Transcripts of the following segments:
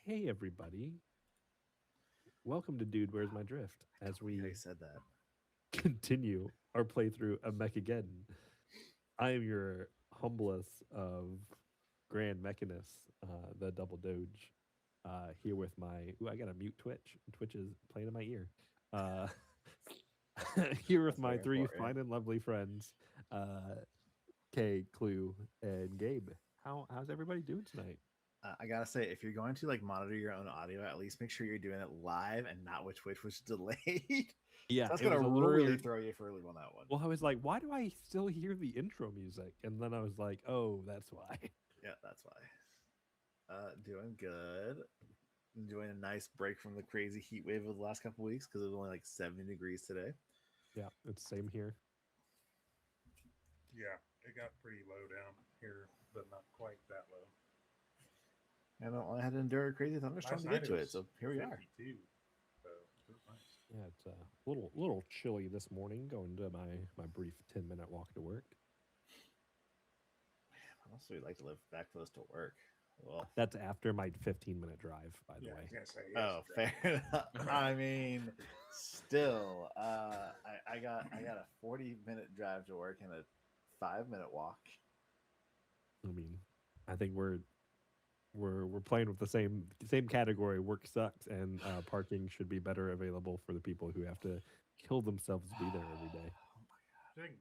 Hey, everybody. Welcome to Dude, Where's My Drift? As How we you said that. continue our playthrough of Mechageddon. I am your humblest of Grand Mechanists, the Double Doge, here with my... Ooh, I got to mute Twitch. Twitch is playing in my ear. Here with That's my very three important. fine and lovely friends, Kay, Clue, and Gabe. How's everybody doing tonight? I gotta say, if you're going to monitor your own audio, at least make sure you're doing it live and not with Twitch, which is delayed. Yeah, That's it gonna was a little really weird. throw you for a loop on that one. Well, I was like, why do I still hear the intro music? And then I was like, oh, that's why. Yeah, that's why. Doing good. Enjoying a nice break from the crazy heat wave of the last couple weeks because it was only like 70 degrees today. Yeah, it's same here. Yeah, it got pretty low down here, but not quite that low. And I had to endure a crazy thunderstorm to get to it, so here we are. 52, so it was nice. Yeah, it's a little chilly this morning going to my brief 10-minute walk to work. I also like to live that close to work. Well, That's after my 15-minute drive, by the Yeah, I way. was gonna say, oh, fair enough. I mean, still, I got a 40-minute drive to work and a 5-minute walk. I mean, I think we're playing with the same category. Work sucks, and parking should be better available for the people who have to kill themselves to be there every day. I think,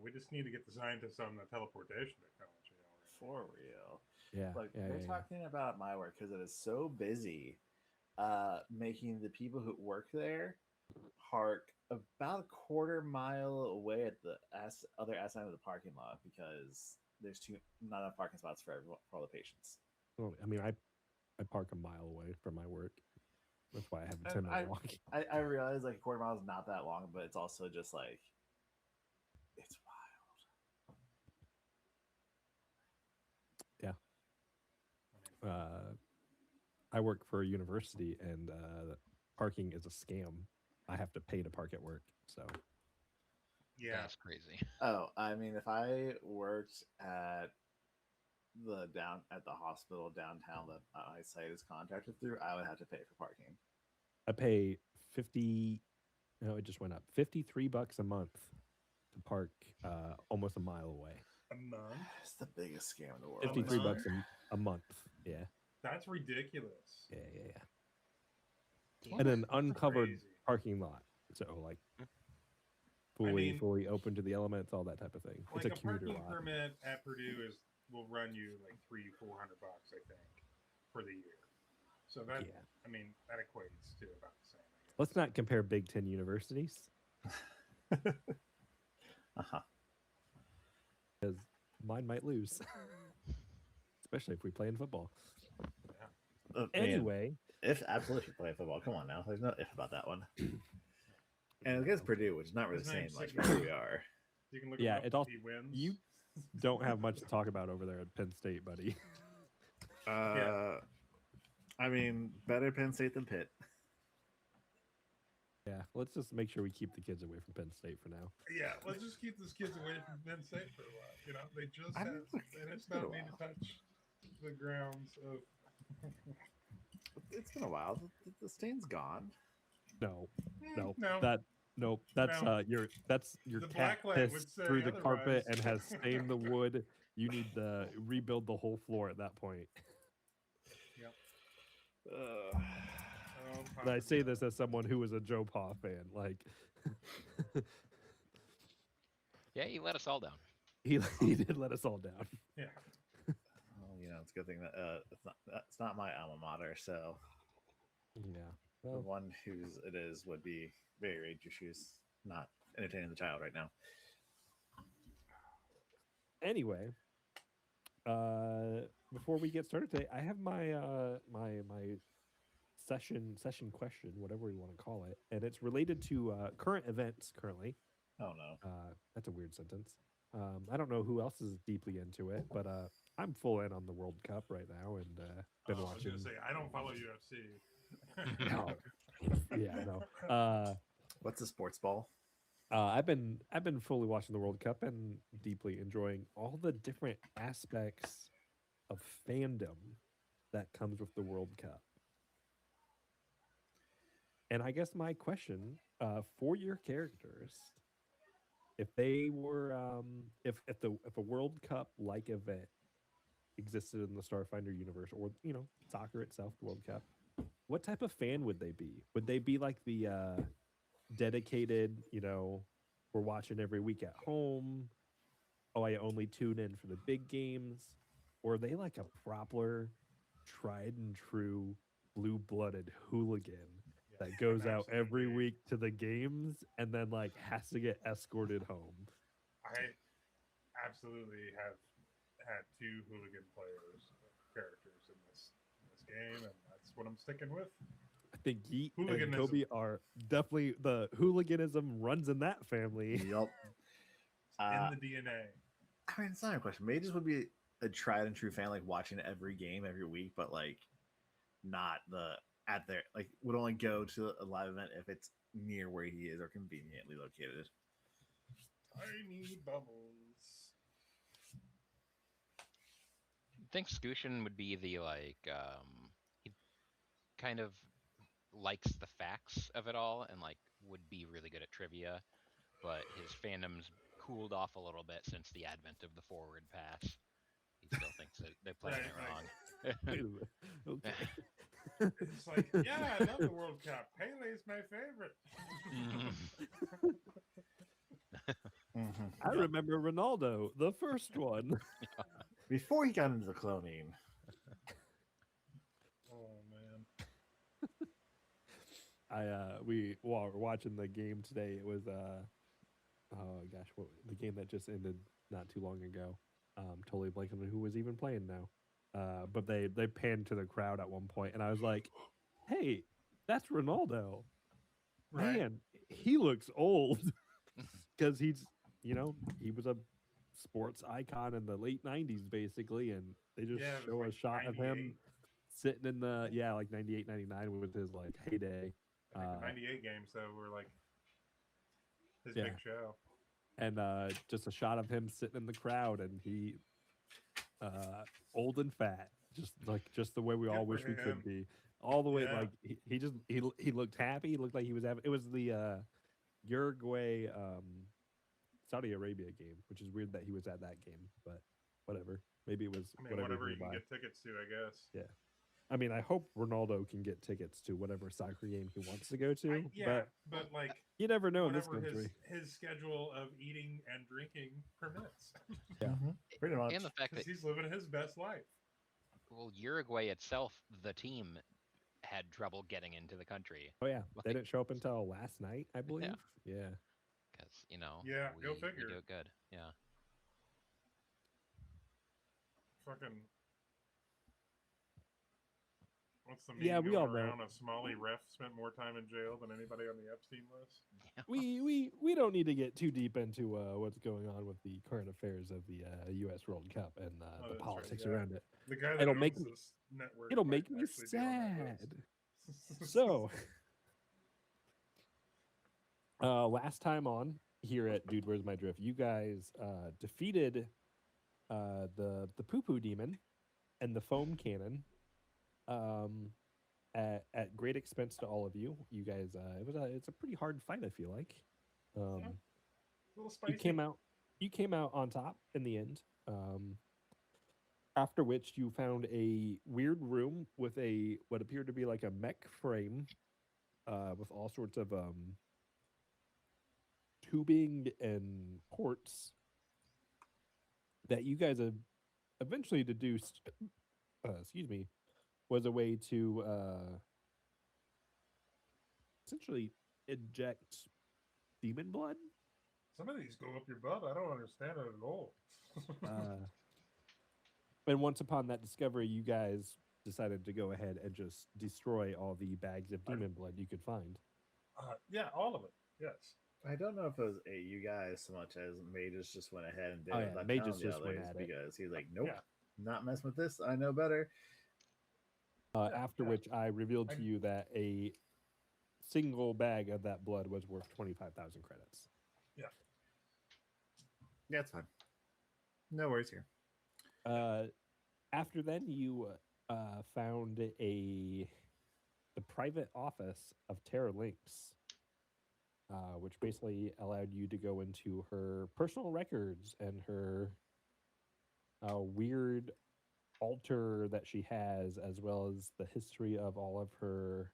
we just need to get the scientists on the teleportation technology already. For real. Yeah, Like yeah, they're yeah, talking about my work because it is so busy, making the people who work there park about a quarter mile away at the other side of the parking lot because there's not enough parking spots for all the patients. Well, I mean, I park a mile away from my work. That's why I have a 10-minute walk. I realize like a quarter mile is not that long, but it's also just like it's wild. Yeah. I work for a university, and parking is a scam. I have to pay to park at work, so Yeah, That's crazy. Oh, I mean, if I worked at the hospital downtown that my site is contracted through, I would have to pay for parking. I pay 50. No, it just went up. $53 a month to park almost a mile away. a month. It's the biggest scam in the world. 53 I bucks swear. a month. Yeah, That's ridiculous. and an That's uncovered crazy. parking lot. So like fully open to the elements, all that type of thing. Like It's a a commuter parking lot. permit at Purdue will run you like $300-400, I think, for the year. So that Yeah. I mean that equates to about the same. I guess. Let's not compare Big Ten universities, Uh-huh. because mine might lose, especially if we play in football. Man, Anyway, if absolutely if you play football, come on now. There's no if about that one. And against Purdue, which is not really His saying name's much, Sigmund. but here we are. You can look Yeah, him up it all- if he wins. you don't have much to talk about over there at Penn State, buddy. I mean, better Penn State than Pitt. Yeah, let's just make sure we keep the kids away from Penn State for now. Yeah, let's just keep these kids away from Penn State for a while. They just I mean, they it's just been a don't need to while. touch the grounds of. It's been a while. The stain's gone. No, No. that's No. your The cat blacklight would pissed say through the carpet otherwise. and has stained the wood. You need to rebuild the whole floor at that point. And I say this as someone who was a Joe Pa fan. Like, Yeah, you let us all down. he did let us all down. Yeah. Well, it's a good thing that it's not my alma mater. So Yeah. the Well, one whose it is would be very rage issues, not entertaining the child right now. anyway, before we get started today, I have my my session question, whatever we want to call it, and it's related to current events currently. Oh no. That's a weird sentence. I don't know who else is deeply into it, but I'm full in on the World Cup right now, and been I was watching. gonna say I don't follow UFC. No. Yeah, no. What's a sports ball? I've been fully watching the World Cup and deeply enjoying all the different aspects of fandom that comes with the World Cup. And I guess my question for your characters, if they were, if a World Cup like event existed in the Starfinder universe, or soccer itself, the World Cup, what type of fan would they be? Would they be like the dedicated, we're watching every week at home? Oh, I only tune in for the big games? Or are they like a proper, tried and true, blue-blooded hooligan Yeah, that goes I'm out every absolutely- week to the games and then like has to get escorted home? I absolutely have had two hooligan characters in this game, and that's what I'm sticking with. I think Yeet and Hooliganism. Kobe are definitely, the hooliganism runs in that family. Yup. In the DNA. I mean, it's not a question. Mages would be a tried and true fan, like watching every game every week, but like not at their, like, would only go to a live event if it's near where he is or conveniently located. Tiny bubbles. I think Scooshin would be the he kind of likes the facts of it all and like would be really good at trivia, but his fandom's cooled off a little bit since the advent of the forward pass. He still thinks that they're playing it Right, wrong. Okay. It's like, yeah, I love the World Cup. Pele's my favorite. I remember Ronaldo, the first one. Before he got into the cloning. Oh man. While we were watching the game today, it was oh gosh, what the game that just ended not too long ago. Totally blanking on who was even playing now. But they panned to the crowd at one point, and I was like, "Hey, that's Ronaldo. Right. Man, he looks old." Because he's, he was a sports icon in the late 90s, basically, and they just Yeah, it was show a like shot of 98. him sitting in the, like 98, 99 with his, like, heyday. I think the 98 games, though, were like his Yeah. big show. And just a shot of him sitting in the crowd, and he, old and fat, just the way we Good all for wish we him. could be. All the way, Yeah. like, he looked happy. He looked like he was having, it was the Uruguay, Saudi Arabia game, which is weird that he was at that game, but whatever. Maybe it was I mean, whatever you can nearby. get tickets to, I guess. Yeah. I mean, I hope Ronaldo can get tickets to whatever soccer game he wants to go to. But like you never know in this whatever country. his schedule of eating and drinking permits, Pretty much. And the fact because that, he's living his best life. well, Uruguay itself, the team, had trouble getting into the country. Oh yeah, they Like- didn't show up until last night, I believe. Yeah. Because, Yeah, we, go we figure. do it good. Yeah. Fucking. What's the Yeah, meme we going all know. around? A Somali ref spent more time in jail than anybody on the Epstein list. We don't need to get too deep into what's going on with the current affairs of the U.S. World Cup and Oh, the that's right, politics yeah. around it. The guy that It'll owns make me- this network. It'll might make me actually be on that sad. list. So, last time on here at Dude, Where's My Drift, you guys defeated the poo poo demon and the foam cannon at great expense to all of you. You guys, it's a pretty hard fight. I feel like a little spicy. you came out on top in the end. After which you found a weird room with what appeared to be like a mech frame, with all sorts of tubing and ports that you guys have eventually deduced, was a way to essentially inject demon blood. Some of these go up your butt. I don't understand it at all. And once upon that discovery, you guys decided to go ahead and just destroy all the bags of demon blood you could find. Yeah, all of it. Yes. I don't know if it was you guys so much as Magus just went ahead and did Oh, it yeah, without Magus telling the just went others at it. because he's like, nope, Yeah. not messing with this. I know better. After yeah. which I revealed to I- you that a single bag of that blood was worth 25,000 credits. Yeah, it's fine. No worries here. After then, you found the private office of Terra Links, which basically allowed you to go into her personal records and her weird altar that she has, as well as the history of all of her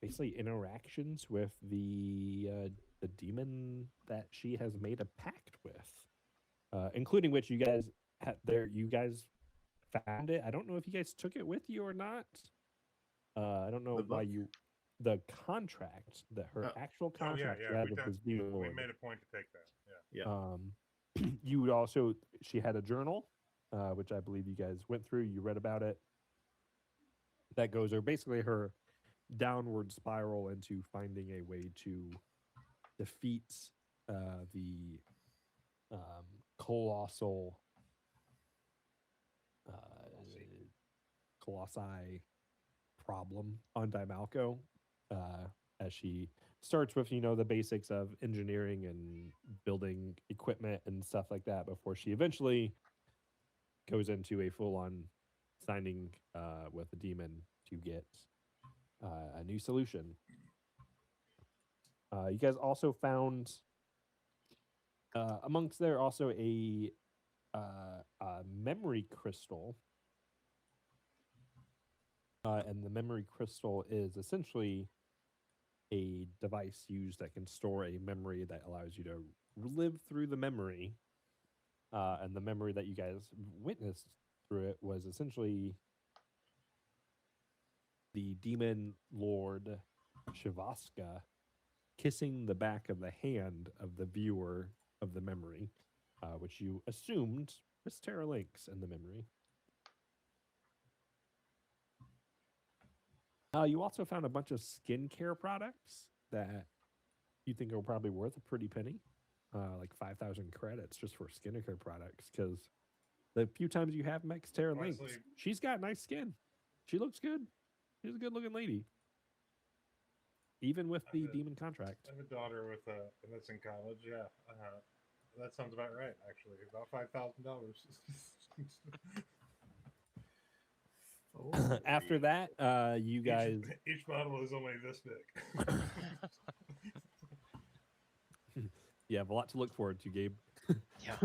basically interactions with the demon that she has made a pact with, including which you guys you guys found it. I don't know if you guys took it with you or not. I don't know The why book? the contract, that her Oh. actual Oh yeah, contract she yeah. had with this demon We lord. made a point to take that. Yeah. Yeah. You would also, she had a journal, which I believe you guys went through. You read about it. That goes, or basically her downward spiral into finding a way to defeat the colossal colossi problem on Dimalco, as she starts with the basics of engineering and building equipment and stuff like that before she eventually goes into a full-on signing with the demon to get a new solution. You guys also found amongst there also a memory crystal. And the memory crystal is essentially a device used that can store a memory that allows you to live through the memory. And the memory that you guys witnessed through it was essentially the demon lord Shivaska kissing the back of the hand of the viewer of the memory, which you assumed was Terra Links in the memory. You also found a bunch of skincare products that you think are probably worth a pretty penny, like 5,000 credits just for skincare products. Because the few times you have met Terra Links, Honestly- she's got nice skin. She looks good. She's a good-looking lady, even with the demon contract. I have a daughter that's in college. Yeah, that sounds about right. Actually, about $5,000. After that, you guys. Each bottle is only this big. You have a lot to look forward to, Gabe. Yeah.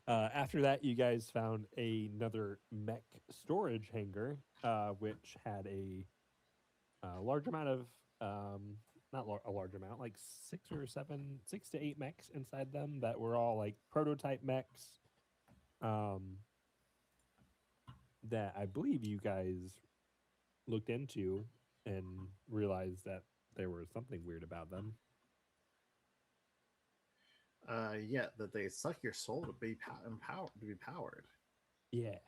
After that, you guys found another mech storage hangar, which had a large amount of, not a large amount, like 6 to 8 mechs inside them that were all like prototype mechs. That I believe you guys looked into and realized that there was something weird about them. Yeah, that they suck your soul to be powered. Yeah.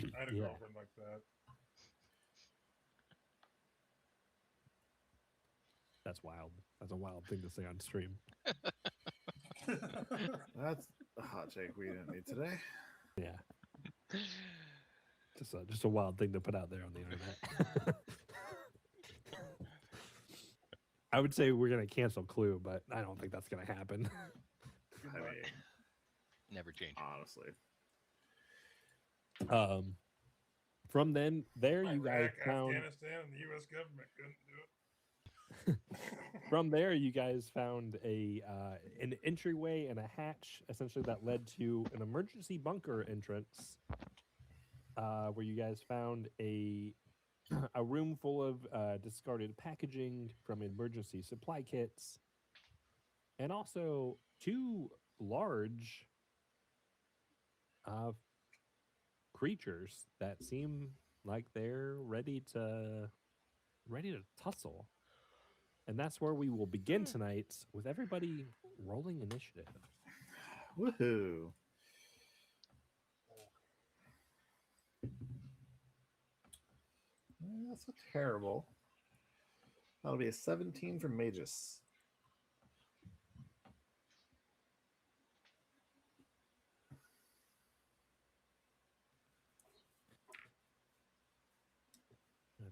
I had a Yeah. girlfriend like that. That's wild. That's a wild thing to say on stream. That's a hot take we didn't need today. Yeah. Just a wild thing to put out there on the internet. I would say we're gonna cancel Clue, but I don't think that's gonna happen. I mean, Never change. honestly. From there you guys Iraq, found. Afghanistan, and the U.S. government couldn't do it. From there, you guys found an entryway and a hatch, essentially, that led to an emergency bunker entrance, where you guys found a room full of discarded packaging from emergency supply kits, and also 2 large creatures that seem like they're ready to tussle. And that's where we will begin tonight, with everybody rolling initiative. Woohoo. That's not terrible. That'll be a 17 for Magus.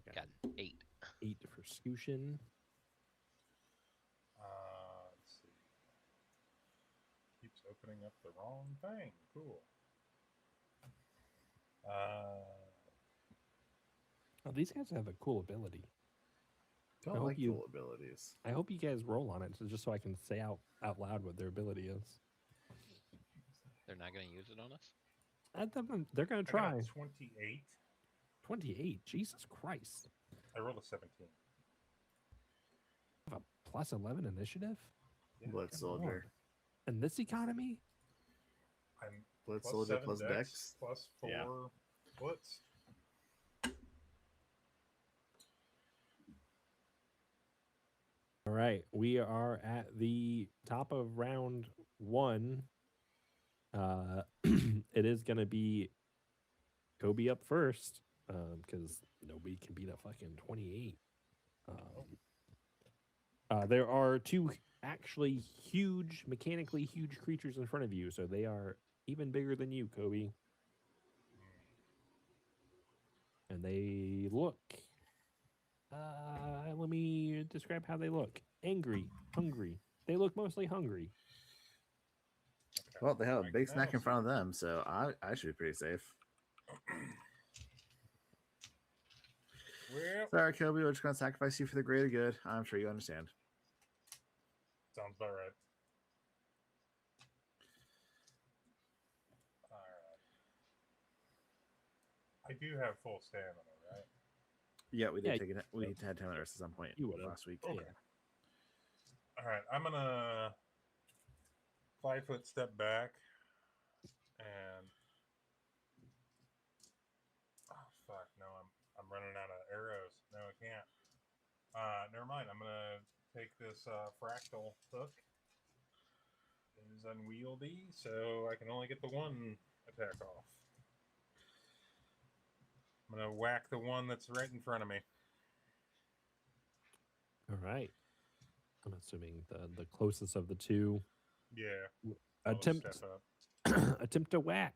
I've Got 8. 8 for Scooshin. Let's see. Keeps opening up the wrong thing. Cool. Oh, these guys have a cool ability. Don't hope like you- cool abilities. I hope you guys roll on it, just so I can say out loud what their ability is. They're not going to use it on us? They're gonna I got try. a 28. 28. Jesus Christ. I rolled a 17. Have a plus 11 initiative? Yeah, Blood come soldier. In this economy? I'm Blood plus soldier 7 plus dex, dex. plus 4 Yeah. blitz. All right, we are at the top of round 1. It is gonna be Kobe up first, because nobody can beat a fucking 28. There are 2 actually huge, mechanically huge creatures in front of you, so they are even bigger than you, Kobe. And they look. Let me describe how they look. Angry, hungry. They look mostly hungry. Okay. Well, they have a I big can snack now in front of see. them, so I should be pretty safe. Well, Sorry, Kobe, we're just going to sacrifice you for the greater good. I'm sure you understand. sounds about right. Alright. I do have full stamina, right? Yeah, we did Yeah, take it. We had 10 minutes at some point You would've. last week. Yeah. Alright, I'm gonna 5-foot step back and oh fuck, no, I'm running out of arrows. No, I can't. Never mind. I'm gonna take this fractal hook. It is unwieldy, so I can only get the one attack off. I'm gonna whack the one that's right in front of me. All right. I'm assuming the closest of the 2. Yeah. I'll just Attempt step up. attempt to whack.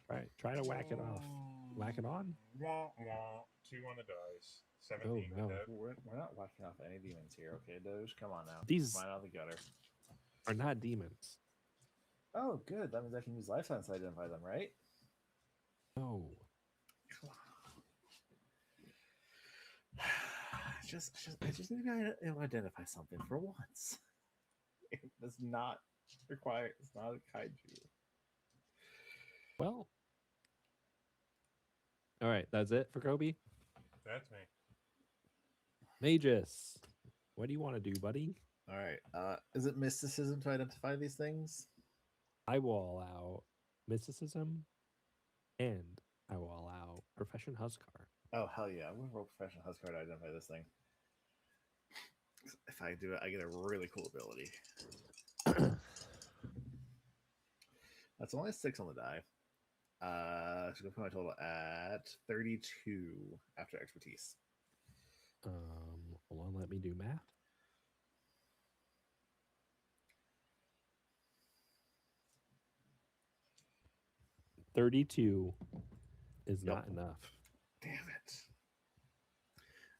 All right, try to whack it off. Whack it on? Wah, wah. 2 on the dice. 17 no. to hit. We're not whacking off any demons here, okay, Doge? Come on now. These- Mine out of the gutter. Are not demons. Oh, good. That means I can use life science to identify them, right? No. Come on. I just need to identify something for once. It does not require. It's not a kaiju. Well. All right, that's it for Kobe. That's me. Magus, what do you want to do, buddy? All right. Is it mysticism to identify these things? I will allow mysticism, and I will allow profession Huskar. Oh hell yeah! I'm gonna roll professional Huskar to identify this thing. If I do it, I get a really cool ability. That's only a 6 on the die. So go put my total at 32 after expertise. Hold on, let me do math. $32 is Yep. not enough. Damn it.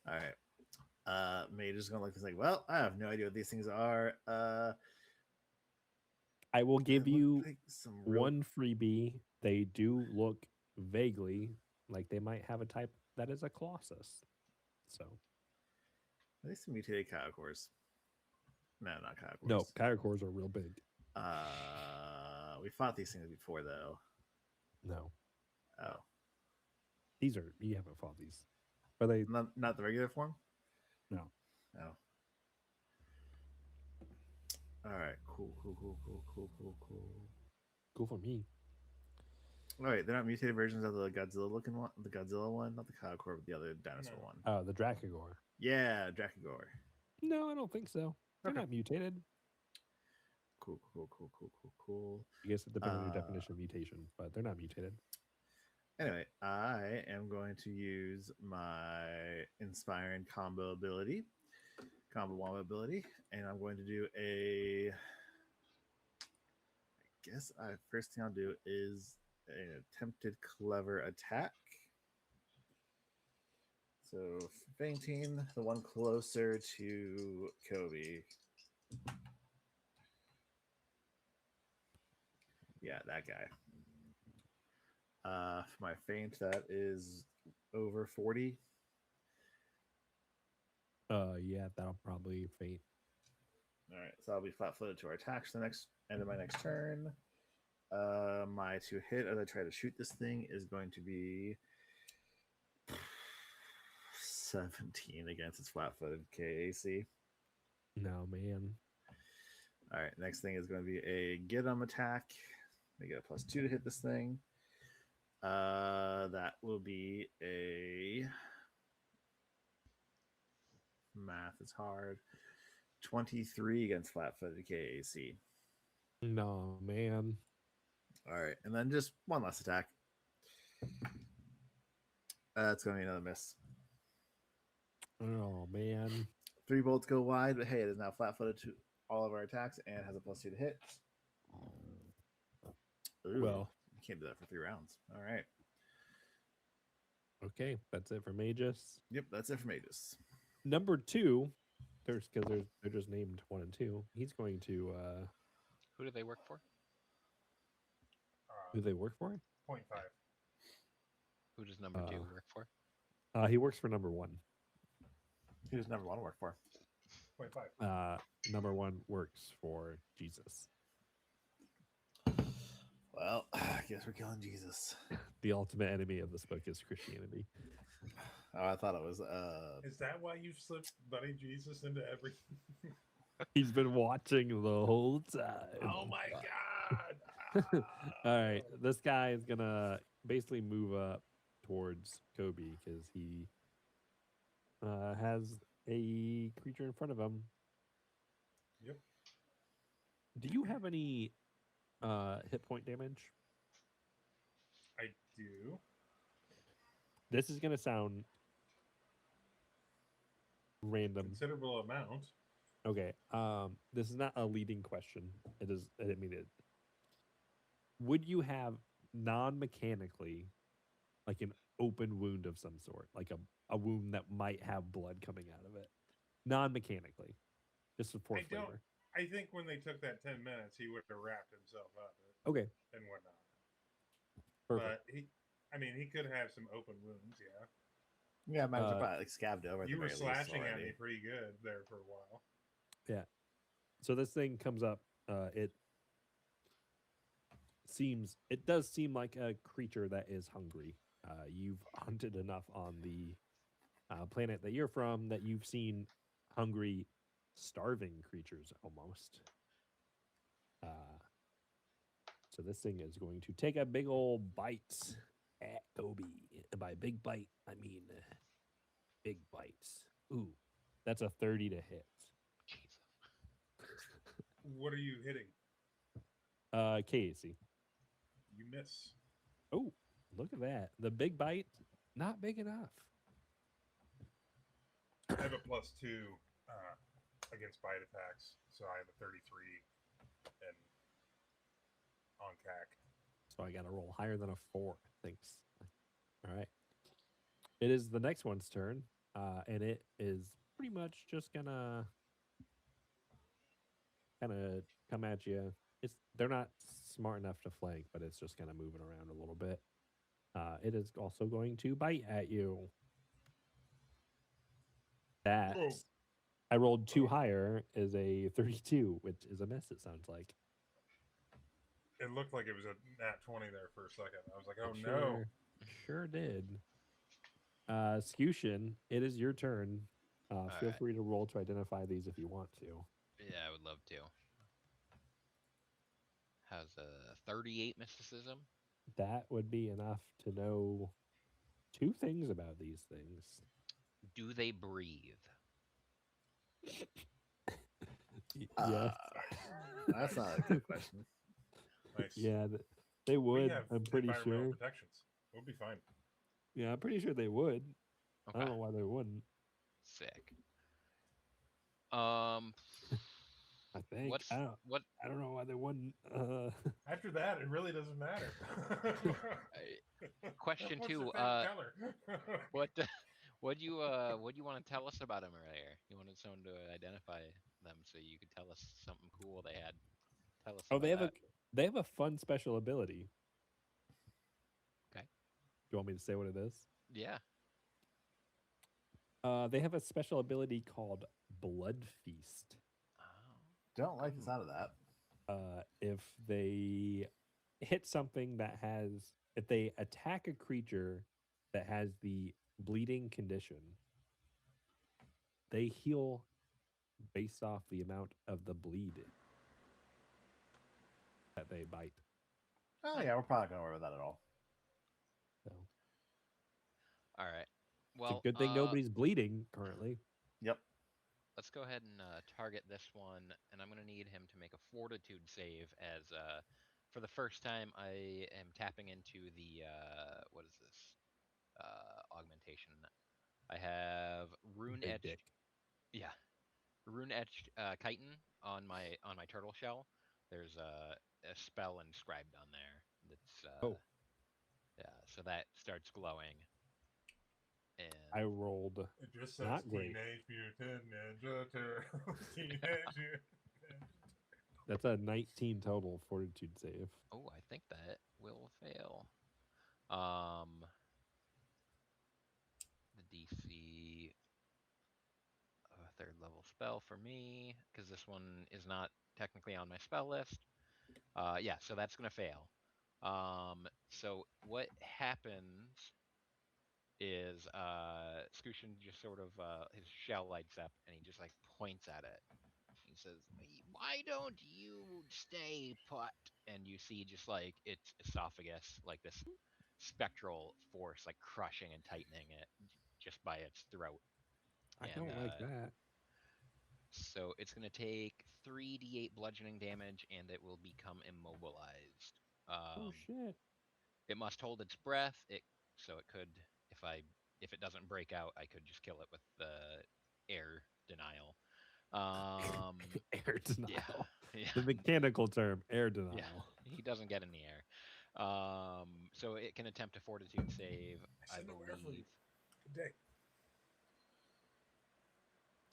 All right. Mage is gonna look this like, well, I have no idea what these things are. I will give they look you like some real- one freebie. They do look vaguely like they might have a type that is a Colossus. So Are they some mutated Kyocores? No, not Kyocores. no, Kyocores are real big. We fought these things before though. No, Oh, these are you haven't fought these. Are they? not the regular form. No. Oh. All right. Cool. Cool for me. All right, they're not mutated versions of the Godzilla looking one, the Godzilla one, not the Kyocor, but the other dinosaur No. one. The Dracogor. Yeah, Dracogor. No, I don't think so. They're Okay. not mutated. Cool. I guess it depends on your Uh, definition of mutation, but they're not mutated. Anyway, I am going to use my inspiring combo wombo ability, and I'm going to do a. I guess first thing I'll do is an attempted clever attack. So fainting, the one closer to Kobe. Yeah, that guy. For my feint, that is over 40. Yeah, that'll probably fate. All right, so I'll be flat-footed to our attacks the next end of my next turn. My to hit as I try to shoot this thing is going to be 17 against its flat-footed KAC. No, man. All right, next thing is going to be a get 'em attack. They get a +2 to hit this thing. That will be a math is hard. 23 against flat-footed KAC. No, man. All right, and then just one last attack. That's going to be another miss. Oh, man. 3 bolts go wide, but hey, it is now flat-footed to all of our attacks and has a +2 to hit. Ooh, Well, you can't do that for 3 rounds. All right. okay, that's it for Magus. Yep, that's it for Magus. Number 2, they're just named 1 and 2. He's going to Who do they work for? who do they work for? 0.5. Who does number 2 work for? He works for number 1. Who does number 1 work for? 0.5. Number 1 works for Jesus, Well, I guess we're killing Jesus. the ultimate enemy of this book is Christianity. Oh, I thought it was Is that why you've slipped Buddy Jesus into everything? He's been watching the whole time. Oh my god! All right, this guy is gonna basically move up towards Kobe because he has a creature in front of him. Yep. Do you have any hit point damage? I do. This is gonna sound random. Considerable amount. Okay. This is not a leading question. It is. I didn't mean it. Would you have non-mechanically, like an open wound of some sort, like a wound that might have blood coming out of it, non-mechanically, just for I don't- flavor? I think when they took that 10 minutes, he would have wrapped himself up Okay. and whatnot. Perfect. But he could have some open wounds. Yeah. yeah, mine was probably like scabbed over. at You the were very least slashing at already. me pretty good there for a while. So this thing comes up. It does seem like a creature that is hungry. You've hunted enough on the planet that you're from that you've seen hungry, starving creatures almost. So this thing is going to take a big old bite at Kobe. And by big bite, I mean big bites. Ooh, that's a 30 to hit. Jesus. What are you hitting? KAC. You miss. Oh, look at that. The big bite, not big enough. I have a +2 against bite attacks, so I have a 33 and on CAC. So I got to roll higher than a 4. Thanks. All right. It is the next one's turn, and it is pretty much just gonna kind of come at you. They're not smart enough to flank, but it's just kind of moving around a little bit. It is also going to bite at you. That Oh. I rolled 2 higher is a 32, which is a miss. It sounds like. It looked like it was a nat 20 there for a second. I was like, oh It no. sure did. Scution, it is your turn. Feel right. free to roll to identify these if you want to. Yeah, I would love to. Has a 38 mysticism. That would be enough to know 2 things about these things. Do they breathe? Yes. That's not a good question. Nice. Yeah, they We would. have I'm pretty environmental sure. protections. We'll be fine. Yeah, I'm pretty sure they would. I Okay. don't know why they wouldn't. Sick. I think. What's what? I don't know why they wouldn't. After that, it really doesn't matter. Question What's 2. your favorite color? What do you want to tell us about them earlier? You wanted someone to identify them so you could tell us something cool they had. Tell us. Oh, they about have that. They have a fun special ability. Okay. Do you want me to say what it is? Yeah. They have a special ability called Blood Feast. Oh. Don't like the sound of that. If they hit something that has, if they attack a creature that has the bleeding condition, they heal based off the amount of the bleed that they bite. Oh yeah, we're probably not gonna worry about that at all. So All right. it's Well, a good thing nobody's bleeding currently. Yep. let's go ahead and target this one, and I'm going to need him to make a fortitude save as for the first time I am tapping into the what is this augmentation? I have rune Big etched, dick. yeah, rune etched chitin on my turtle shell. There's a spell inscribed on there. That's Oh, yeah, so that starts glowing, and I rolled It just says not great. Teenage Mutant Ninja Turtles. Teenage Mutant Ninja. That's a 19 total fortitude save. oh, I think that will fail. Um, the DC third level spell for me because this one is not technically on my spell list. Yeah, so that's gonna fail. So what happens is Scooshin just sort of his shell lights up and he just like points at it. He says, "Why don't you stay put?" And you see just like its esophagus, like this spectral force, like crushing and tightening it just by its throat. I And don't like that. so it's going to take 3d8 bludgeoning damage, and it will become immobilized. Oh shit. It must hold its breath. So it could, if I if it doesn't break out, I could just kill it with the air denial. Air Yeah, denial. yeah, The mechanical term, air denial. yeah. He doesn't get in the air. So it can attempt a fortitude save, I Send over air for you. believe. Good day.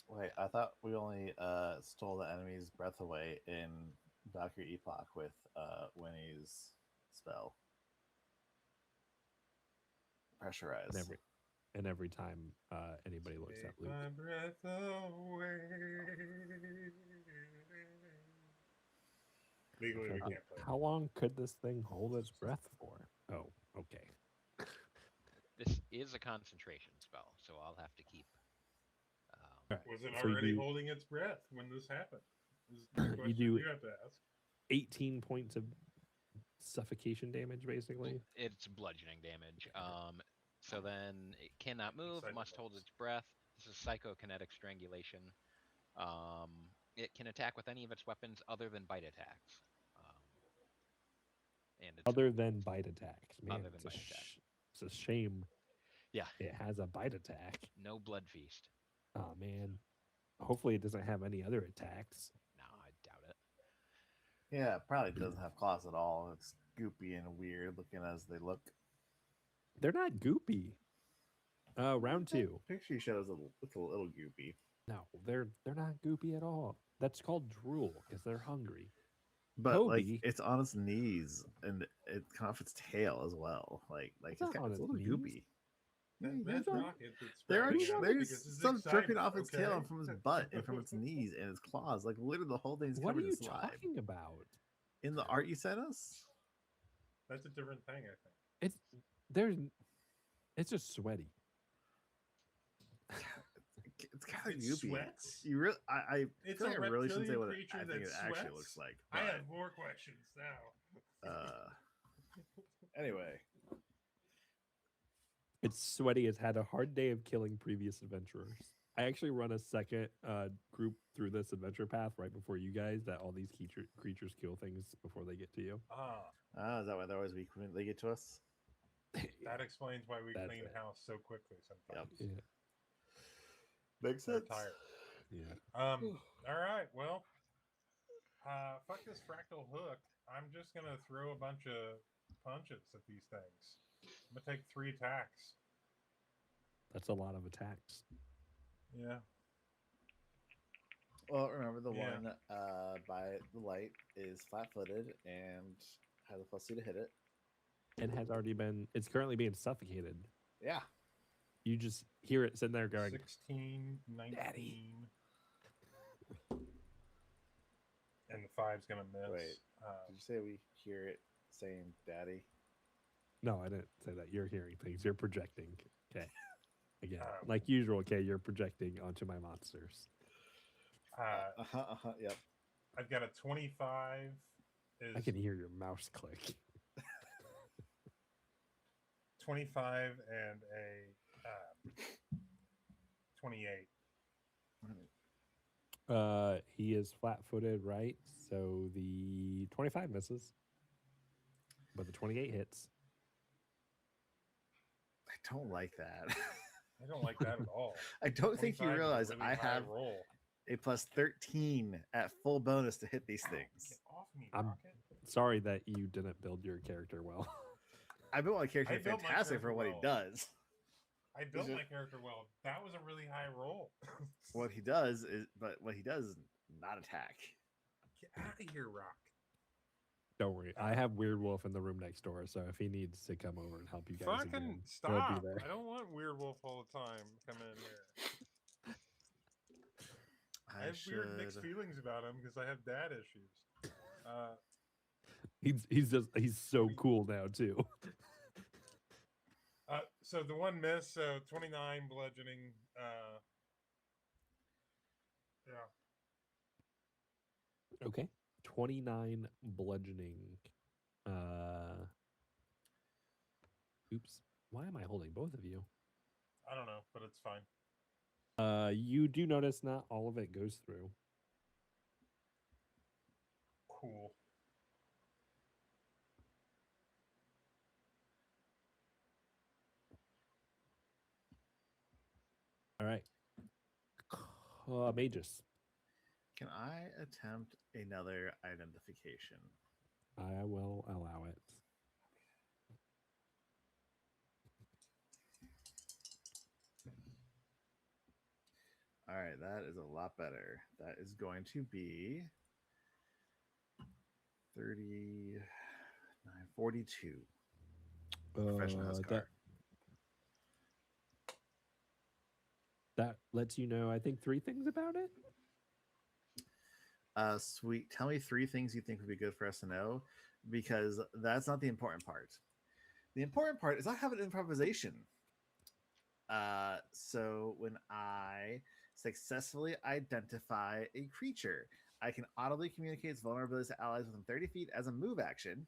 Wait, I thought we only stole the enemy's breath away in Valkyrie Epoch with Winnie's spell. Pressurize. And every time anybody looks at Take Luke. my breath away. Legally, we Okay, can't play. how long could this thing hold its breath for? Oh, okay. This is a concentration spell, so I'll have to keep. All right. Was it So you already do holding its breath when this happened? This is the you question do you have to ask. 18 points of suffocation damage, basically. It's bludgeoning damage. So then it cannot move, must hold its breath. This is psychokinetic strangulation. It can attack with any of its weapons other than bite attacks. And it's Other than bite attacks. Man, Other than bite attacks. it's a shame Yeah, it has a bite attack. no blood feast. Oh, man. Hopefully it doesn't have any other attacks. No, I doubt it. Yeah, it probably doesn't have claws at all. It's goopy and weird looking as they look. They're not goopy. Round two. Picture you shows looks a little goopy. No, they're not goopy at all. That's called drool because they're hungry. But like Toby- it's on its knees and it's kind of its tail as well. Like It's not on it's a its little knees. goopy. Yeah, That's yeah, rocket. there's some dripping off its tail okay? and from its butt and from its knees and its claws. Like literally the whole thing's What are covered in you slime. talking about? In the art you sent us? That's a different thing, I think. It's just sweaty. It's kind of It goopy. sweats? You really I It's feel a like I really shouldn't say what reptilian I creature think it that actually sweats? looks like. I But, have more questions now. anyway. It's sweaty. It's had a hard day of killing previous adventurers. I actually run a second group through this adventure path right before you guys that all these creatures kill things before they get to you. Is that why they're always weak when they get to us? That explains why we That's clean it. house so quickly sometimes. Yeah. Makes They're sense. tired. Yeah. All right. Well, fuck this fractal hook. I'm just gonna throw a bunch of punches at these things. I'm gonna take 3 attacks. That's a lot of attacks. Yeah. Well, remember the Yeah. one by the light is flat-footed and has a +2 to hit it. and has already been. It's currently being suffocated. Yeah. You just hear it sitting there going, 16, 19. Daddy. And the 5's going to miss. Wait. Did you say we hear it saying "Daddy"? "No, I didn't say that. You're hearing things. You're projecting." Okay. Again, Um, like usual. Okay, you're projecting onto my monsters. Yep. I've got a 25. I can hear your mouse click. 25 and a 28. He is flat-footed, right? So the 25 misses, but the 28 hits. I don't like that. I don't like that at all. I don't think you 25 is a realize really I high have roll. a +13 at full bonus to hit these Ow, things. Get off me, I'm- Rocket. Sorry that you didn't build your character well. I built my character I built my fantastic for character what well. he does. I built it- my character well. That was a really high roll. What he does is not attack. Get out of here, Rock. Don't worry, I have Weird Wolf in the room next door, so if he needs to come over and help you guys Fucking again, stop. he'll be there. I don't want Weird Wolf all the time coming in here. I have weird mixed feelings about him because I have dad issues. He's so cool now too. So the one miss, so 29 bludgeoning. Yeah. Okay. 29 bludgeoning. Oops. Why am I holding both of you? I don't know, but it's fine. You do notice not all of it goes through. Cool. All right. Magus. Can I attempt another identification? I will allow it. All right, that is a lot better. That is going to be 39, 42. Professional Huskar. That lets you know, I think, 3 things about it. Sweet. Tell me 3 things you think would be good for us to know, because that's not the important part. The important part is I have an improvisation. So when I successfully identify a creature, I can audibly communicate its vulnerabilities to allies within 30 feet as a move action.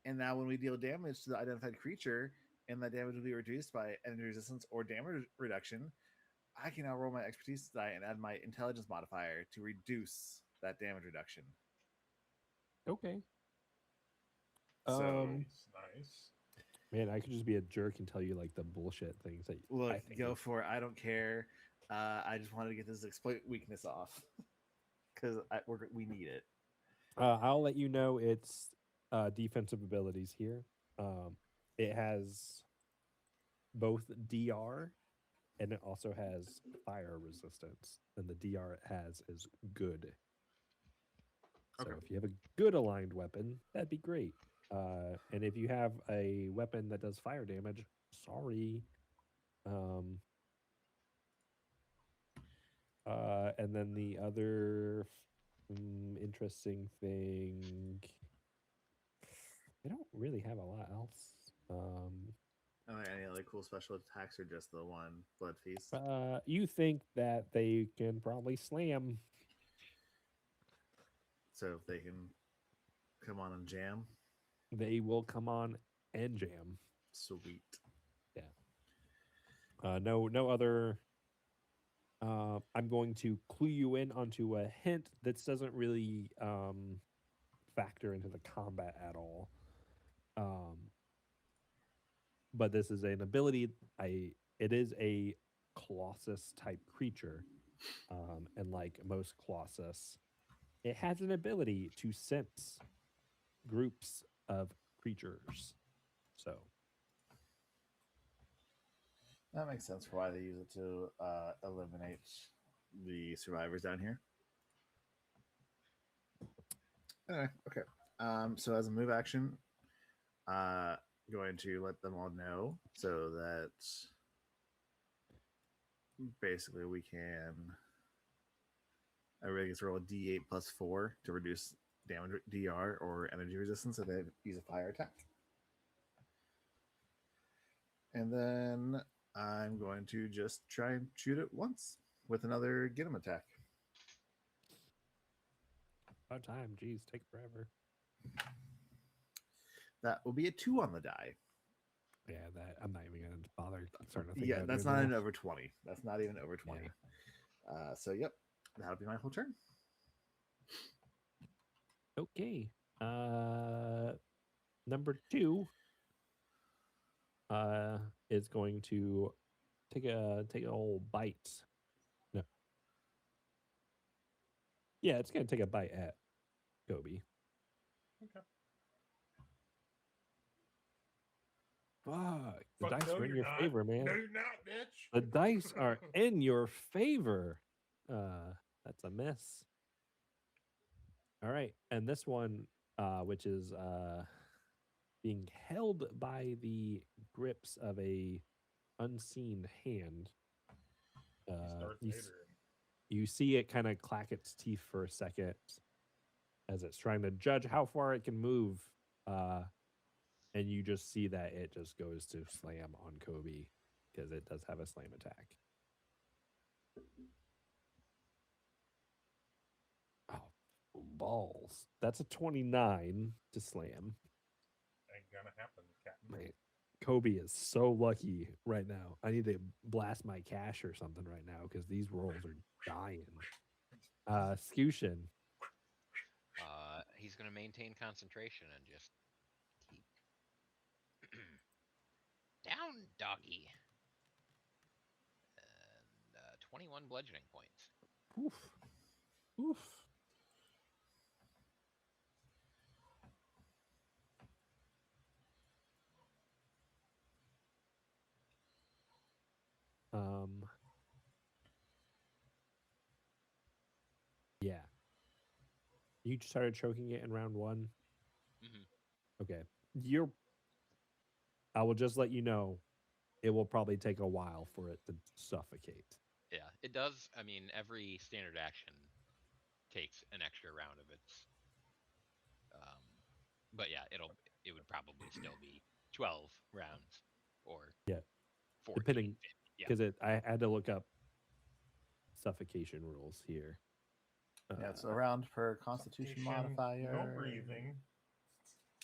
And now when we deal damage to the identified creature, and that damage will be reduced by enemy resistance or damage reduction, I can now roll my expertise die and add my intelligence modifier to reduce that damage reduction. Okay. So, Nice. Man, I could just be a jerk and tell you like the bullshit things that look, I think go for it. I don't care. I just wanted to get this exploit weakness off because we need it. I'll let you know its defensive abilities here. It has both DR and it also has fire resistance. And the DR it has is good. So Okay. if you have a good aligned weapon, that'd be great. And if you have a weapon that does fire damage, sorry. And then the other interesting thing, I don't really have a lot else. Are there any other cool special attacks or just the one blood feast? You think that they can probably slam? So if they can come on and jam, They will come on and jam. sweet. No other. I'm going to clue you in onto a hint that doesn't really factor into the combat at all. But this is an ability. It is a Colossus type creature, and like most Colossus, it has an ability to sense groups of creatures. So That makes sense for why they use it to eliminate the survivors down here. Anyway, okay. So as a move action, going to let them all know so that basically we can. Everybody gets to roll a D8 plus 4 to reduce damage DR or energy resistance if they use a fire attack. And then I'm going to just try and shoot it once with another get him attack. About time. Jeez, take forever. That will be a 2 on the die. Yeah, that I'm not even gonna bother starting to think Yeah, about that's doing not that. even over 20. That's not even over 20. So, yep, that'll be my whole turn. Okay. Number 2 is going to take a whole bite. No. Yeah, it's gonna take a bite at Kobe. Okay. Fuck. The Fuck, dice no, are in you're your not. favor, man. No, you're not, bitch. The dice are in your favor. That's a miss. All right. And this one, which is being held by the grips of a unseen hand. He's Darth You, Vader. you see it kind of clack its teeth for a second as it's trying to judge how far it can move. And you just see that it just goes to slam on Kobe because it does have a slam attack. Oh, balls. That's a 29 to slam. Ain't gonna happen, Captain. Man, Kobe is so lucky right now. I need to blast my cash or something right now because these rolls are dying. Scution. He's going to maintain concentration and just keep down, doggy. And 21 bludgeoning points. Oof. Oof. Yeah. You started choking it in round 1. Mm-hmm. Okay. I will just let you know it will probably take a while for it to suffocate. Yeah, it does. I mean, every standard action takes an extra round of its. But yeah, it would probably still be 12 rounds or Yeah. 14. Depending, 15, yeah. because I had to look up suffocation rules here. Yeah, it's a round per Constitution Suffocation, modifier. No breathing.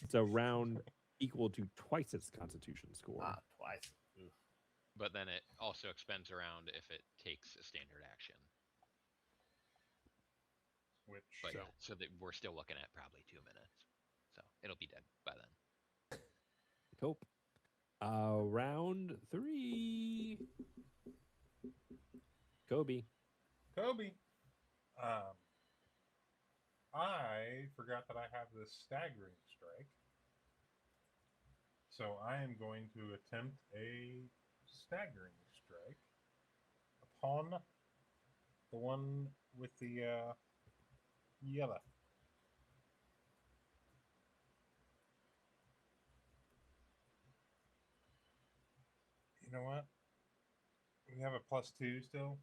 It's a round equal to twice its Constitution score. Twice. Oof. But then it also expends a round if it takes a standard action. Which But yeah, so that we're still looking at probably 2 minutes. So it'll be dead by then. Hope. Round 3. Kobe. I forgot that I have this staggering strike. So I am going to attempt a staggering strike upon the one with the yellow. You know what? We have a +2 still.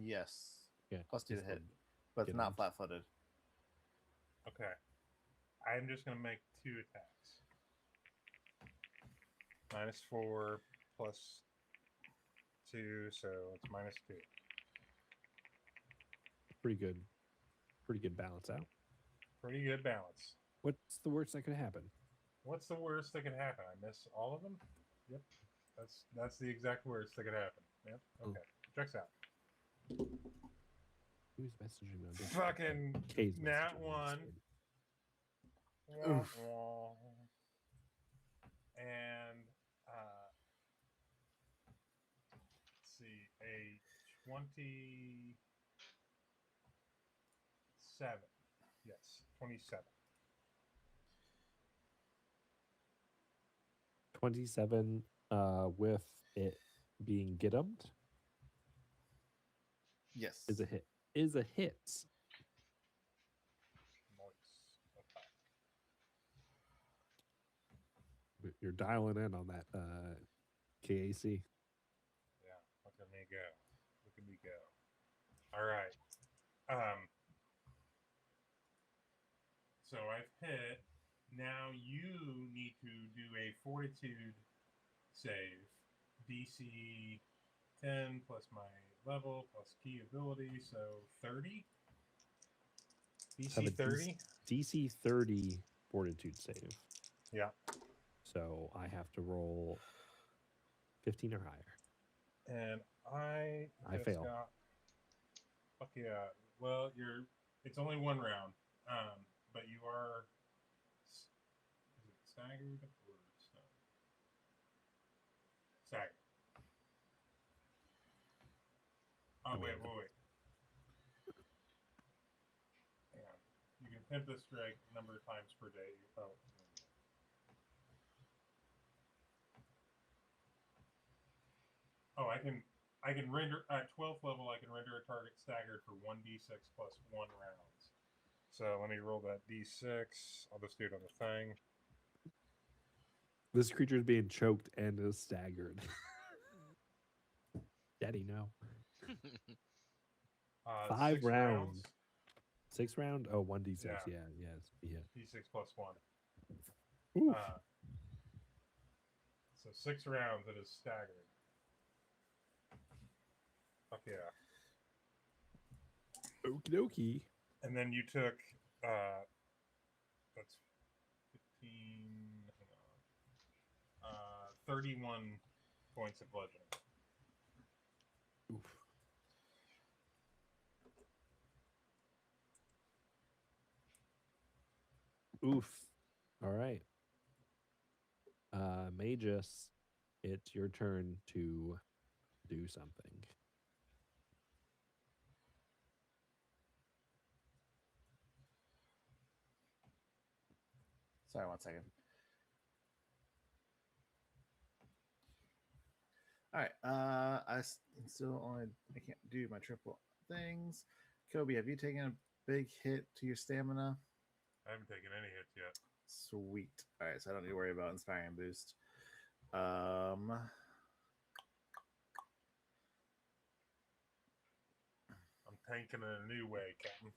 Yes. Yeah. +2 to this hit, one. but it's Get not him. flat-footed. Okay. I'm just going to make 2 attacks. -4 +2, so it's -2. Pretty good. Pretty good balance out. Pretty good balance. What's the worst that could happen? What's the worst that could happen? I miss all of them? Yep. That's the exact worst that could happen. Yep. Okay. Checks out. Who's messaging me on Discord? Fucking Kay's nat messaging me on 1. Discord. Oof. And let's see, a 27. Yes, 27. 27 with it being gittumed. Yes. is a hit. Is a hit. Nice attack. You're dialing in on that KAC. Yeah, look at me go. Look at me go. All right. So I've hit. Now you need to do a fortitude save. DC 10 plus my level plus key ability, so 30. Have a DC 30. DC 30 fortitude save. Yeah. So I have to roll 15 or higher. And I just fail. got. Fuck yeah. Well, it's only one round, but you are. Is it staggered or stunned? Staggered. Oh, wait. Hang on. You can attempt this strike a number of times per day. I can render at 12th level. I can render a target staggered for 1d6 plus 1 rounds. So let me roll that d6. I'll just do it on the thing. This creature is being choked and is staggered. Daddy, no. 5 6 rounds. 6 round? Oh, 1d6. Yeah. Yeah. D6 plus 1. Oof. So 6 rounds. It is staggered. Fuck yeah. Okie dokie. And then you took that's 15. Hang on. 31 points of bludgeoning. Oof. Oof. All right. Magus, it's your turn to do something. Sorry, 1 second. All right. I can't do my triple things. Kobe, have you taken a big hit to your stamina? I haven't taken any hits yet. Sweet. All right, so I don't need to worry about inspiring boost. I'm tanking in a new way, Captain.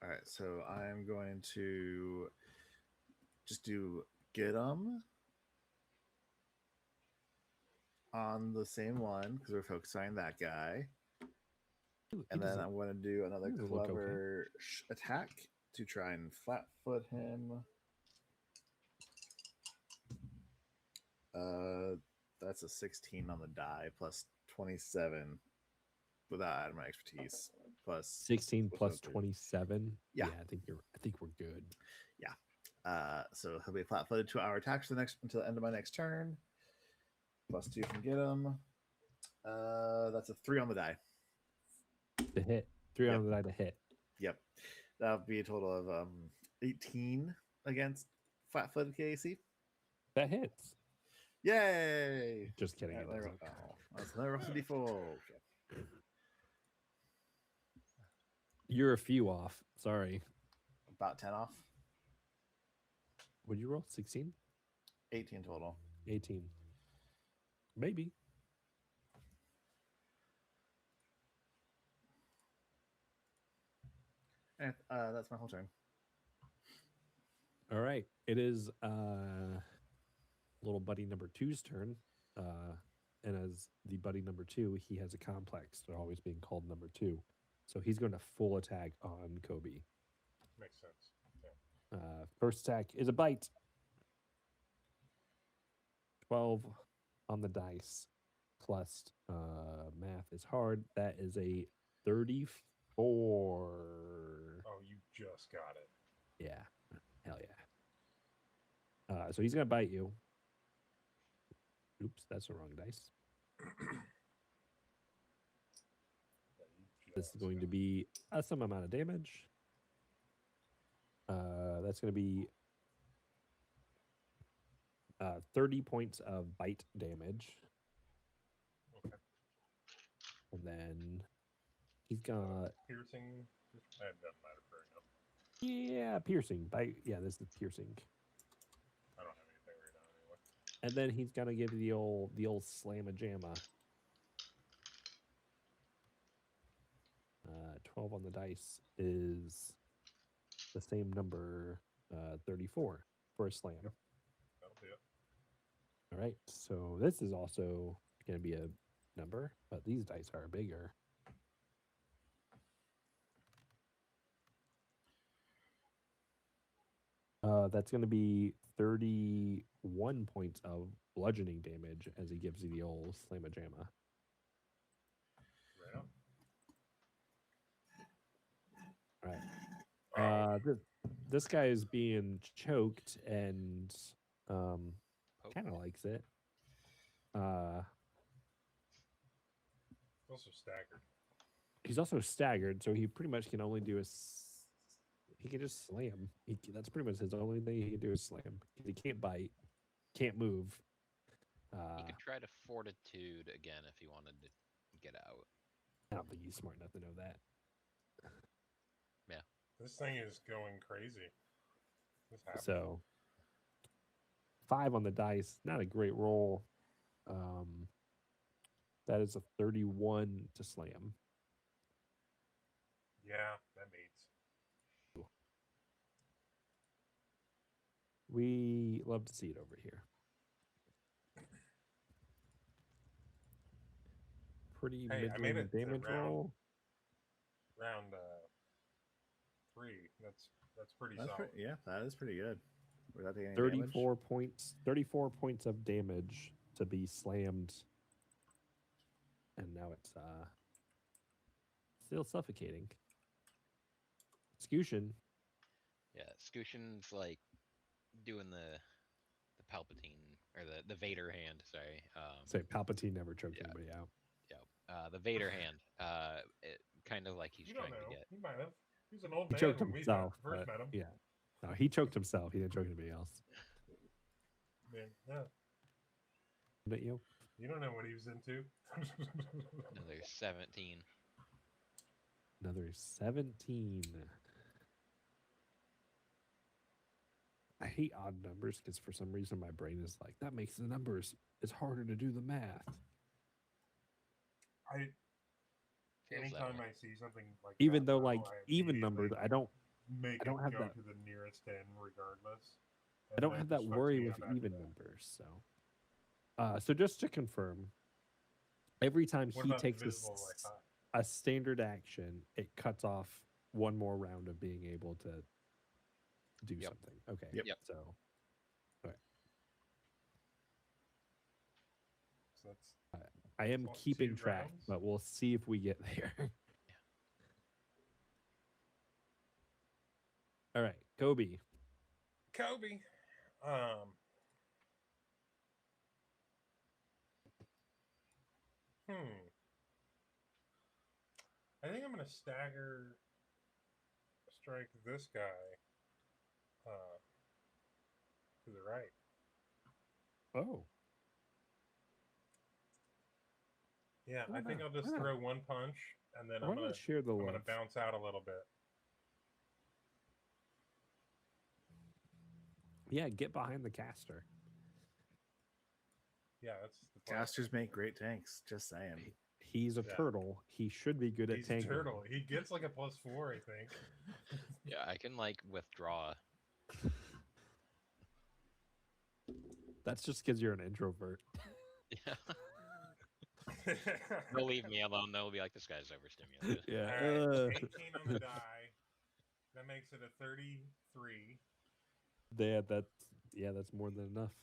All right, so I'm going to just do get 'em on the same one because we're focusing on that guy. Ooh, And then I'm going to do another doesn't look okay. clever attack to try and flat foot him. That's a 16 on the die plus 27 without adding my expertise. Plus 16 plus without the- 27. Yeah. I think we're good. So he'll be flat-footed 2-hour attacks for until the end of my next turn. Plus 2 from get him. That's a 3 on the die. To hit. 3 Yep. on the die to hit. Yep. That would be a total of 18 against flat-footed KAC. That hits. Yay! Just kidding. Yeah, It doesn't. that's another rough D4. Okay. You're a few off. Sorry. About 10 off. Would you roll 16? 18 total. 18. Maybe. And that's my whole turn. All right. It is little buddy number 2's turn. And as the buddy number 2, he has a complex to always being called number 2. So he's going to full attack on Kobe. Makes sense. Yeah. First attack is a bite. 12 on the dice. Plus math is hard. That is a 34. Oh, you just got it. Yeah. Hell yeah. So he's going to bite you. Oops, that's the wrong dice. This is going to be some amount of damage. That's going to be 30 points of bite damage. Okay. And then He's got Piercing. That doesn't matter for right now. piercing. Yeah, this is piercing. I don't have anything right now anyway. And then he's gonna give you the old slam-a-jamma. 12 on the dice is the same number, 34 for a slam. Yep. That'll do it. All right, so this is also going to be a number, but these dice are bigger. That's going to be 31 points of bludgeoning damage as he gives you the old slam-a-jamma. Right on. All right. This guy is being choked and Poke. kind of likes it. Also staggered. He's also staggered, so he pretty much can only do he can just slam. That's pretty much his only thing he can do is slam. He can't bite, can't move. He could try to fortitude again if he wanted to get out. I don't think he's smart enough to know that. This thing is going crazy. What's happening? So 5 on the dice, not a great roll. That is a 31 to slam. Yeah, that means. We love to see it over here. Pretty Hey, I made middling it to damage roll. Round 3. That's pretty solid. Yeah, that is pretty good. Without taking any 34 damage. points. 34 points of damage to be slammed, and now it's still suffocating. Scoutian. Yeah, Scoutian's like doing the Palpatine or the Vader hand. Sorry. Say Palpatine never choked yeah. anybody out. Yeah. The Vader hand. It kind of like he's You don't trying know. to get. He might have. He's an old He man choked when we himself. first but met him. yeah. No, he choked himself. He didn't choke anybody else. Yeah. Didn't you? You don't know what he was into. Another 17. Another 17. I hate odd numbers because for some reason my brain is like, that makes the numbers, it's harder to do the math. Feels that Anytime way. I see something like Even that, though though, like I even numbers, immediately I don't have have that- to the nearest 10 regardless. I don't have that worry with even numbers. So just to confirm, every time What he about takes divisible by 5? a standard action, it cuts off one more round of being able to do Yep. something. Okay. Yep. So So that's I am Plus keeping 2 track, rounds? but we'll see if we get there. All right, Kobe. Kobe. I think I'm gonna stagger strike this guy to the right. Oh, Yeah, Why I think not? I'll just Why not? throw one punch and then why not share the I'm love? gonna bounce out a little bit. Yeah, get behind the caster. Yeah, that's the plan. Casters make great tanks. Just saying. He's a Yeah. turtle. He should be good at He's a tanking. turtle. He gets like a +4, I think. Yeah, I can like withdraw. That's just because you're an introvert. Yeah. They'll leave me alone. They'll be like, this guy's overstimulated. Yeah. All right, 18 on the die. That makes it a 33. That's more than enough.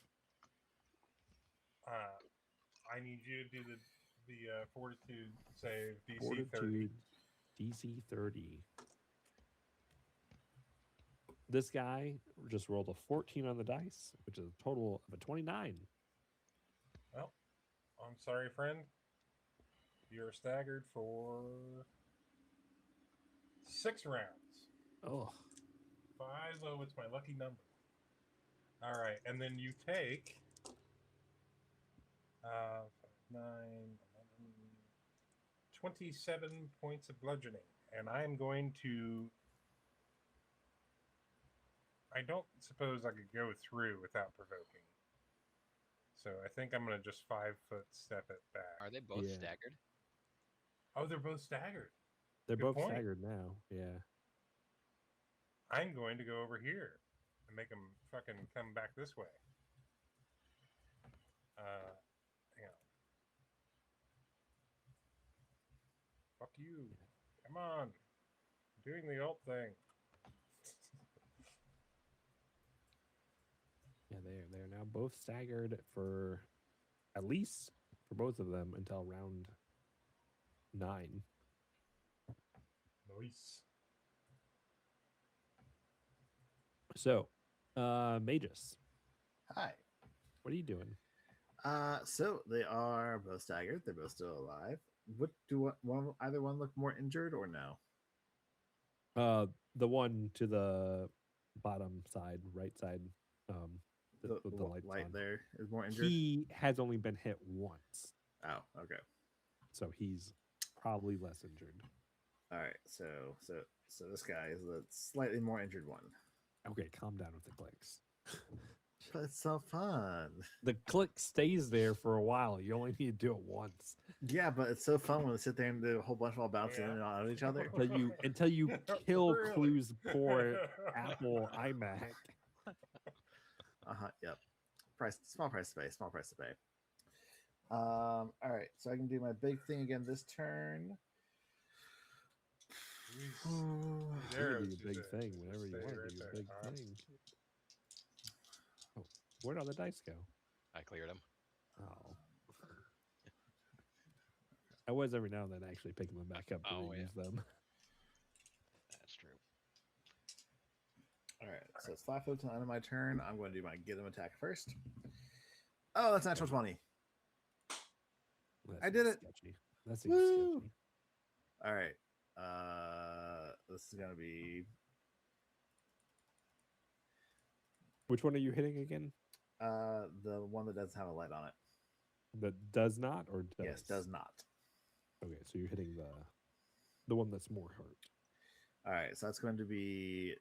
I need you to do the fortitude save DC 30. Fortitude, DC 30. This guy just rolled a 14 on the dice, which is a total of a 29. Well, I'm sorry, friend. You're staggered for 6 rounds. Oh, 5, oh, it's my lucky number. All right, and then you take 9, 11, 27 points of bludgeoning, and I'm going to. I don't suppose I could go through without provoking. So I think I'm going to just 5-foot step it back. Are they both Yeah. staggered? Oh, they're both staggered. They're Good both point. staggered now. Yeah. I'm going to go over here and make them fucking come back this way. Hang on. Fuck you. Come on. Doing the ult thing. Yeah, they're now both staggered for at least for both of them until round 9. Nice. So, Magus, Hi. what are you doing? So they are both staggered. They're both still alive. Either one look more injured or no? The one to the bottom side, right side, The with the lights light on. there is more injured. He has only been hit once, Oh, okay. so he's probably less injured. All right. So this guy is the slightly more injured one. Okay, calm down with the clicks. But it's so fun. The click stays there for a while. You only need to do it once Yeah, but it's so fun when they sit there and do a whole bunch of all bouncing in and out of each other. until you kill Really? Clue's poor Apple iMac. Yep. Small price to pay. Small price to pay. All right. So I can do my big thing again this turn. Jeez. You There can it do is, your big just thing stay whenever you want right to do your there, big huh? thing. Oh, where'd all the dice go? I cleared them. Oh. I was every now and then actually picking them back up to Oh, yeah. reuse them. That's true. All right. So it's 5 foot to the end of my turn. I'm going to do my get him attack first. Oh, that's natural 20. That I did seems it. Sketchy. That seems Woo. sketchy. All right. This is going to be Which one are you hitting again? the one that doesn't have a light on it. That does not or does? Yes, does not. Okay, so you're hitting the one that's more hurt. All right, so that's going to be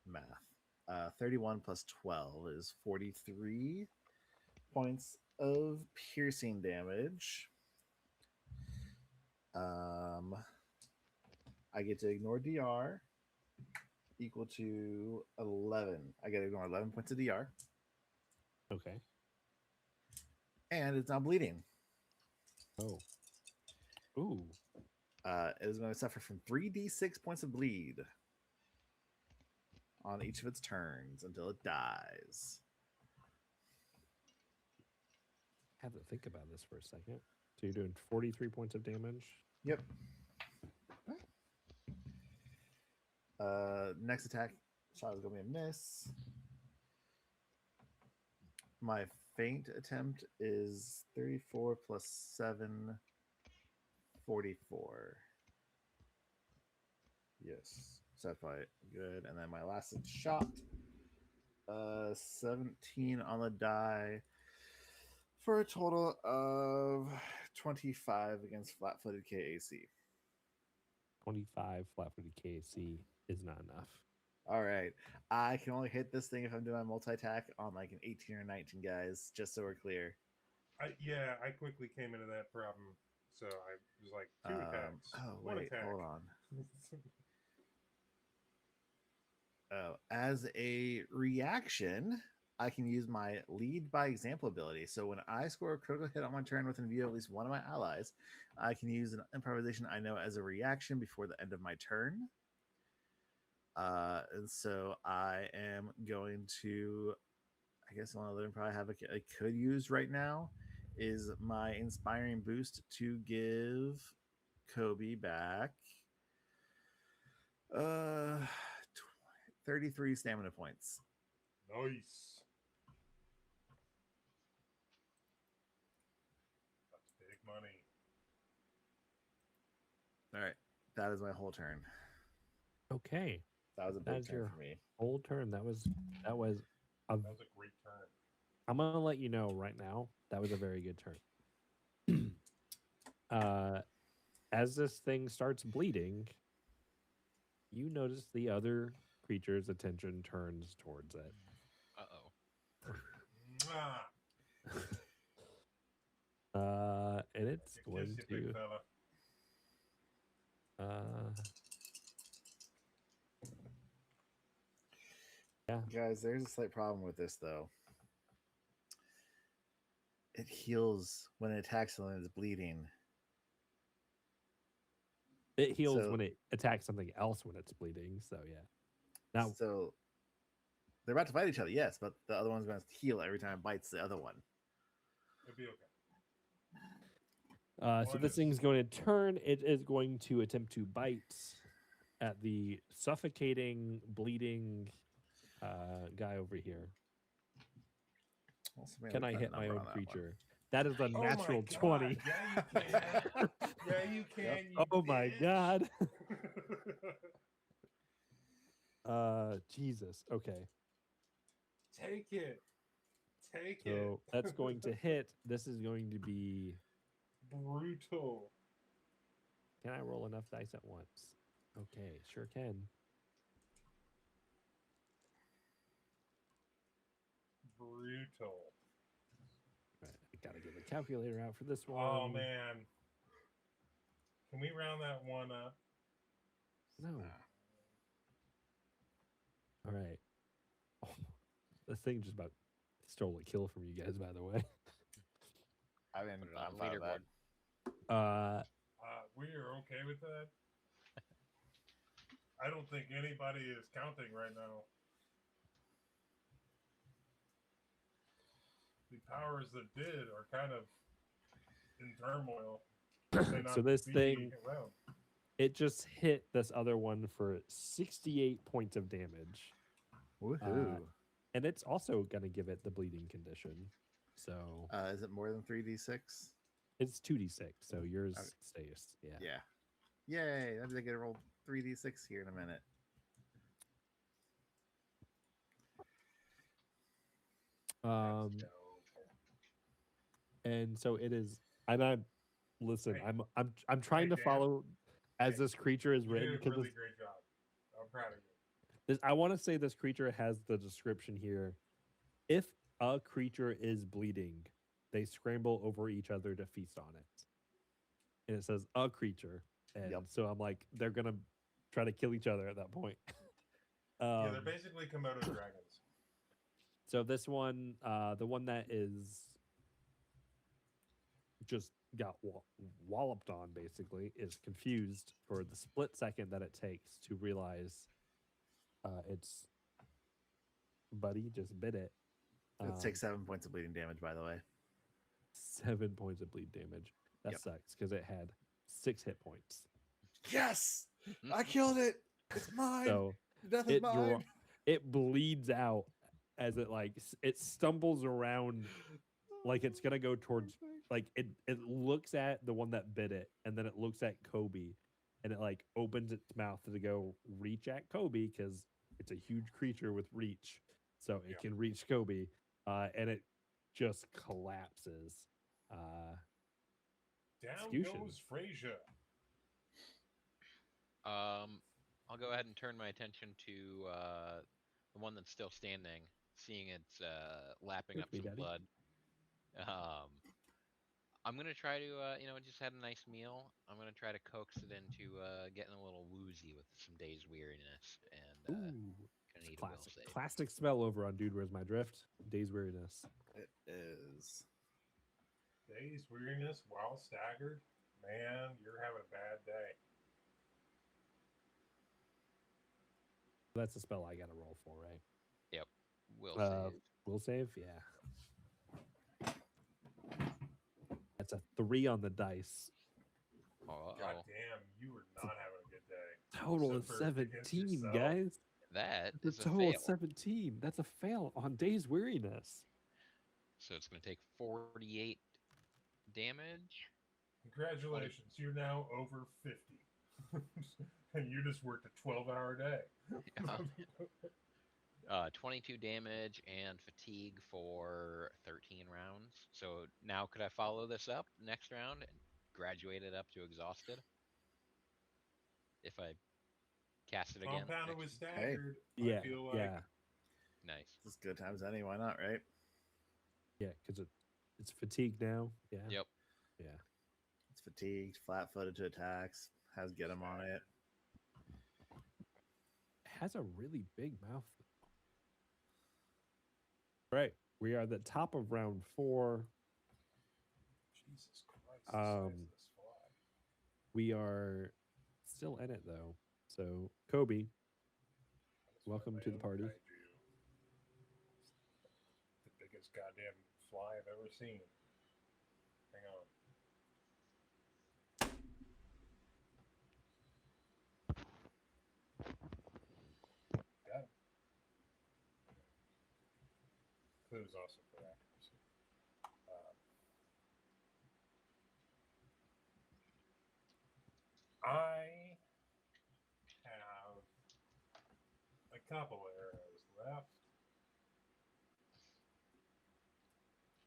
math. 31 plus 12 is 43 points of piercing damage. I get to ignore DR equal to 11. I get to ignore 11 points of DR, Okay. and it's now bleeding. Oh. Ooh. It is going to suffer from 3d6 points of bleed on each of its turns until it dies. Have to think about this for a second. So you're doing 43 points of damage. Yep. Next attack shot is going to be a miss. My feint attempt is 34 plus 7, 44. Yes. So that's probably good. And then my last shot, 17 on the die for a total of 25 against flat-footed KAC. 25 flat-footed KAC is not enough. All right. I can only hit this thing if I'm doing my multi-attack on like an 18 or 19, guys, just so we're clear. I quickly came into that problem. So I was like, 2 attacks. Oh, one wait, attack. hold on. As a reaction, I can use my lead by example ability. So when I score a critical hit on my turn within view of at least one of my allies, I can use an improvisation I know as a reaction before the end of my turn. And so I am going to, I guess one other probably I could use right now is my inspiring boost to give Kobe back 33 stamina points. Nice. That's big money. All right, that is my whole turn. Okay. That was a That big is turn your for me. whole turn. That was a, That was a great turn. I'm gonna let you know right now that was a very good turn. As this thing starts bleeding, you notice the other creature's attention turns towards it. Uh-oh. Mwah. And it's Kiss going you, big to. fella. Yeah. Guys, there's a slight problem with this though. It heals when it attacks someone that's bleeding. It heals So- when it attacks something else when it's bleeding. So yeah. Now So they're about to fight each other, yes, but the other one's going to heal every time it bites the other one. It'll be okay. So this thing's going to turn. It is going to attempt to bite at the suffocating, bleeding guy over here. Well, somebody Can put I a hit my number own on that one. creature? That is a Oh my natural God, 20. Yeah, you can. Yeah, you can. Yep. You Oh my bitch. god. Jesus. Okay. Take it. Take So it. that's going to hit. This is going to be. Brutal. Can I roll enough dice at once? Okay, sure can. Brutal. Right, I gotta get the calculator out for this one. Oh man. Can we round that one up? No. All right. Oh, this thing just about stole a kill from you guys, by the way. I mean, Put it I'm on fine with that. leaderboard. We are okay with that. I don't think anybody is counting right now. The powers that did are kind of in turmoil. May So not this be thing, around. it just hit this other one for 68 points of damage. Woohoo. And it's also going to give it the bleeding condition. So Is it more than 3d6? it's 2d6. So yours Okay. stays. Yeah. Yeah. Yay. I'm going to roll 3d6 here in a minute. Um, Let's go. and so it is. And I'm listen. Hey. I'm trying Hey, to Dan. follow as Hey, this creature is You written did a because really great job. I'm proud of you. I want to say this creature has the description here. If a creature is bleeding, they scramble over each other to feast on it. And it says a creature. And Yep. so I'm like, they're going to try to kill each other at that point. Yeah, they're basically Komodo dragons. So this one, the one that is just got walloped on, basically, is confused for the split second that it takes to realize its buddy just bit it. It takes 7 points of bleeding damage, by the way. 7 points of bleed damage. That Yep. sucks because it had 6 hit points. Yes! I killed it! It's mine! So Death is it mine! it bleeds out as it it stumbles around like it's gonna go towards it looks at the one that bit it, and then it looks at Kobe, and it opens its mouth to go reach at Kobe because it's a huge creature with reach, so it Yeah. can reach Kobe, and it just collapses. Down Execution. goes Frasier. I'll go ahead and turn my attention to the one that's still standing, seeing it's lapping Look up me, some Daddy. blood. I'm gonna try to, just had a nice meal. I'm gonna try to coax it into getting a little woozy with some day's weariness, and Ooh, gonna need a will classic, save. classic spell over on Dude Where's My Drift? Day's Weariness. It is. Days weariness while staggered. Man, you're having a bad day. That's a spell I gotta roll for, right? Will save. Will save, yeah. That's a 3 on the dice. Oh, God damn, you were not having a good day. Total of Except for against 17, yourself. guys. that The is a total fail. of 17. That's a fail on Day's Weariness. So it's gonna take 48 damage. Congratulations, you're now over 50. And you just worked a 12-hour day. 22 damage and fatigue for 13 rounds. So now could I follow this up next round? graduated up to exhausted. If I cast it again. Compounded with next- staggered. Yeah, I feel like yeah, Nice. It's good times any. Why not, right? yeah. Because it's fatigue now. Yeah, Yep. yeah. It's fatigued, flat-footed to attacks. Has get him on it. Has a really big mouth. Right. We are at the top of round 4. Jesus Christ. The size of this fly. We are still in it though. So Kobe, That's welcome my to the own party. kaiju. The biggest goddamn fly I've ever seen. Hang on. Got him. Clues also for accuracy. I have a couple arrows left.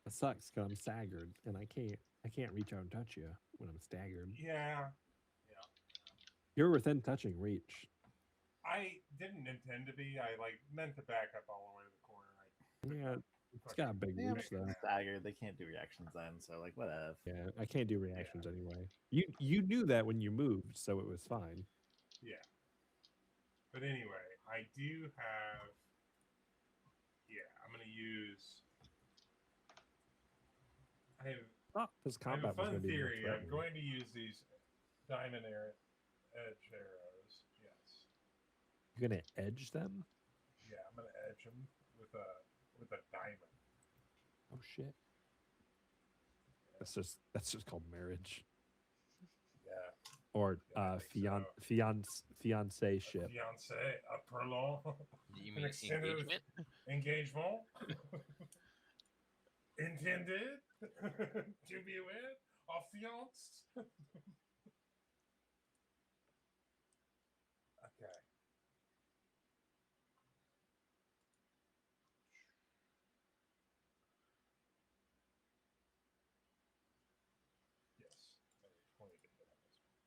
It sucks because I'm staggered and I can't reach out and touch you when I'm staggered. Yeah. You're within touching reach. I didn't intend to be. I meant to back up all the way to the corner. Yeah, it's got a big Yeah, reach though. staggered. They can't do reactions then, so like whatever. Yeah, I can't do reactions anyway. You knew that when you moved, so it was fine. Yeah. But anyway, I do have. Yeah, I'm gonna use. I have Oh, this I have combat a was fun going to be more theory. I'm threatening. going to use these diamond edge arrows. Yes. You're gonna edge them? Yeah, I'm gonna edge them with a diamond. Oh shit! That's just called marriage Yeah. or Yeah, I think so. fiance ship. Fiance, a prolong, You an mean extended engagement? engagement, intended to be with, affianced. Okay. Yes. Maybe 20 to hit on this one.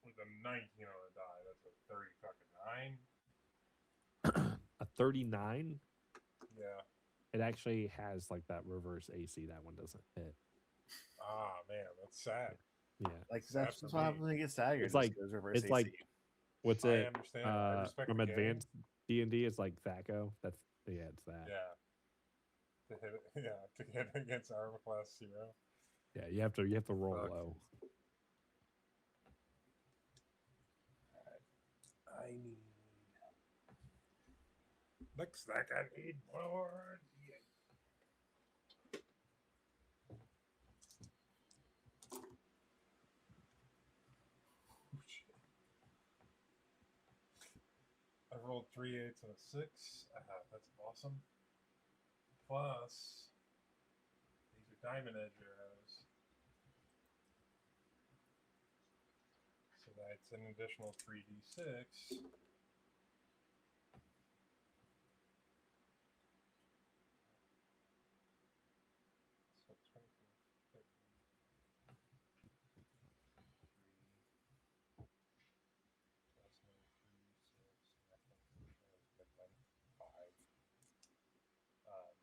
With a 19 on the die, that's a 30 fucking 9. A 39. Yeah. It actually has like that reverse AC. That one doesn't hit. Ah, man, that's sad. Yeah. Like Sad that's for what me. happens when you get staggered. It's like- just goes reverse It's AC. like what's I it? understand. I respect From the game. advanced D&D, it's like THACO. That's it's that. Yeah. To hit against armor class 0. Yeah, you have to roll Fuck. low. I need. Looks like I need more. Oh, shit. I rolled 3 8s and a 6. That's awesome. Plus, these are diamond edge arrows. So that's an additional 3d6. So 24, 30, 3, plus another 3, 6, and I think that was a good one, 5. Um,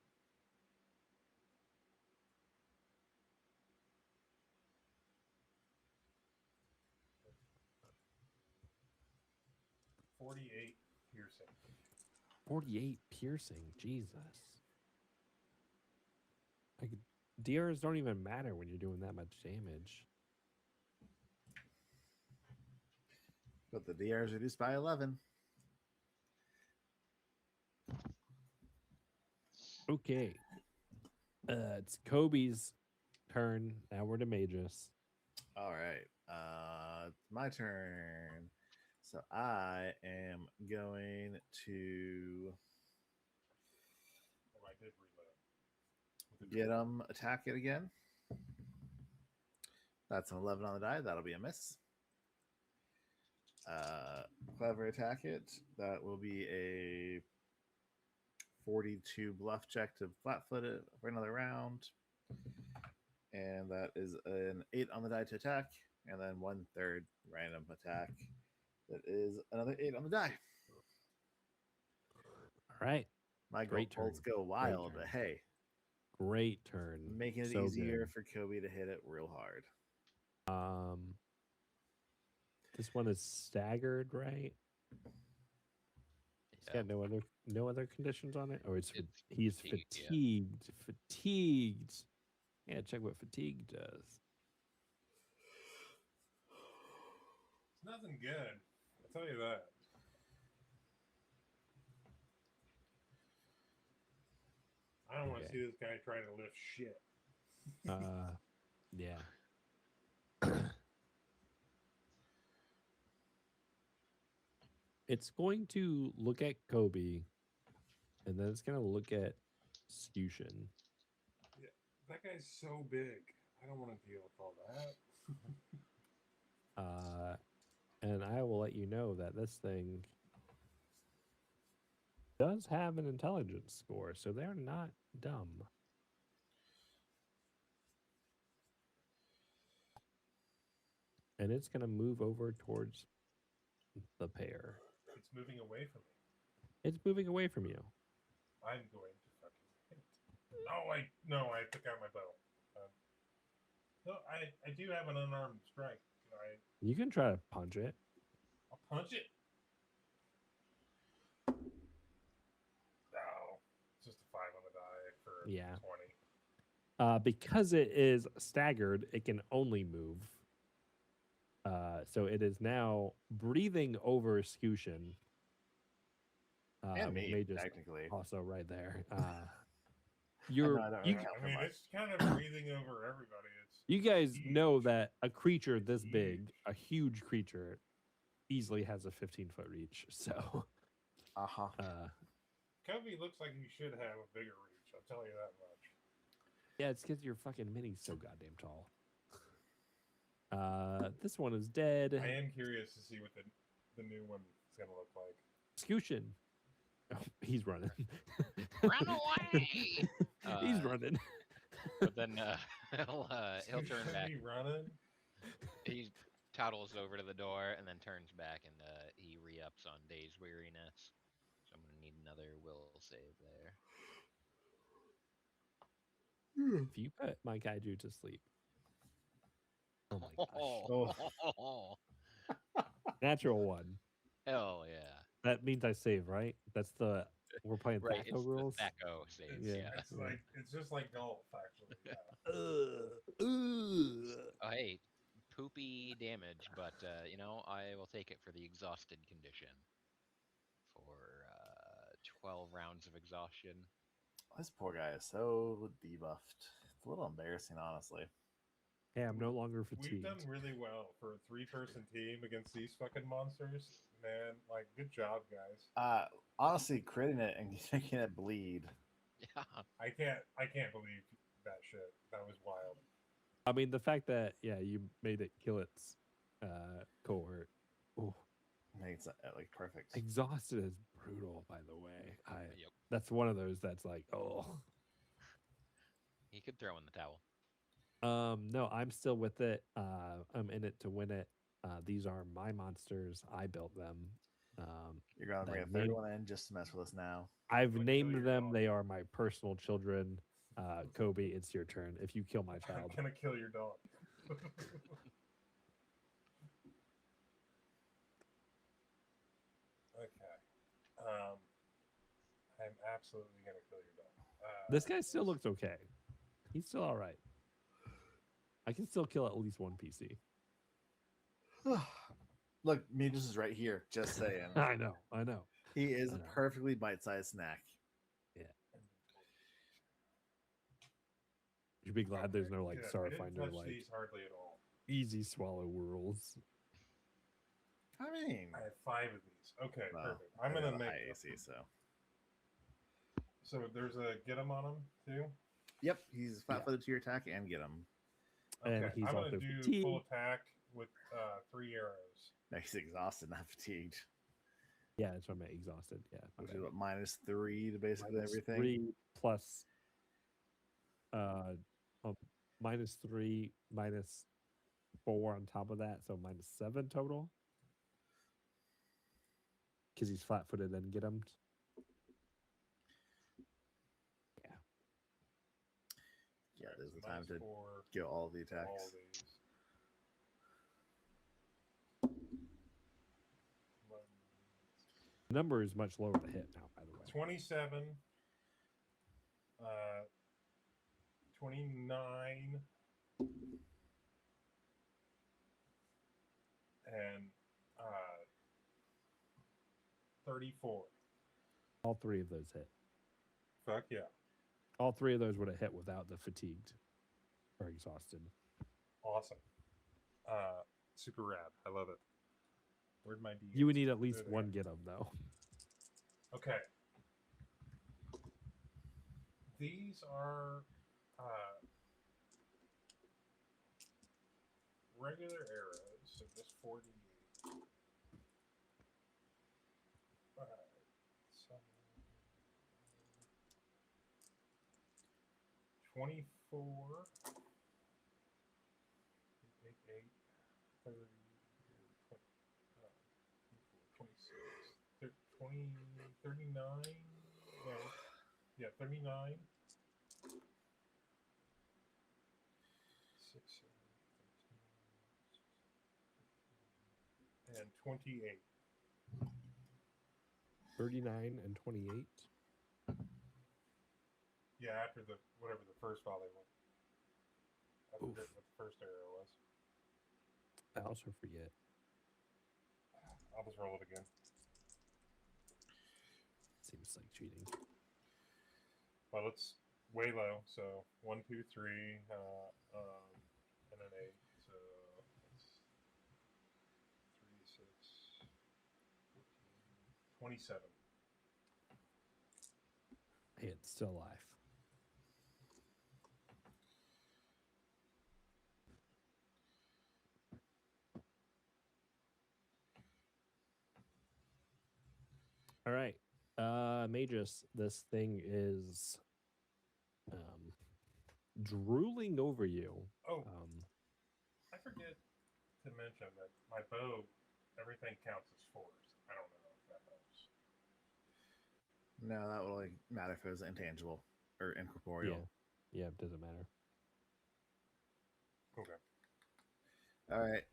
48 piercing. 48 piercing. Jesus. Like DRs don't even matter when you're doing that much damage. But the DR is reduced by 11. Okay. It's Kobe's turn. Now we're to Magus. All right. It's my turn. So I am going to Oh, I did reload. get him, attack it again. That's an 11 on the die. That'll be a miss. Clever attack it. That will be a 42 bluff check to flat-foot it for another round. And that is an 8 on the die to attack, and then 1/3 random attack. That is another 8 on the die. All right. My Great bolts turn. go wild, turn. but hey, Great turn. making it So easier good. for Kobe to hit it real hard. This one is staggered, right? It's Yeah. got no other conditions on it, or he's fatigued, yeah. fatigued. Fatigued. Yeah, check what fatigue does. It's nothing good. I'll tell you that. I don't want to Okay. see this guy trying to lift shit. Yeah. It's going to look at Kobe, and then it's going to look at Skushin. Yeah, that guy's so big. I don't want to deal with all that. And I will let you know that this thing does have an intelligence score, so they're not dumb. And it's going to move over towards the pair. It's moving away from me. It's moving away from you. I'm going to fucking hit it. No, I took out my bow. No, I do have an unarmed strike. You can try to punch it. I'll punch it. No, it's just a 5 on the die for 20. Because it is staggered, it can only move. So it is now breathing over Skushin. And me, may just technically. also right there. You It's kind of breathing over everybody. You guys huge. know that a creature this Huge. big, a huge creature, easily has a 15-foot reach. So, Kobe looks like he should have a bigger reach. I'll tell you that much. yeah, it's because your fucking mini's so goddamn tall. This one is dead. I am curious to see what the new one is going to look like. Skushin. Oh, he's running. Run away! He's running. But then he'll turn back. He running? He toddles over to the door and then turns back, and he re-ups on Day's Weariness. So I'm going to need another will save there. If you put my kaiju to sleep. Oh my gosh. Natural one. Hell yeah. That means I save, right? We're playing Right, THACO it's rules. the THACO saves, Yeah. yeah. It's just like golf, actually. Yeah. Oh, hey, poopy damage, but, I will take it for the exhausted condition. For 12 rounds of exhaustion. This poor guy is so debuffed. It's a little embarrassing, honestly. Hey, I'm no longer We've fatigued. done really well for a 3-person team against these fucking monsters. Man, good job, guys. Honestly, critting it and making it bleed. Yeah. I can't believe that shit. That was wild. I mean, the fact that you made it kill its cohort. Ooh. Makes it perfect. Exhausted is brutal, by the way. Yep. That's one of those that's like, oh. He could throw in the towel. No, I'm still with it. I'm in it to win it. These are my monsters. I built them. You're gonna bring a third one in just to mess with us now. I've Like, named kill your them. dog. They are my personal children. Kobe, it's your turn. If you kill my child, I'm gonna kill your dog. Okay. I'm absolutely gonna kill your dog. this guy still looks okay. He's still all right. I can still kill at least one PC. Look, Mutus is right here. Just saying. I know. He is I a know. perfectly bite-sized snack. You'd be glad there's no Yeah, I didn't Starfinder touch these hardly at all. easy swallow rules. I mean, I have 5 of these. Okay, well, perfect. I'm I got gonna a make high AC, so. So there's a get 'em on him too. Yep, he's flat-footed to your attack and get him. Okay, And he's I'm gonna also do fatigued. full attack with 3 arrows. No, he's exhausted, not fatigued. Yeah, that's what I meant. Exhausted. Yeah. my which bad. is what, -3 to basically Minus everything. 3 plus -3 -4 on top of that, so -7 total. Because he's flat-footed and get him. Yeah. Yeah, Alright, there's so the time to -4 get all the for all attacks. these. The number is much lower to hit now, by the way. 27, 29, and 34. All 3 of those hit. Fuck yeah. All 3 of those would have hit without the fatigued or exhausted. Awesome. Super rad. I love it. Where'd my D? You would need at least There they one are. get him, though. Okay. These are regular arrows, so just 4d8. 5, 7, 24, 8, 30, 26, 20, 39, no, yeah, 39, 6, 7, 13, and 28. 39 and 28. Yeah, after the whatever the first volley was. I forget what the first arrow was. I also forget. I'll just roll it again. Seems like cheating. Well, it's way low. So 1, 2, 3, and an 8. So it's 3, 6, 14, 27. Hey, it's still alive. All right. Magus, this thing is drooling over you. Oh, I forget to mention that my bow, everything counts as force. I don't know if that helps. No, that would only matter if it was intangible or incorporeal. Yeah, it doesn't matter. Okay. All right.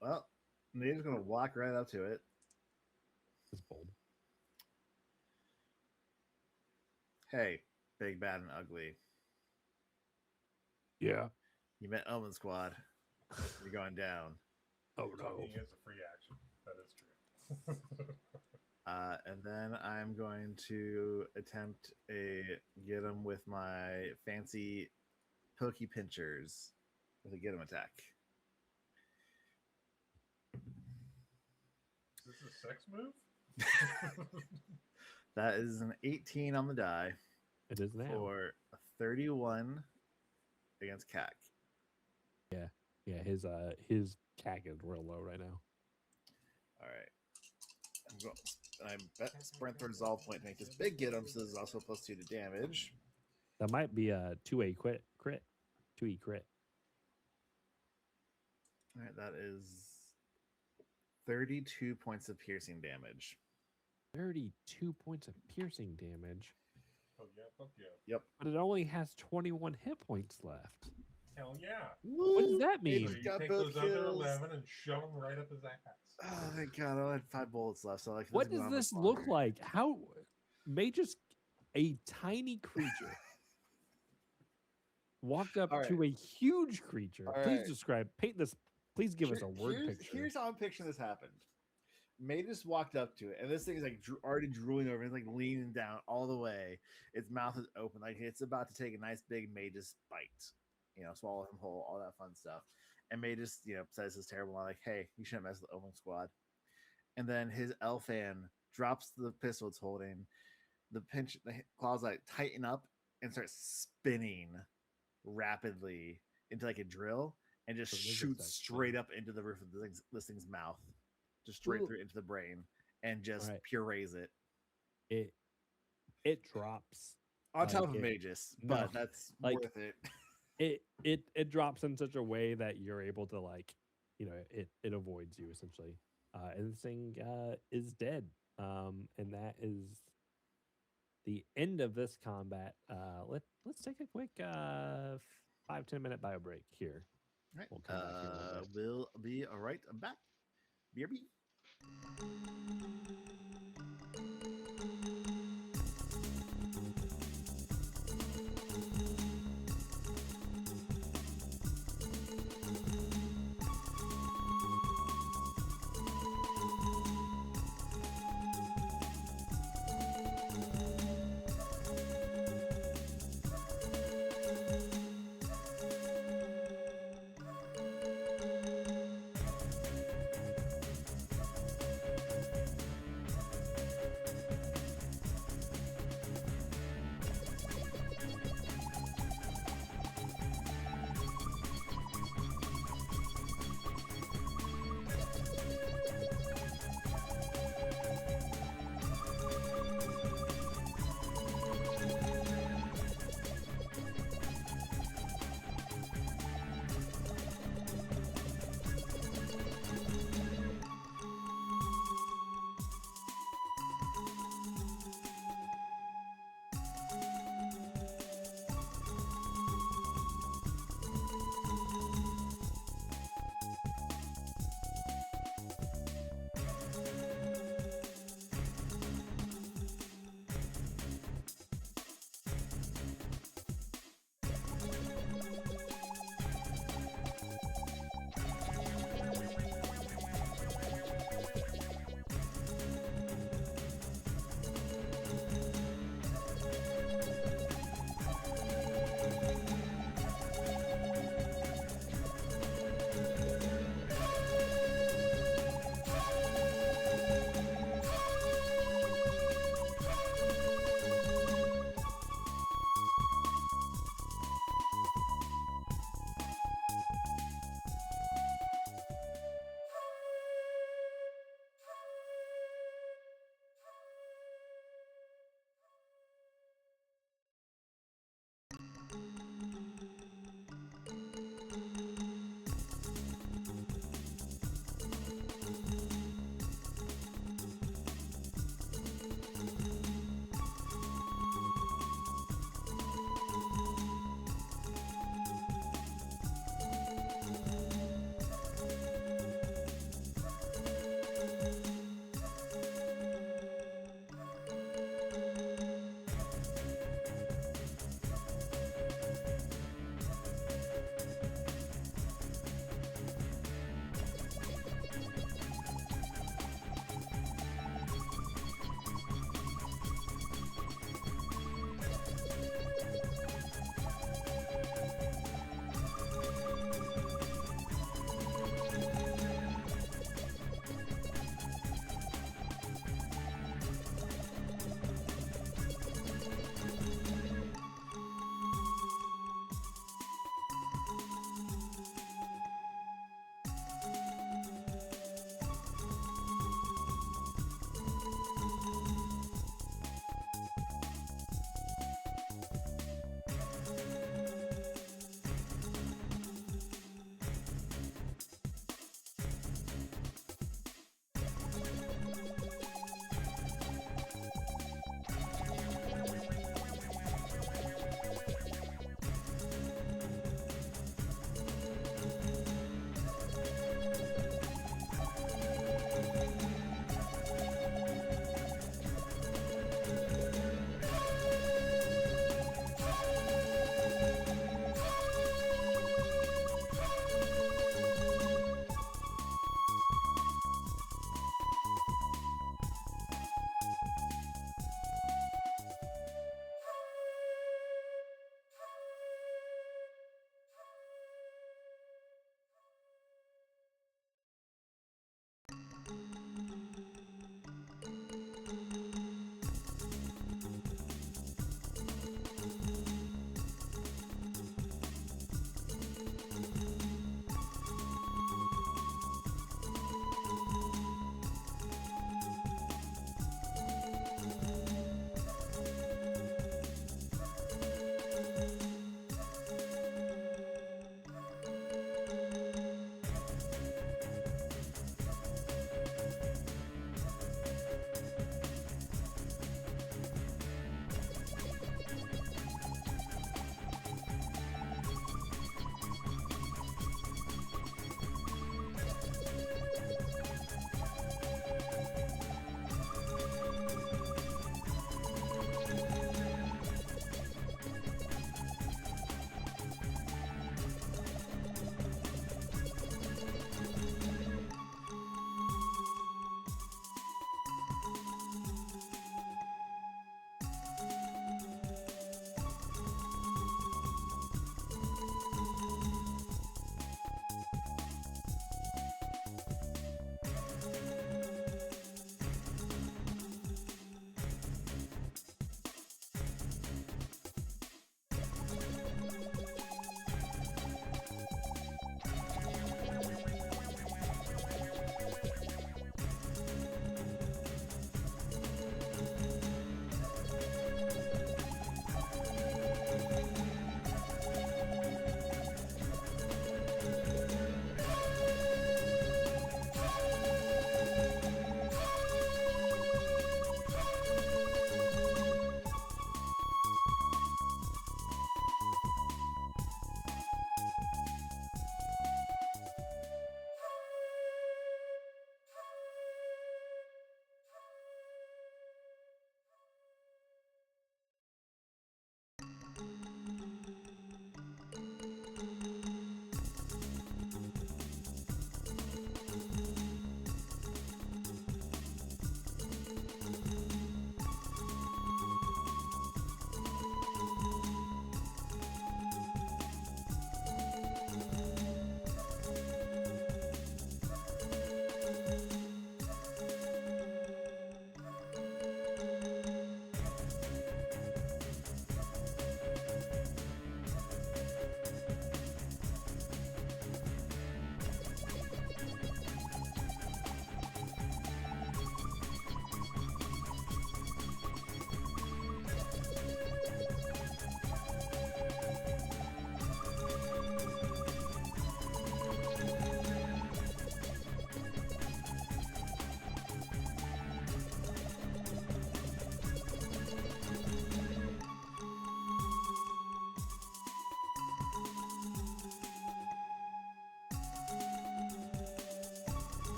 Well, Nade's gonna walk right up to it. It's bold. Hey, big, bad, and ugly. Yeah. You met Omen Squad. You're going down. Oh no. Talking is a free action. That is true. And then I'm going to attempt get him with my fancy pokey pinchers with a get him attack. Is this a sex move? That is an 18 on the die It is now. for a 31 against CAC. Yeah, his CAC is real low right now. All right. I bet sprint for resolve point to make this big get him, so this is also +2 to damage. That might be a 2A crit. 2E crit. All right, that is 32 points of piercing damage. 32 points of piercing damage. Oh yeah, fuck yeah. Yep. But it only has 21 hit points left. Hell yeah. What does that So mean? you got take both those other kills. 11 and shove them right up his ass. Oh, thank God. I only had 5 bullets left. So like, What does this look like? How Magus, a tiny creature, walked up All to right. a huge creature. All Please right. describe, paint this. Please give us a word picture. Here's how I'm picturing this happened. Magus walked up to it, and this thing is like already drooling over. It's like leaning down all the way. Its mouth is open, like it's about to take a nice big Magus bite. Swallow him whole, all that fun stuff. And Magus, says this terrible line, like, "Hey, you shouldn't mess with the Omen Squad." And then his Elfan drops the pistol it's holding. The claws like tighten up and start spinning rapidly into like a drill, and just So lizard shoots sex straight thing. up into the roof of this thing's mouth, just straight Ooh. through into the brain, and just Right. purees it It it drops on like top of it. Magus, No, but that's like worth it. it drops in such a way that you're able to like, it avoids you essentially. And this thing is dead. And that is the end of this combat. Let's take a quick 5-10 minute bio break here. Right. We'll come back here in a little bit. We'll be right back. BRB.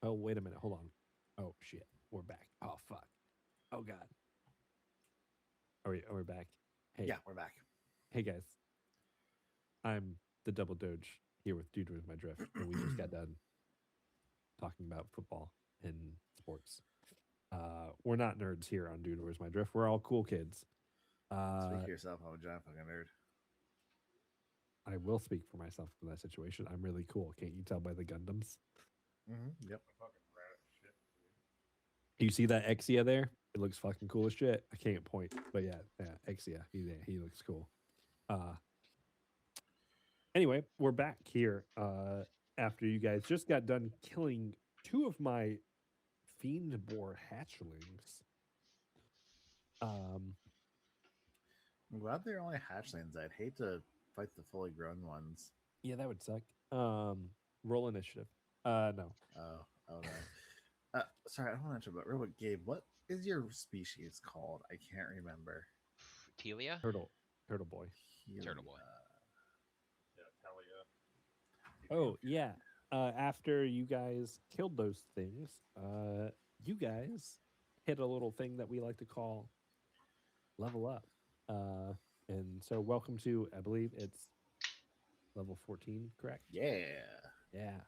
Oh, wait a minute. Hold on. Oh, shit. We're back. Oh, fuck. Oh, God. Are we back? Hey, Yeah, we're back. hey, guys. I'm the Double Doge here with Dude with My Drift, and we just got done talking about football and sports. We're not nerds here on Dude Where's My Drift. We're all cool kids. Speak for yourself. I'm a giant fucking nerd. I will speak for myself in that situation. I'm really cool. Can't you tell by the Gundams? Yep. A fucking rat shit, dude. You see that Exia there? It looks fucking cool as shit. I can't point, but yeah, Exia. He looks cool. Anyway, we're back here after you guys just got done killing two of my fiend boar hatchlings. I'm glad they're only hatchlings. I'd hate to fight the fully grown ones. Yeah, that would suck. Roll initiative. No. Oh no. Sorry, I don't want to but real quick, Gabe, what is your species called? I can't remember. Telia? Turtle boy. Turtle boy. Yeah, Talia. Oh yeah. After you guys killed those things, you guys hit a little thing that we like to call level up. And so welcome to, I believe it's level 14, correct? Yeah. Yeah.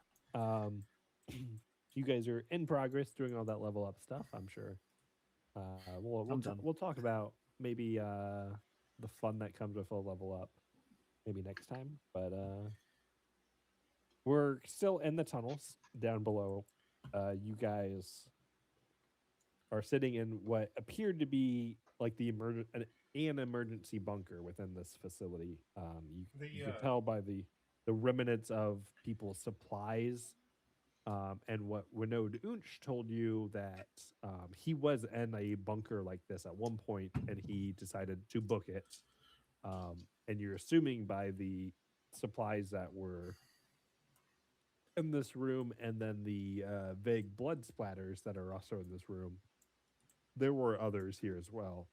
You guys are in progress doing all that level up stuff, I'm sure. I'm done. We'll talk about maybe the fun that comes with a level up maybe next time, but we're still in the tunnels down below. You guys are sitting in what appeared to be like an emergency bunker within this facility. You can tell by the remnants of people's supplies. And what Winod Unch told you that he was in a bunker like this at one point, and he decided to book it. And you're assuming by the supplies that were in this room, and then the vague blood splatters that are also in this room, there were others here as well.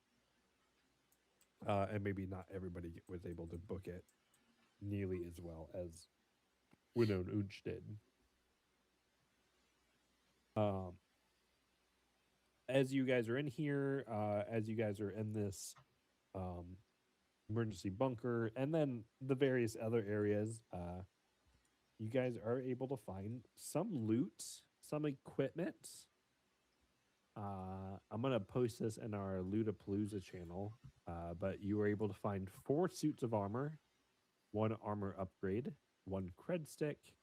And maybe not everybody was able to book it nearly as well as Winod Unch did. As you guys are in here, as you guys are in this emergency bunker, and then the various other areas, you guys are able to find some loot, some equipment. I'm going to post this in our Lootapalooza channel, but you were able to find 4 suits of armor, 1 armor upgrade, 1 cred stick,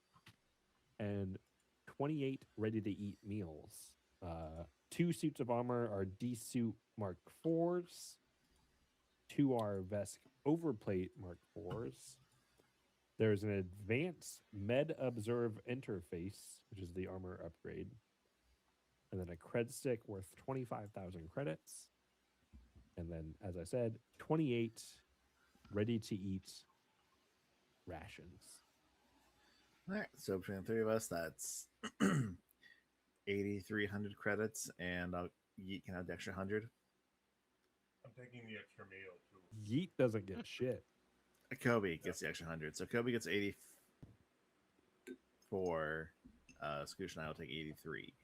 and 28 ready-to-eat meals. 2 suits of armor are D-Suit Mark IVs. 2 are Vesk Overplate Mark IVs. There's an advanced Med Observe interface, which is the armor upgrade. And then a cred stick worth 25,000 credits. And then, as I said, 28 ready-to-eat rations. All right. So between the 3 of us, that's 8,300 credits, and Yeet can have the extra 100. I'm taking the extra meal too. Yeet doesn't get shit. Kobe gets the extra 100. So Kobe gets 84. Scooch and I will take 83.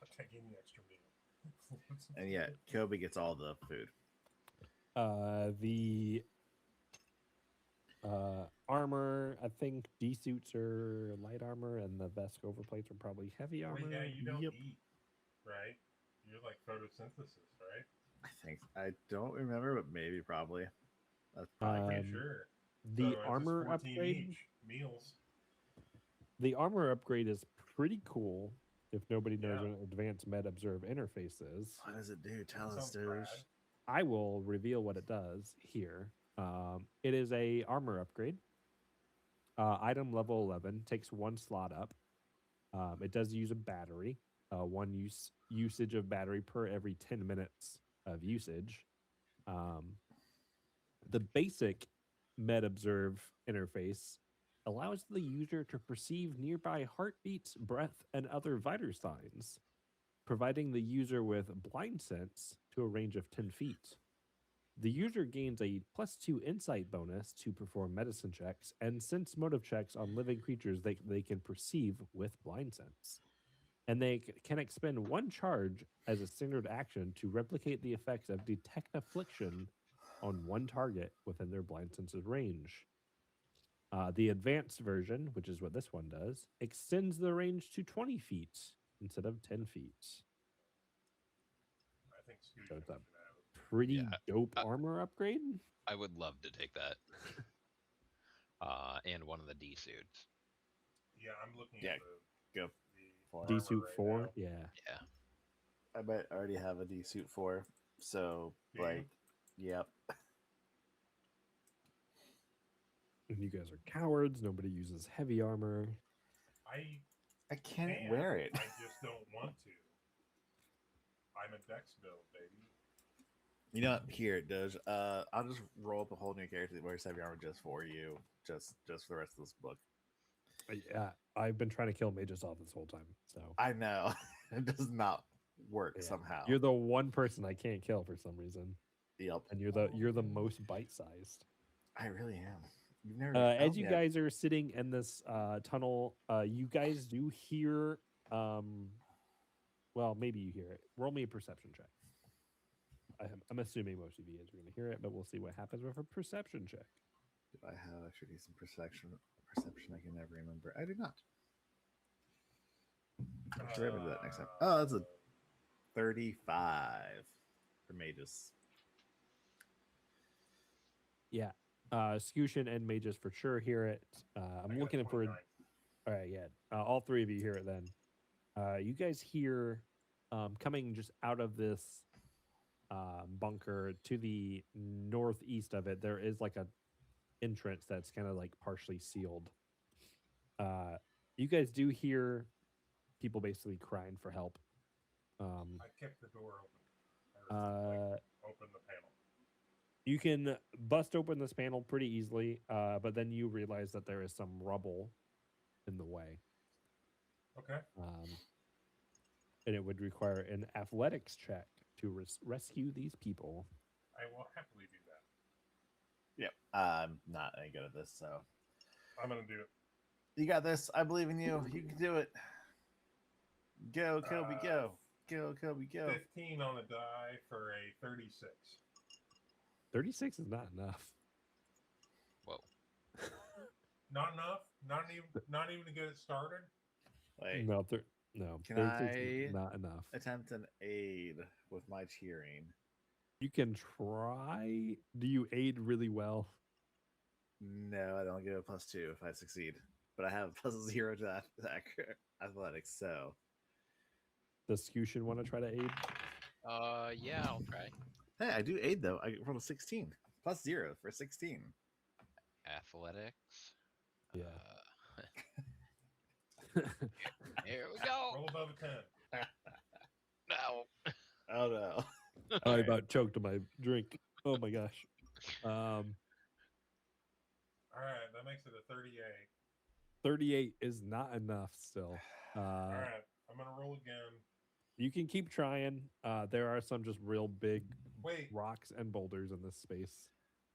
I'm taking the extra meal. And yeah, Kobe gets all the food. The armor, I think D-suits are light armor, and the Vesk overplates are probably heavy armor. Well, yeah, you don't Yep. eat, right? You're like photosynthesis, right? I don't remember, but maybe, probably. That's probably Pretty sure. The So it's just armor 14 upgrade. each meals. The armor upgrade is pretty cool. If nobody knows Yeah. what advanced Med Observe interface is, What does it do? Tell us, Sounds rad. Doge. I will reveal what it does here. It is a armor upgrade. Item level 11 takes 1 slot up. It does use a battery. One usage of battery per every 10 minutes of usage. The basic Med Observe interface allows the user to perceive nearby heartbeats, breath, and other vital signs, providing the user with blind sense to a range of 10 feet. The user gains a +2 insight bonus to perform medicine checks and sense motive checks on living creatures they can perceive with blind sense. and they can expend one charge as a standard action to replicate the effects of Detect Affliction on one target within their blind senses range. The advanced version, which is what this one does, extends the range to 20 feet instead of 10 feet. I think Scooch So should it's a have it. pretty Yeah. dope armor upgrade. I would love to take that. And one of the D suits. Yeah, I'm looking Yeah, at go the for it. D armor suit right 4, now. yeah. Yeah. I might already have a D suit 4. So, Do you? like, yep. And you guys are cowards. Nobody uses heavy armor. I can't can, wear it. I just don't want to. I'm a Dex build, baby. You know what? Here, Doge. I'll just roll up a whole new character that wears heavy armor just for you, just for the rest of this book. Yeah, I've been trying to kill mages off this whole time. So I know it does not work yeah. somehow. You're the one person I can't kill for some reason, Yep, and you're the most bite sized. I really am. You've never As found you me guys are sitting in this tunnel, you guys do hear. Well, maybe you hear it. Roll me a perception check. I'm assuming most of you guys are going to hear it, but we'll see what happens with a perception check. Do I have actually decent perception? Perception I can never remember. I do not. I should remember that next time. Oh, that's a 35 for mages. Yeah, Scoutian and mages for sure hear it. I'm looking for. All right, yeah. All three of you hear it then. You guys hear coming just out of this bunker to the northeast of it, there is like a entrance that's kind of like partially sealed. You guys do hear people basically crying for help. I kept the door open. Or, open the panel. You can bust open this panel pretty easily, but then you realize that there is some rubble in the way. Okay. And it would require an athletics check to rescue these people. I will happily do that. Yep. I'm not any good at this, so I'm gonna do it. you got this. I believe in you. You can do it. Go, Kobe, go. Go, Kobe, go. 15 on the die for a 36. 36 is not enough. Whoa. Not enough? Not even to get it started? Wait, No, no. Can 36 I- is not enough. attempt an aid with my cheering. You can try. Do you aid really well? No, I don't get a +2 if I succeed, but I have a +0 to athletics. So, Does Scoutian want to try to aid? Yeah, I'll try. hey, I do aid though. I rolled a 16 +0 for 16. Athletics. Yeah. Here we go. Roll above a 10. No. Oh no! I about choked on my drink. Oh my gosh. Alright, that makes it a 38. 38 is not enough still. Alright, I'm gonna roll again. You can keep trying. There are some just real big Wait, rocks and boulders in this space.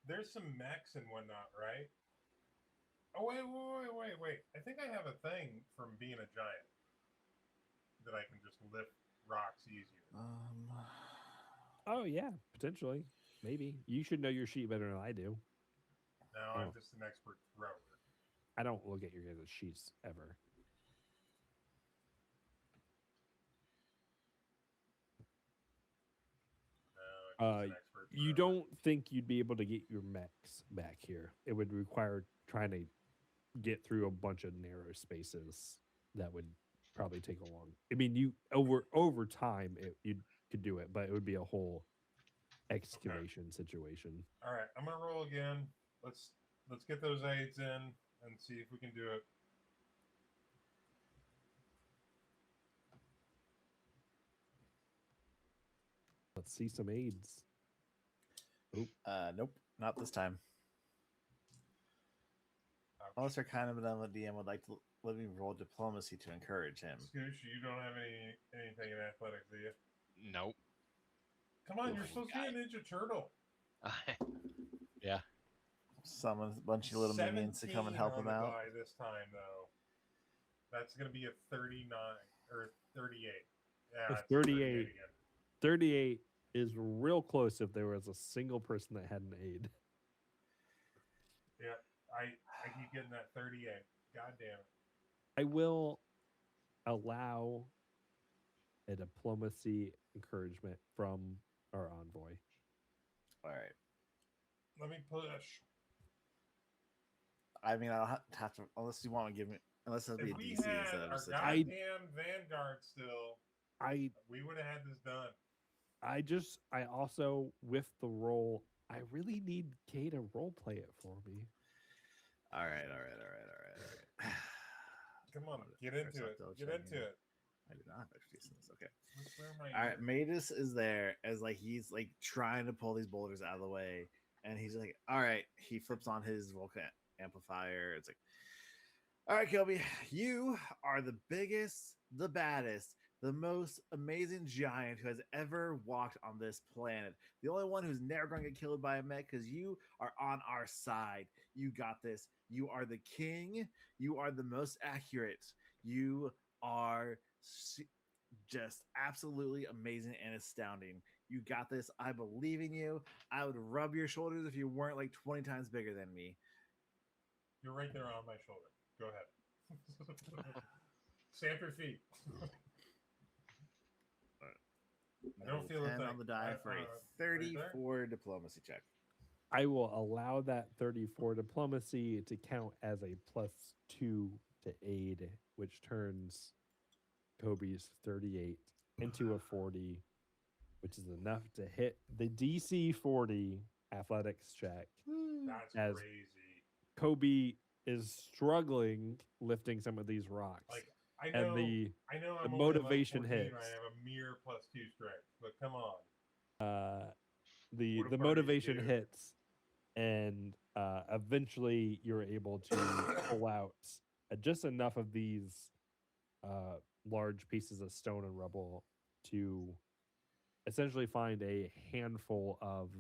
there's some mechs and whatnot, right? Oh, wait. I think I have a thing from being a giant that I can just lift rocks easier. Oh yeah, potentially. Maybe. You should know your sheet better than I do. No, I'm just an expert thrower. I don't look at your guys' sheets ever. No, I'm just an expert You thrower. don't think you'd be able to get your mechs back here. It would require trying to get through a bunch of narrow spaces that would probably take a long. I mean, you over time you could do it, but it would be a whole excavation situation. All right, I'm gonna roll again. Let's get those aids in and see if we can do it. Let's see some aids. Nope, not this time. Unless they're kind of an DM would like to let me roll diplomacy to encourage him. Scooch, you don't have anything in athletics, do you? Nope. Come on, you're supposed to be a Ninja Turtle. Yeah. Summon a bunch of little minions to come and help 17 him on the out. die this time, though. That's gonna be a 39. or 38. Yeah, it's 38. again. 38 is real close if there was a single person that had an aid. Yeah, I keep getting that 38. God damn it. I will allow a diplomacy encouragement from our envoy. All right. Let me push. I mean, I'll have to, unless you want to give me, unless it'll be a If we DC had instead of our just a goddamn Vanguard still, I we would have had this done. I also with the role, I really need Kay to role play it for me. All right. Come on, get First into off, it. double Get check into here. it. I do not have expertise in this. Okay. Where am I? All right. Matus is there as like he's like trying to pull these boulders out of the way, and he's like, all right. He flips on his Vulcan amplifier. It's like, all right, Kelby, you are the biggest, the baddest, the most amazing giant who has ever walked on this planet. The only one who's never going to get killed by a mech because you are on our side. You got this. You are the king. You are the most accurate. You are just absolutely amazing and astounding. You got this. I believe in you. I would rub your shoulders if you weren't like 20 times bigger than me. You're right there on my shoulder. Go ahead. Stamp your feet. I don't feel a 10 thing. on the die for a right 34 diplomacy check. I will allow that 34 diplomacy to count as a +2 to aid, which turns Kobe's 38 into a 40, which is enough to hit the DC 40 athletics check. That's As crazy. Kobe is struggling lifting some of these rocks. Like I and know, the I'm only motivation level 14, hits. I have a mere +2 strength, but come on. The What do the parties motivation do? hits, and eventually you're able to pull out just enough of these large pieces of stone and rubble to essentially find a handful of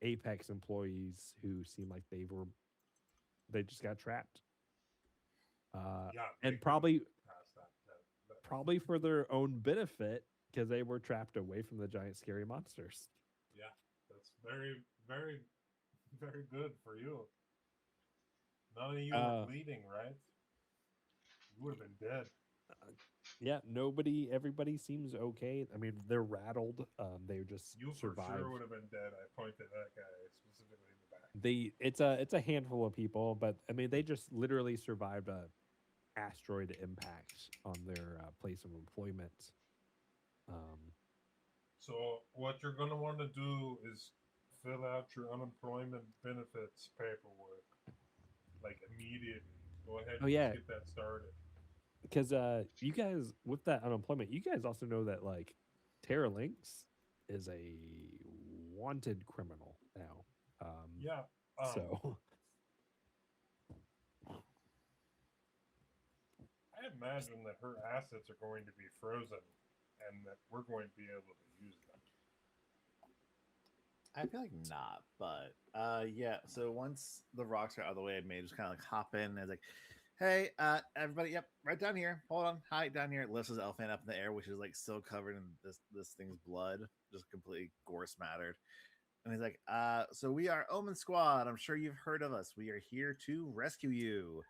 Apex employees who seem like they just got trapped. Yeah, And they probably couldn't pass that. probably for their own benefit because they were trapped away from the giant scary monsters. Yeah, that's very, very, very good for you. None of you are bleeding, right? You would have been dead. Yeah, everybody seems okay. I mean, they're rattled. They just You survived. for sure would have been dead. I pointed at that guy specifically in the back. It's a handful of people, but I mean, they just literally survived a asteroid impact on their place of employment. So what you're gonna want to do is fill out your unemployment benefits paperwork, like immediately. Go ahead and yeah. just get that started. Because you guys with that unemployment, you guys also know that like Terra Lynx is a wanted criminal now. Yeah. So I imagine that her assets are going to be frozen, and that we're going to be able to use them. I feel like not, but yeah. So once the rocks are out of the way, I may just kind of like hop in and it's like, hey, everybody, yep, right down here. Hold on, hi, down here. Lifts his elephant up in the air, which is like still covered in this thing's blood, just completely gore smattered. And he's like, so we are Omen Squad. I'm sure you've heard of us. We are here to rescue you.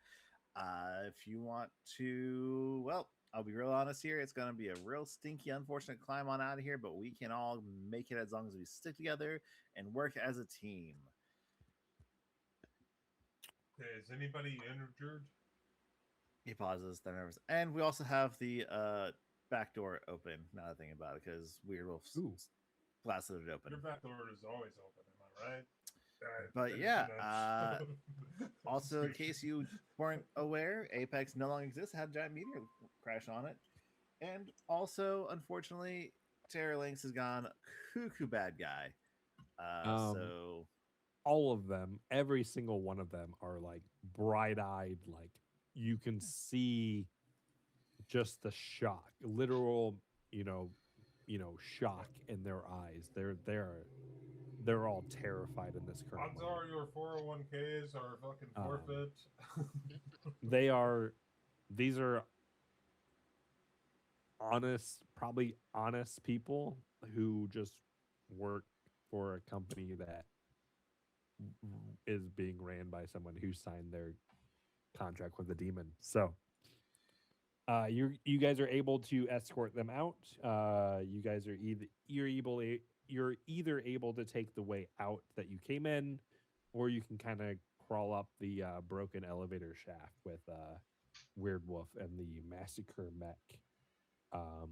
If you want to, well, I'll be real honest here. It's going to be a real stinky, unfortunate climb on out of here, but we can all make it as long as we stick together and work as a team. Okay, is anybody injured? He pauses, then nervous. And we also have the back door open. Now that I think about it, because Weird Wolf blasted it open. Your back door is always open, am I right? But yeah, also in case you weren't aware, Apex no longer exists. Had a giant meteor crash on it, and also unfortunately, Terra Lynx has gone cuckoo bad guy. So all of them, every single one of them, are like bright-eyed. Like you can see just the shock, literal, shock in their eyes. They're all terrified in this current Odds moment. are your 401ks are fucking forfeit. These are honest, probably honest people who just work for a company that is being ran by someone who signed their contract with the demon. So you guys are able to escort them out. You guys are you're either able to take the way out that you came in, or you can kind of crawl up the broken elevator shaft with Weird Wolf and the massacre mech. Um,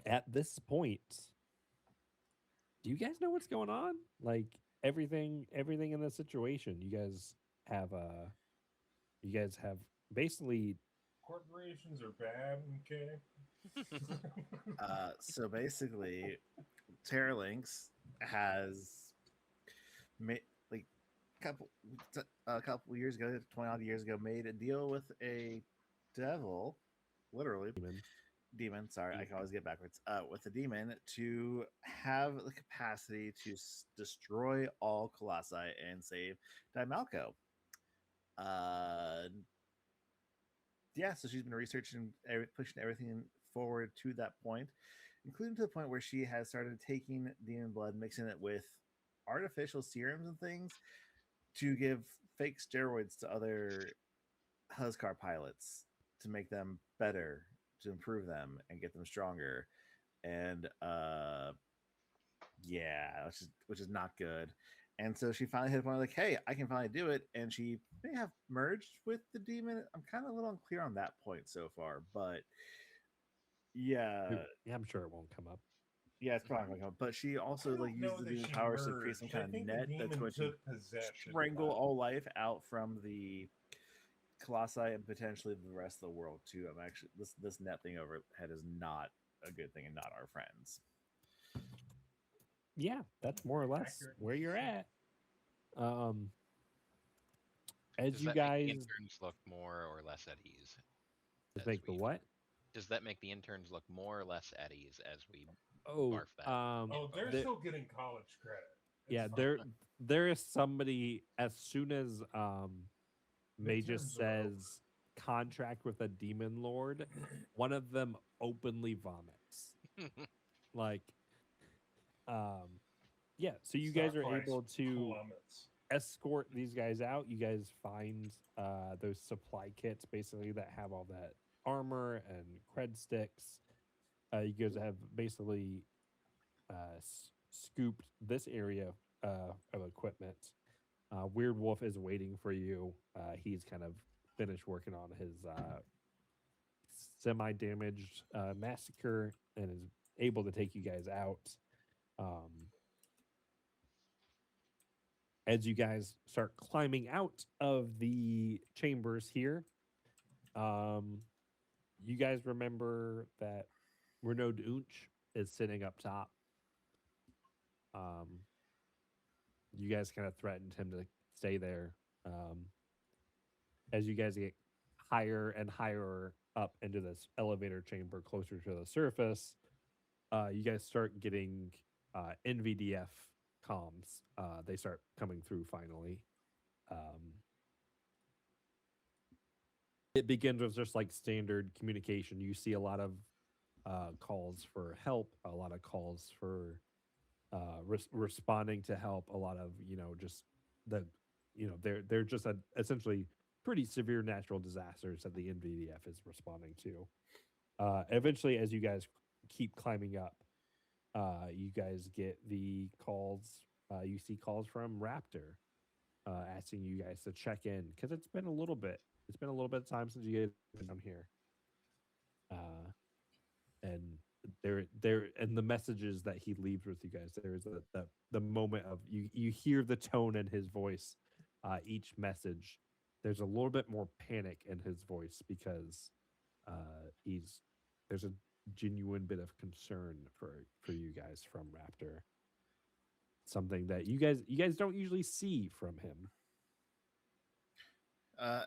at this point, do you guys know what's going on? Like everything in this situation. You guys have basically Corporations are bad, okay? So basically, Terralinx has made like couple a couple years ago, 20 odd years ago, made a deal with a devil, literally demon. demon. Sorry, I can always get backwards. With a demon to have the capacity to destroy all colossi and save Dimalco. Uh, yeah, so she's been researching, pushing everything forward to that point, including to the point where she has started taking demon blood, mixing it with artificial serums and things to give fake steroids to other Huskar pilots to make them better, to improve them and get them stronger. And yeah, which is not good. And so she finally hit a point like, hey, I can finally do it. And she may have merged with the demon. I'm kind of a little unclear on that point so far, but yeah, Yeah, I'm sure it won't come up. yeah, it's probably going to come. But she also I like don't know uses the that demon she powers to create some merged. I kind of think the net that's demon going to took possession. strangle all life out from the colossi and potentially the rest of the world too. I'm actually this net thing overhead is not a good thing and not our friends. Yeah, that's more or less Accurate. where you're at. Um, as Does you that make the guys interns look more or less at ease? just as make the we- what? Does that make the interns look more or less at ease as we Oh, barf that? Oh, they're the- still getting college credit. It's yeah, fine. there is somebody as soon as Magus Midterms are over. says contract with a demon lord, one of them openly vomits. Like, yeah. So you guys Stock are price able to plummets. escort these guys out. You guys find those supply kits basically that have all that armor and cred sticks. You guys have basically scooped this area of equipment. Weird Wolf is waiting for you. He's kind of finished working on his semi-damaged massacre and is able to take you guys out. As you guys start climbing out of the chambers here, you guys remember that Renaud Unch is sitting up top. You guys kind of threatened him to stay there. As you guys get higher and higher up into this elevator chamber closer to the surface, you guys start getting NVDF comms. They start coming through finally. It begins with just like standard communication. You see a lot of calls for help, a lot of calls for responding to help, a lot of just they're just essentially pretty severe natural disasters that the NVDF is responding to. Eventually, as you guys keep climbing up, you guys get the calls. You see calls from Raptor asking you guys to check in because it's been a little bit. It's been a little bit of time since you guys have been down here. And there and the messages that he leaves with you guys. There is the moment of you hear the tone in his voice. Each message, there's a little bit more panic in his voice because there's a genuine bit of concern for you guys from Raptor. Something that you guys don't usually see from him.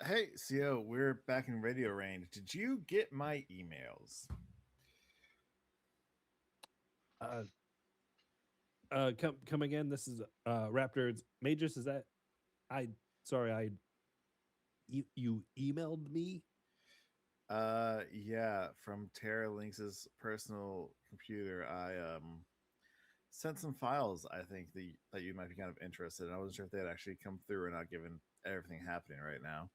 Hey, CO, we're back in radio range. Did you get my emails? Come again. This is Raptor. It's Magus. Is that you emailed me? Yeah, from Tara Lynx's personal computer, I sent some files. I think that you might be kind of interested in. I wasn't sure if they'd actually come through or not, given everything happening right now.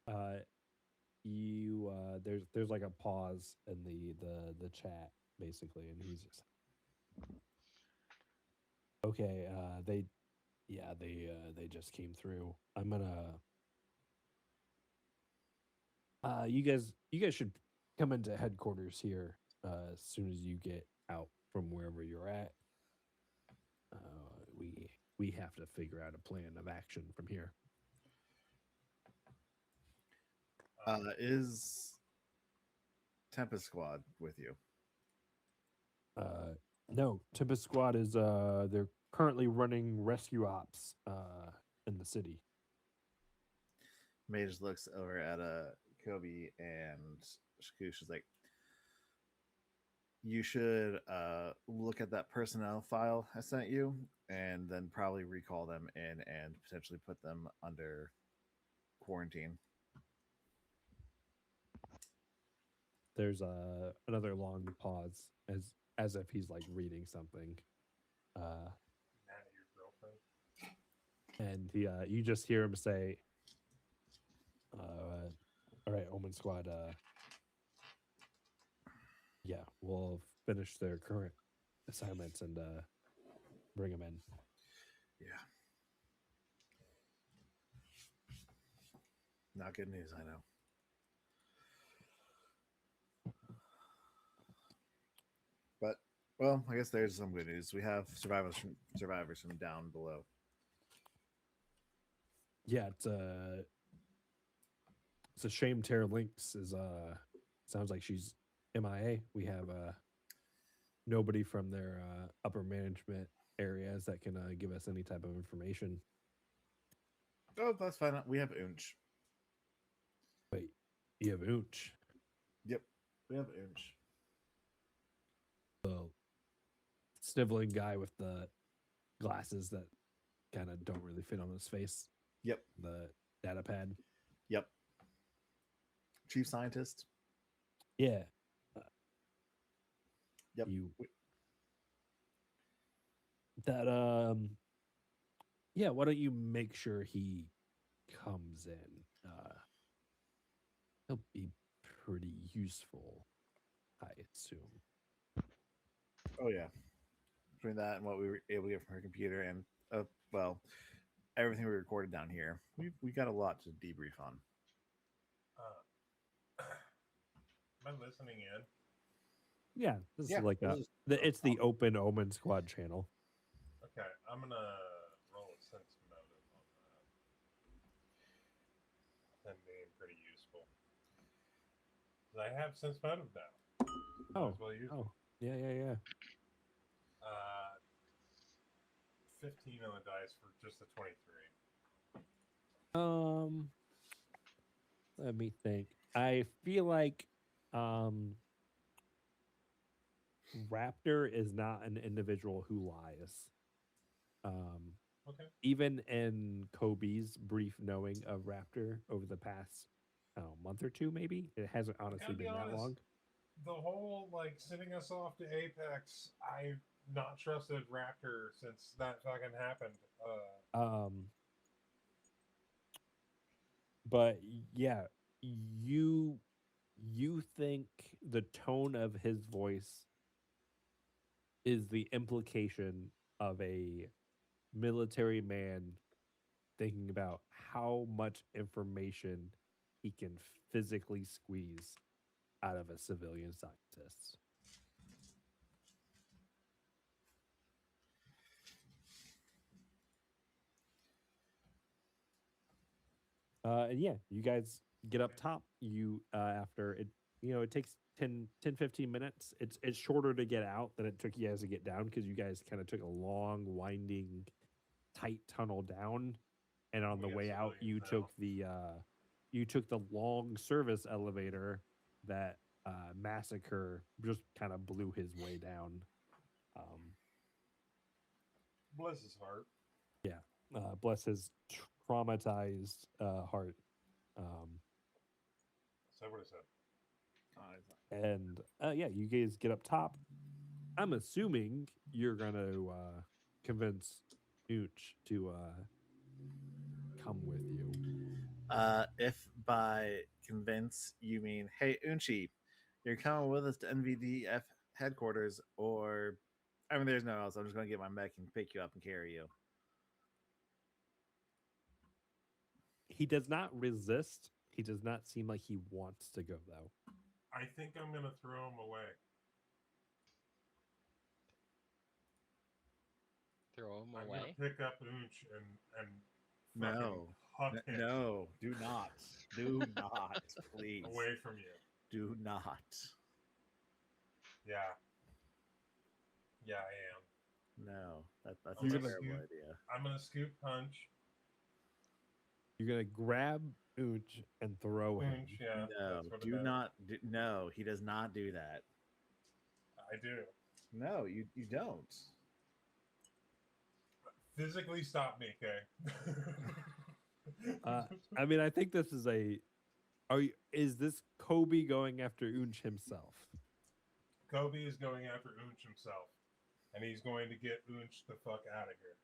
Uh, you there's like a pause in the chat basically, and he's just okay. They just came through. I'm gonna you guys should come into headquarters here as soon as you get out from wherever you're at. We have to figure out a plan of action from here. Is Tempest Squad with you? No, Tempest Squad is they're currently running rescue ops in the city. Mage looks over at Kobe and Shakoosh is like, you should look at that personnel file I sent you, and then probably recall them in and potentially put them under quarantine. There's another long pause as if he's like reading something. Not your girlfriend. And he you just hear him say, all right, Omen Squad, yeah, we'll finish their current assignments and bring them in. Yeah. Not good news, I know. But well, I guess there's some good news. We have survivors from down below. Yeah, it's a shame Tara Lynx is sounds like she's MIA. We have nobody from their upper management areas that can give us any type of information. Oh, that's fine. We have Unch. Wait, you have Unch? Yep, we have Unch. The sniveling guy with the glasses that kind of don't really fit on his face. Yep. The data pad. Yep. Chief scientist. Yeah. Yep. Yeah, why don't you make sure he comes in? He'll be pretty useful, I assume. Oh yeah. Between that and what we were able to get from her computer, and well, everything we recorded down here, we got a lot to debrief on. Am I listening in? Yeah, this is like it's the Open Omen Squad channel. Okay, I'm gonna roll a sense motive on that. That being pretty useful. I have sense motive now. Yeah. 15 on the dice for just the 23. Let me think. I feel like Raptor is not an individual who lies. Okay. Even in Kobe's brief knowing of Raptor over the past month or two, maybe it hasn't honestly been that long. The whole sending us off to Apex, I've not trusted Raptor since that fucking happened. But yeah, you think the tone of his voice is the implication of a military man thinking about how much information he can physically squeeze out of a civilian scientist. And yeah, you guys get up top. You after it, it takes 10, 15 minutes. It's shorter to get out than it took you guys to get down because you guys kind of took a long, winding, tight tunnel down, and on the way out, you took the long service elevator that Massacre just kind of blew his way down. Bless his heart. Yeah, bless his traumatized heart. So what is that? And yeah, you guys get up top. I'm assuming you're gonna convince Nooch to come with you. If by convince you mean, hey, Unchi, you're coming with us to NVDF headquarters, or I mean, there's no else. I'm just going to get my mech and pick you up and carry you. He does not resist. He does not seem like he wants to go though. I think I'm gonna throw him away. Throw him I'm away. gonna pick up Unch and fucking No, huck him no, do not, do not, please, away from you. do not. Yeah. Yeah, I am. No, that's I'm a gonna terrible scoop- idea. I'm gonna scoop punch You're gonna grab Ooch and throw him. Unch. Yeah. No, that's what it do is. not. No, he does not do that. I do. No, you don't. Physically stop me, okay? I mean, I think this is a. Is this Kobe going after Unch himself? Kobe is going after Unch himself, and he's going to get Unch the fuck out of here.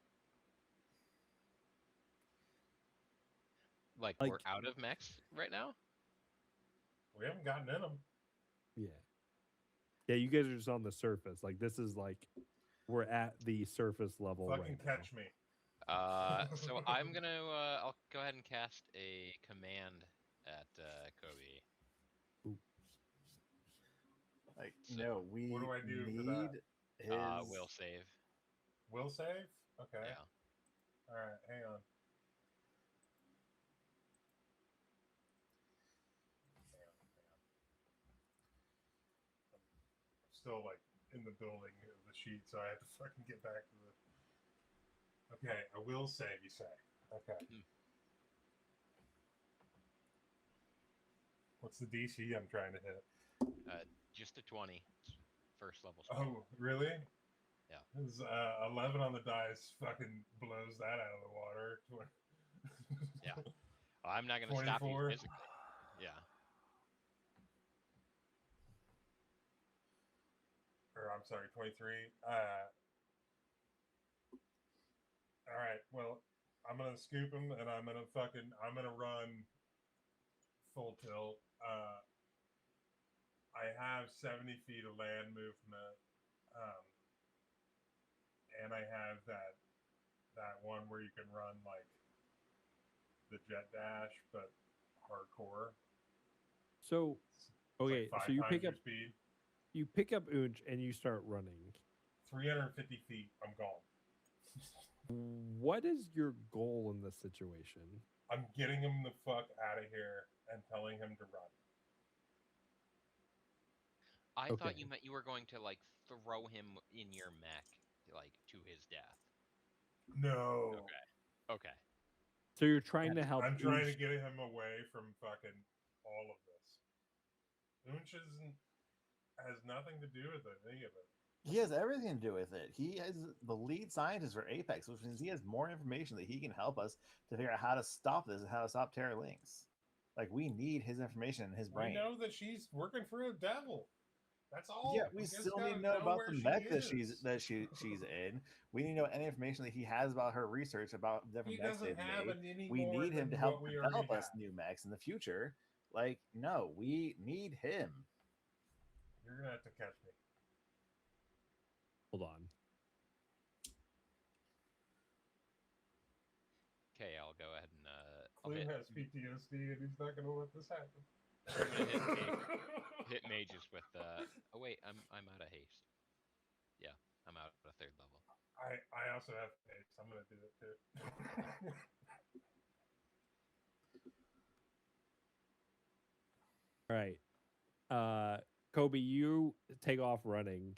Like Like- we're out of mechs right now. We haven't gotten in him. Yeah. Yeah, you guys are just on the surface. Like this is like we're at the surface level. Fucking right catch now. me. So I'm gonna I'll go ahead and cast a command at Kobe. Like, So, no, we what do I do for need that? his. Will save. Will save? Okay. Yeah. All right. Hang on. I'm still like in the building of the sheet, so I have to fucking get back to the. Okay, I will save. You say? Okay. Hmm. What's the DC I'm trying to hit? Just a 20. First level spell. Oh, really? Yeah. His 11 on the dice fucking blows that out of the water. Yeah. I'm not gonna stop you 24. physically. Yeah. Or I'm sorry, 23. All right. Well, I'm gonna scoop him, and I'm gonna run full tilt. I have 70 feet of land movement, and I have that one where you can run like the jet dash, but hardcore. So It's okay, like 5 so you times pick your up speed. Unch and you start running. 350 feet. I'm gone. What is your goal in this situation? I'm getting him the fuck out of here and telling him to run. I thought Okay. you meant you were going to like throw him in your mech, like to his death. No. Okay. So you're trying to help. I'm trying to Unch- get him away from fucking all of this. Unch has nothing to do with any of it. He has everything to do with it. He is the lead scientist for Apex, which means he has more information that he can help us to figure out how to stop this and how to stop Terra Links. Like, we need his information in his We brain. know that she's working for a devil. That's all. Yeah, we just still gotta need to know about where the she mech that is. she's in. We need to know any information that he has about her research about different He mechs doesn't they've have made. any We more need him to than help what we already develop us have. new mechs in the future. Like, no, we need him. You're gonna have to catch me. Hold on. Okay, I'll go ahead and I'll Clem hit, has PTSD and he's not gonna let this happen. I'm gonna hit mages with oh wait, I'm out of haste. Yeah, I'm out of 3rd level. I also have haste. I'm gonna do it too. All right. Kobe, you take off running,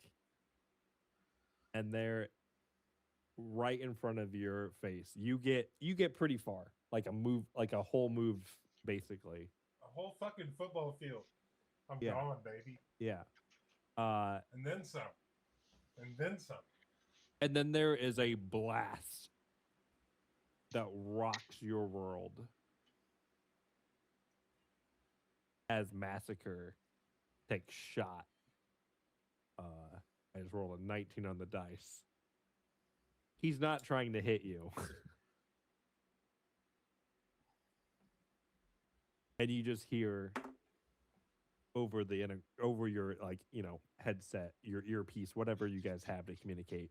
and they're right in front of your face. You get pretty far, like a whole move, basically. A whole fucking football field. I'm Yeah. gone, baby. Yeah. And then some. And then some. And then there is a blast that rocks your world as Massacre take shot. I just rolled a 19 on the dice. He's not trying to hit you. And you just hear over over your headset, your earpiece, whatever you guys have to communicate,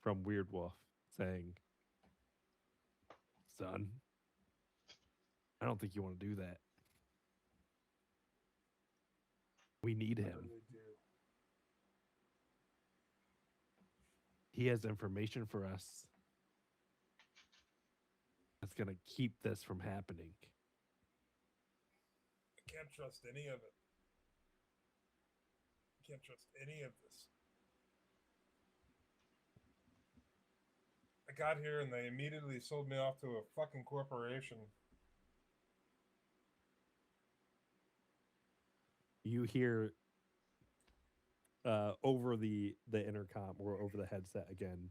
from Weird Wolf saying, "Son, I don't think you want to do that. We need What him. do we do? He has information for us that's gonna keep this from happening." I can't trust any of it. I can't trust any of this. I got here and they immediately sold me off to a fucking corporation. You hear over the intercom or over the headset again,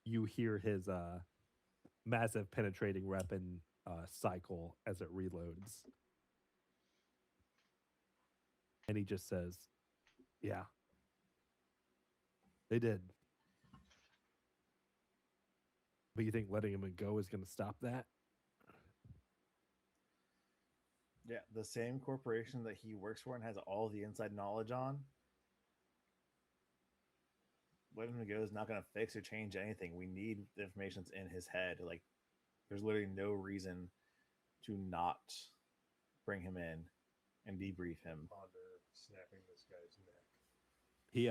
you hear his massive penetrating weapon cycle as it reloads. And he just says, "Yeah, they did. But you think letting him go is going to stop that?" Yeah, the same corporation that he works for and has all the inside knowledge on. Letting him go is not going to fix or change anything. We need the information that's in his head. Like, there's literally no reason to not bring him in and debrief him. Ponder snapping this guy's neck. He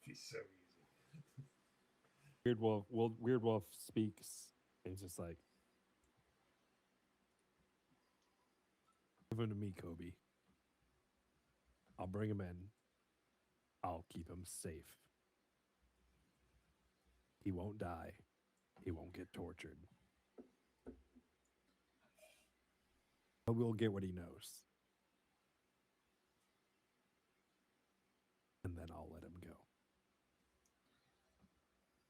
He's so easy. Weird Wolf speaks, and he's just like, "Give him to me, Kobe. I'll bring him in. I'll keep him safe. He won't die. He won't get tortured. But we'll get what he knows. And then I'll let him go."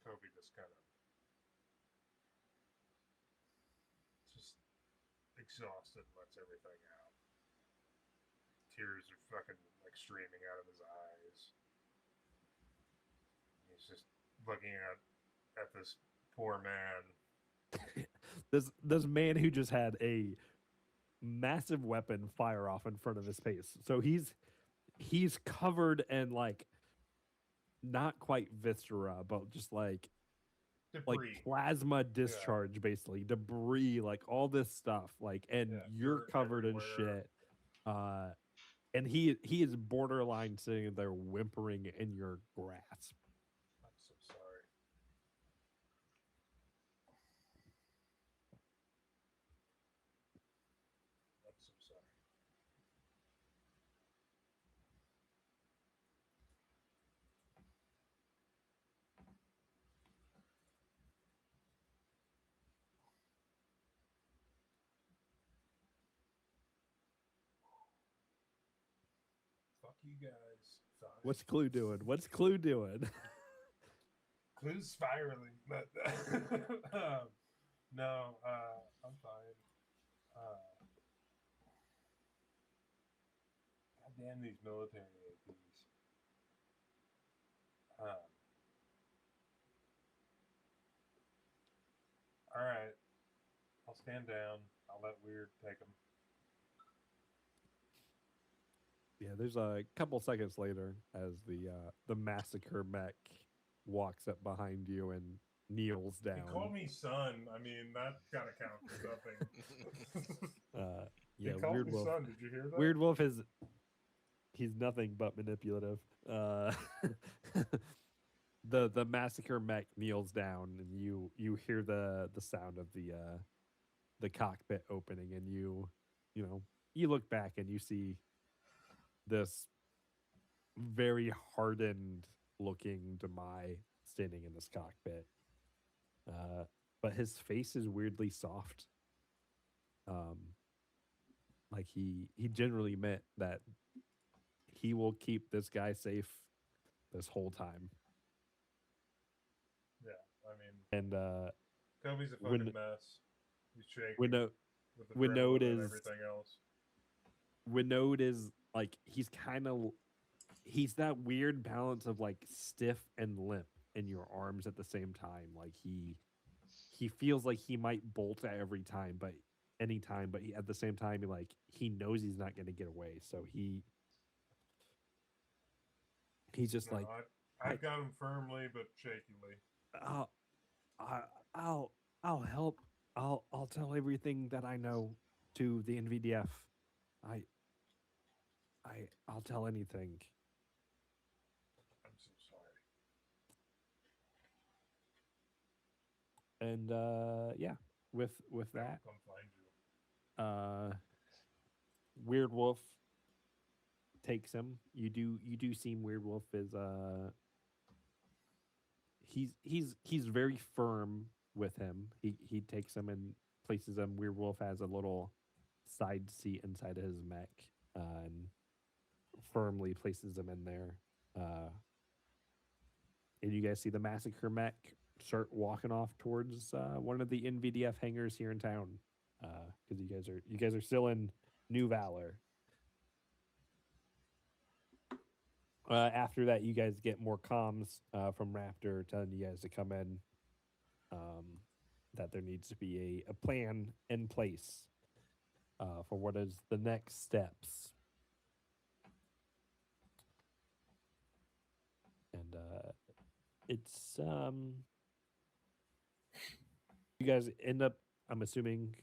Kobe just kind of just exhausted, lets everything out. Tears are fucking like streaming out of his eyes. He's just looking at this poor man. This man who just had a massive weapon fire off in front of his face. So he's covered in like not quite viscera, but just like Debris. plasma discharge, basically debris, like all this stuff, like, and Yeah, you're dirt covered in everywhere. shit. And he is borderline sitting there whimpering in your grasp. I'm so sorry. I'm so sorry. Fuck you guys. Fine. What's Clue doing? What's Clue doing? Clue's spiraling, but no, I'm fine. God damn these military APs. All right, I'll stand down. I'll let Weird take him. Yeah, there's a couple seconds later as the massacre mech walks up behind you and kneels down. He called me son. I mean, that gotta count for something. Yeah, he called Weird me Wolf. son. Did you hear that? Weird Wolf he's nothing but manipulative. The massacre mech kneels down, and you hear the sound of the cockpit opening, and you look back and you see this very hardened looking Demai standing in this cockpit. But his face is weirdly soft. Like he generally meant that he will keep this guy safe this whole time. Yeah, I mean, And Kobe's a when- fucking mess. He's shaking. with Winode adrenaline and is everything else. Winode is like he's that weird balance of like stiff and limp in your arms at the same time. Like he feels like he might bolt at every time, but anytime, but at the same time, he knows he's not going to get away. So he's just No, like, I've got him firmly but shakily. I'll, I, I'll help. I'll tell everything that I know to the NVDF. I, I'll tell anything. I'm so sorry. And yeah, with I'll that, come find you. Weird Wolf takes him. You do seem Weird Wolf is he's very firm with him. He takes him and places him. Weird Wolf has a little side seat inside of his mech, and firmly places him in there. And you guys see the massacre mech start walking off towards one of the NVDF hangars here in town, because you guys are still in New Valor. After that, you guys get more comms from Raptor telling you guys to come in. That there needs to be a plan in place for what is the next steps. And it's you guys end up, I'm assuming,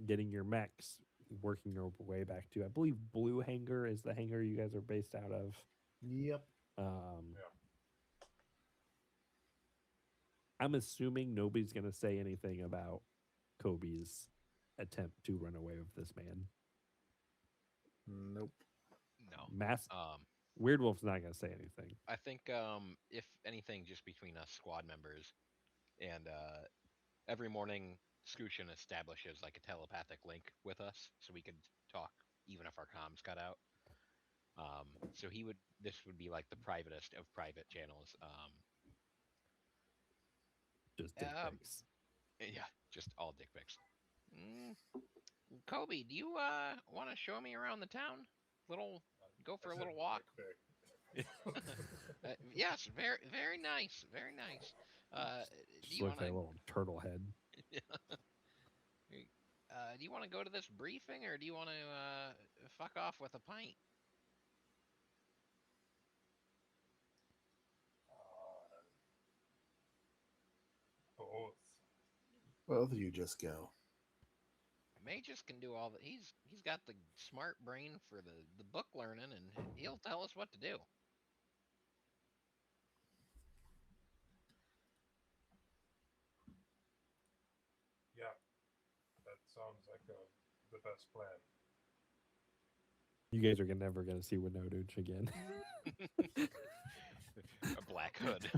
getting your mechs, working your way back to, I believe, Blue Hangar is the hangar you guys are based out of. Yep. Yeah. I'm assuming nobody's going to say anything about Kobe's attempt to run away with this man. Nope. No. Weird Wolf's not going to say anything. I think if anything, just between us squad members, and every morning Scooshin establishes like a telepathic link with us, so we could talk even if our comms cut out. So this would be like the privatest of private channels. Just dick pics. Yeah, just all dick pics. Kobe, do you want to show me around the town? Go for a little walk. Yes, very very nice, very nice. Just look at a little turtle head. Do you want to go to this briefing, or do you want to fuck off with a pint? Both. Both of you just go. Magus can do all that. He's got the smart brain for the book learning, and he'll tell us what to do. Yeah, that sounds like the best plan. You guys are never going to see Winodooch again. A black hood.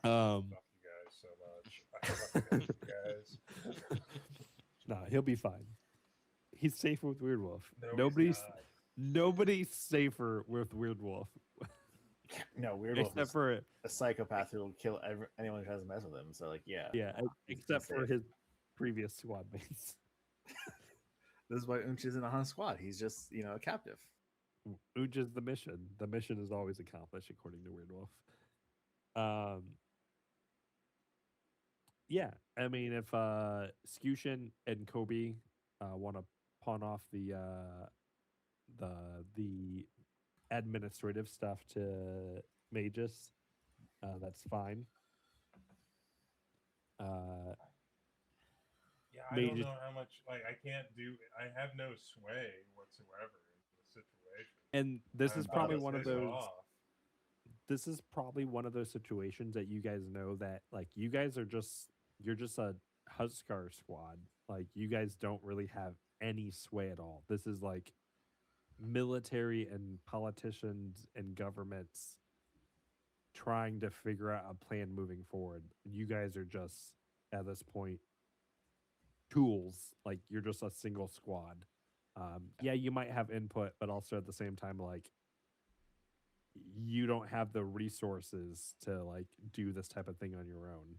Fuck you guys so much. I fucking hate you guys. Nah, he'll be fine. He's safe with Weird Wolf. No, Nobody's safer with Weird Wolf. No, Weird Wolf Except is for a psychopath who will kill anyone who tries to mess with him. So, like, yeah. except for his previous squad mates. This is why Unch isn't on a squad. He's just, a captive. Unch is the mission. The mission is always accomplished, according to Weird Wolf. Yeah, I mean, if Skushin and Kobe want to pawn off the administrative stuff to Magus, that's fine. Yeah, I don't know how much. Like, I can't do. I have no sway whatsoever in the situation. And this is probably one of those. Off. This is probably one of those situations that you guys know that, like, you guys are you're just a Huskar squad. Like, you guys don't really have any sway at all. This is like military and politicians and governments trying to figure out a plan moving forward. You guys are just, at this point, tools. Like, you're just a single squad. Yeah, you might have input, but also at the same time, like, you don't have the resources to like do this type of thing on your own.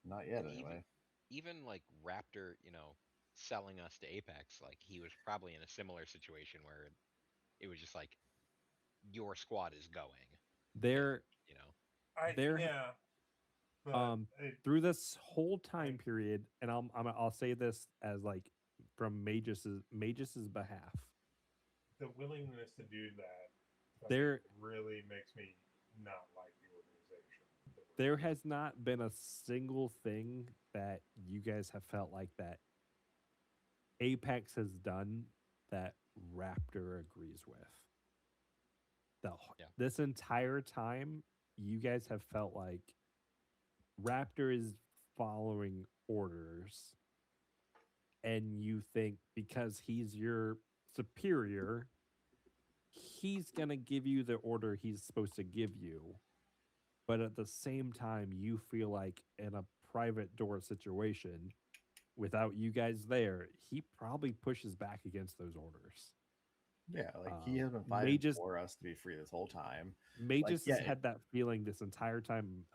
Not yet, And anyway. even like Raptor, selling us to Apex, like he was probably in a similar situation where it was just like your squad is going, and There, you know, there, Yeah, but um, through this whole time period, and I'll say this as like from Magis's behalf. the willingness to do that fucking There, really makes me not like the organization. there has not been a single thing that you guys have felt like that Apex has done that Raptor agrees with. Yeah. This entire time, you guys have felt like Raptor is following orders, and you think because he's your superior, he's gonna give you the order he's supposed to give you. But at the same time, you feel like in a private door situation, without you guys there, he probably pushes back against those orders. Yeah, like he has been fighting Magus for us to be free this whole time. Like, Magus yeah, has had that feeling this entire time,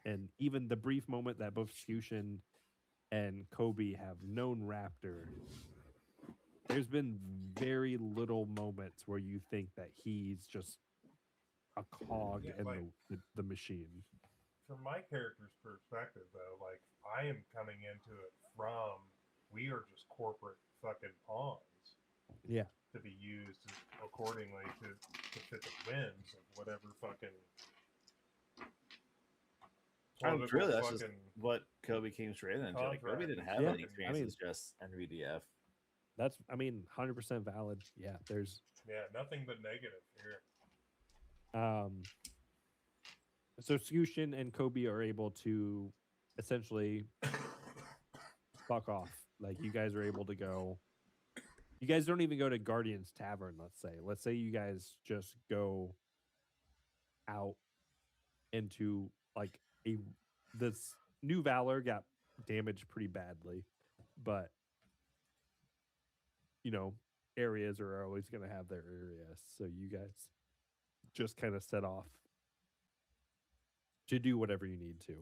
and even the brief moment that both Skushin and Kobe have known Raptor, there's been very little moments where you think that he's just a cog Yeah, in like the machine. from my character's perspective, though, like I am coming into it from we are just corporate fucking pawns Yeah, to be used accordingly to fit the whims of whatever fucking political really, that's just fucking what Kobe came straight into. Like, Kobe contract didn't is have Yeah, any fucking I mean experiences just NVDF. that's 100% valid. Yeah, there's yeah, nothing but negative here. um so Skushin and Kobe are able to essentially fuck off. Like you guys are able to go. You guys don't even go to Guardian's Tavern, let's say. Let's say you guys just go out into like a this new Valor got damaged pretty badly, but you know, areas are always going to have their areas. So you guys just kind of set off to do whatever you need to.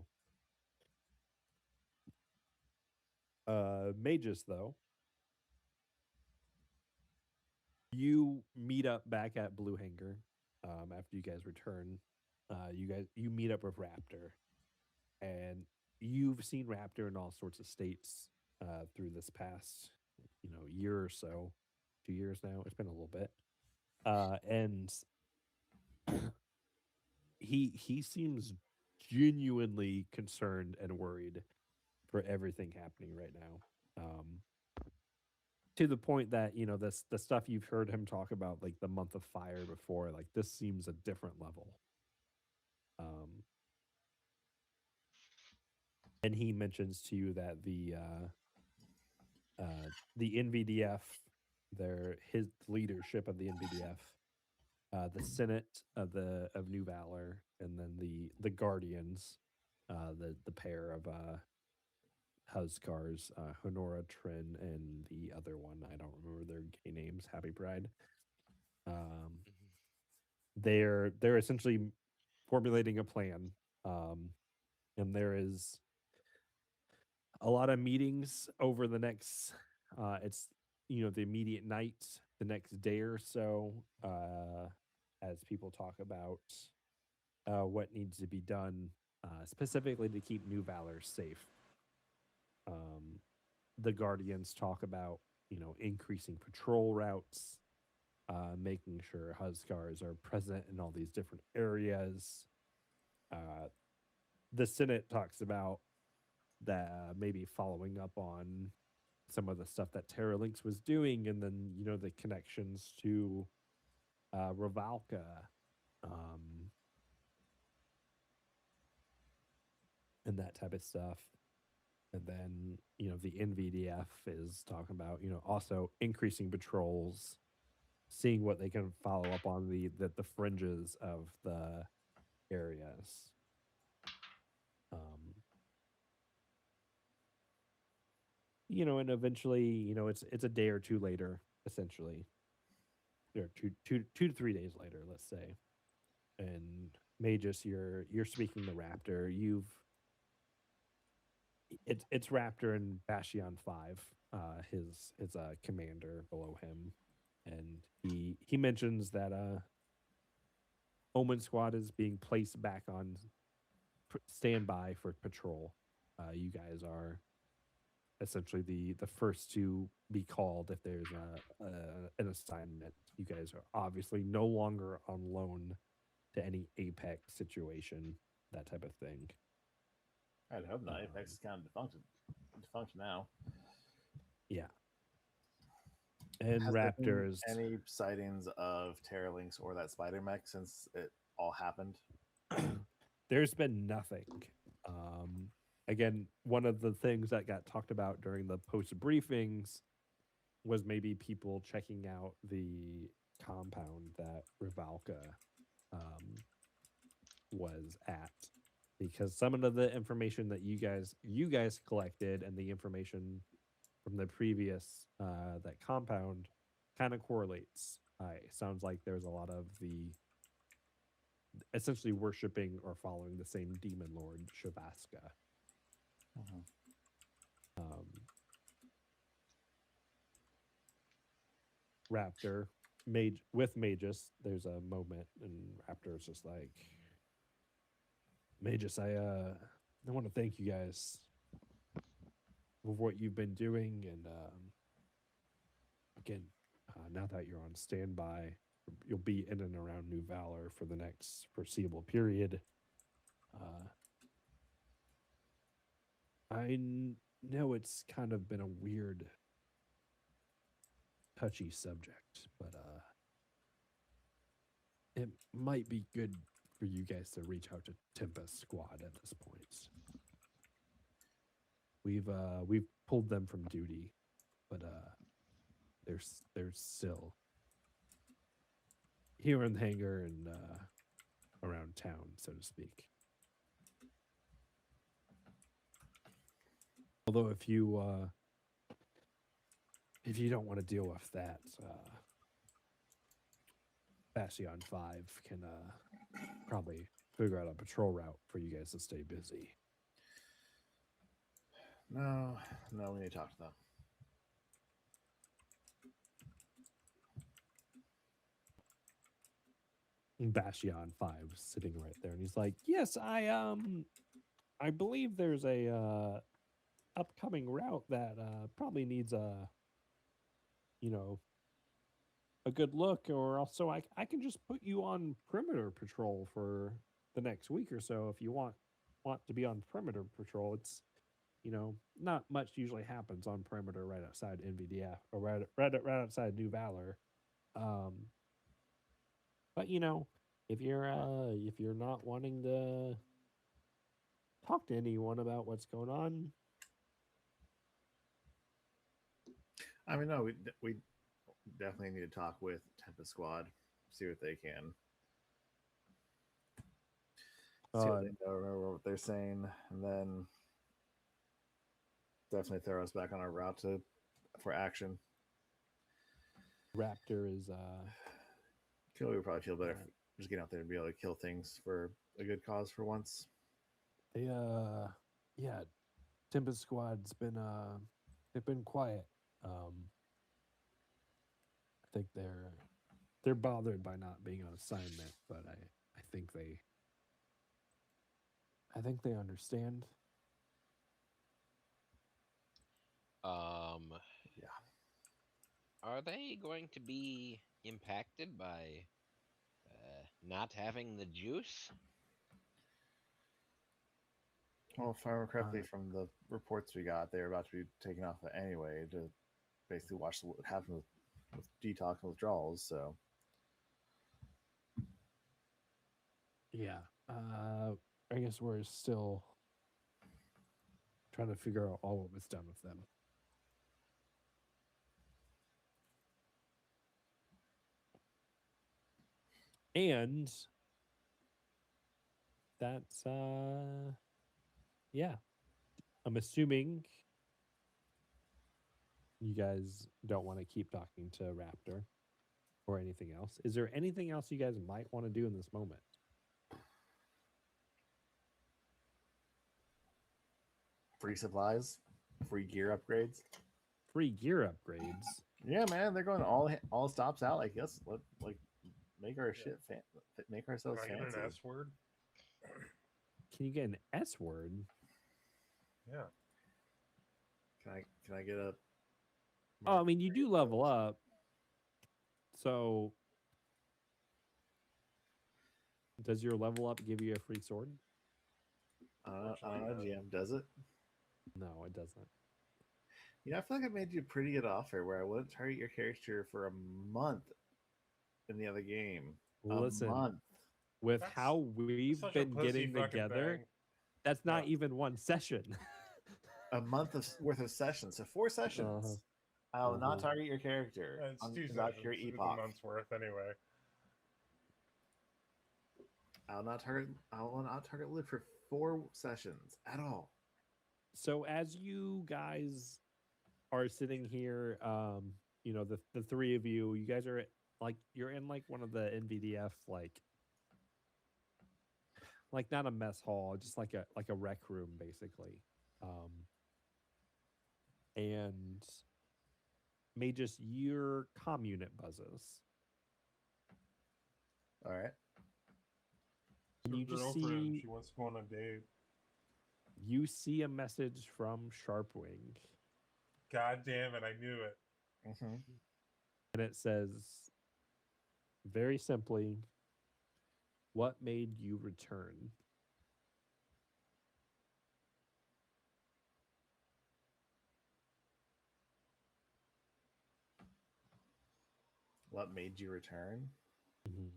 Mages though, you meet up back at Blue Hanger after you guys return. You meet up with Raptor, and you've seen Raptor in all sorts of states through this past year or so, 2 years now. It's been a little bit, and he seems genuinely concerned and worried for everything happening right now. To the point that this the stuff you've heard him talk about, like the month of fire before, like this seems a different level. Um, and he mentions to you that the NVDF, his leadership of the NVDF, the Senate of New Valor, and then the Guardians, the pair of Huskars, Honora Trin, and the other one I don't remember their gay names. Happy Pride. Um, Mhm. they're essentially formulating a plan, and there is a lot of meetings over the next. It's the immediate night, the next day or so, as people talk about what needs to be done, specifically to keep New Valor safe. Um, the Guardians talk about increasing patrol routes, making sure Huskars are present in all these different areas. The Senate talks about that, maybe following up on some of the stuff that Terralinx was doing, and then the connections to Ravalka, um, and that type of stuff. And then the NVDF is talking about also increasing patrols, seeing what they can follow up on the fringes of the areas. Um, and eventually, it's a day or two later, essentially, or two to 3 days later, let's say. And Magus, you're speaking to Raptor. It's Raptor and Bastion 5, his commander below him, and he mentions that Omen Squad is being placed back on standby for patrol. You guys are essentially the first to be called if there's an assignment. You guys are obviously no longer on loan to any Apex situation, that type of thing. I'd hope not. Apex is kind of defunct now. Yeah. And Has there been Raptors. any sightings of Terralinks or that spider mech since it all happened? There's been nothing. Again, one of the things that got talked about during the post briefings was maybe people checking out the compound that Rivalka was at, because some of the information that you guys collected and the information from the previous that compound kind of correlates. It sounds like there's a lot of the essentially worshiping or following the same demon lord Shavaska. Raptor with Magus, there's a moment and Raptor's just like, Magus, I want to thank you guys for what you've been doing, and again, now that you're on standby, you'll be in and around New Valor for the next foreseeable period. I know it's kind of been a weird, touchy subject, but it might be good for you guys to reach out to Tempest Squad at this point. We've pulled them from duty, but they're still here in the hangar and around town, so to speak. Although if you don't want to deal with that, Bastion 5 can probably figure out a patrol route for you guys to stay busy. No, we need to talk to them. Bastion 5 sitting right there, and he's like, "Yes, I believe there's a upcoming route that probably needs a good look, or also I can just put you on perimeter patrol for the next week or so if you want to be on perimeter patrol. It's not much usually happens on perimeter right outside NVDF or right outside New Valor. But if you're not wanting to talk to anyone about what's going on, I mean, no, we definitely need to talk with Tempest Squad, see what they can. See what they know, remember what they're saying, and then definitely throw us back on our route for action. Raptor is We would probably feel better if just getting out there and be able to kill things for a good cause for once. Yeah, Tempest Squad's been they've been quiet. I think they're bothered by not being on assignment, but I think they understand. Yeah. Are they going to be impacted by not having the juice? Well, if I remember correctly from the reports we got, they're about to be taken off anyway to basically watch what happens with detox and withdrawals. So, Yeah, I guess we're still trying to figure out all what was done with them. And that's yeah. I'm assuming you guys don't want to keep talking to Raptor. or anything else. Is there anything else you guys might want to do in this moment? Free supplies, free gear upgrades. Free gear upgrades. Yeah, man, they're going all stops out. Like, yes, like make our shit make Can ourselves I get fancy. an S word? Can you get an S word? Yeah. Can I get a? Oh, I mean, you do level up. So, does your level up give you a free sword? I don't know, GM, does it? No, it doesn't. You know, I feel like I made you a pretty good offer where I wouldn't target your character for a month in the other game. Listen, A month. with That's- how we've Such a been pussy getting fucking together, thing. that's not Yeah. even one session. A month worth of sessions. So 4 sessions. I will not target your character. It's on 2 about sessions. your It's a epoch. month's worth anyway. I will not target Liv for 4 sessions at all. So as you guys are sitting here, you know, the three of you guys are like, you're in like one of the NVDF like not a mess hall, just like a rec room basically. And Magus, your comm unit buzzes. All right. And Her you just girlfriend, see she wants to go on a date. you see a message from Sharpwing, God damn it, I knew it. Mm-hmm. and it says very simply, "What made you return?" What made you return? Mhm.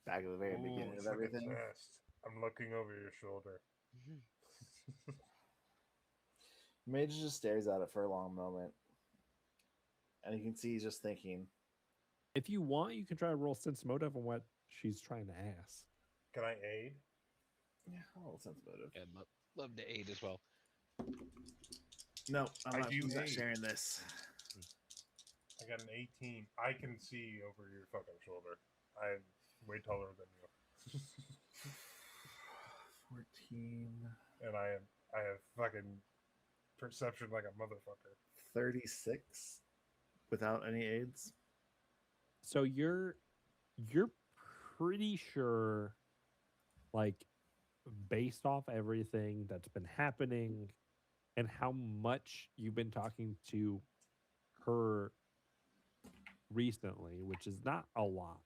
Back at the very Ooh, beginning it's of like a everything. test. I'm looking over your shoulder. Mage just stares at it for a long moment. And you can see he's just thinking. If you want, you can try to roll sense motive on what she's trying to ask. Can I aid? Yeah, I'll sense motive. I'd love to aid as well. No, I'm I not, do he's not aid. sharing this. I got an 18. I can see over your fucking shoulder. I'm way taller than you. 14. And I have fucking perception like a motherfucker. 36 without any aids. So you're pretty sure, like, based off everything that's been happening and how much you've been talking to her recently, which is not a lot,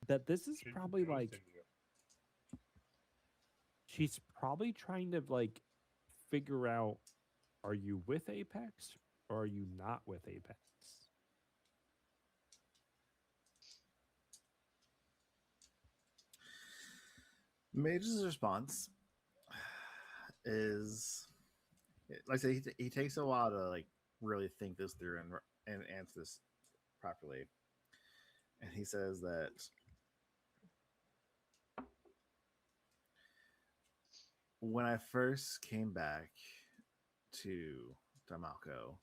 that this is She probably like ghosted you. she's probably trying to like figure out, are you with Apex or are you not with Apex? Mage's response is, like I say, he takes a while to like really think this through and answer this properly. And he says that when I first came back to Damalco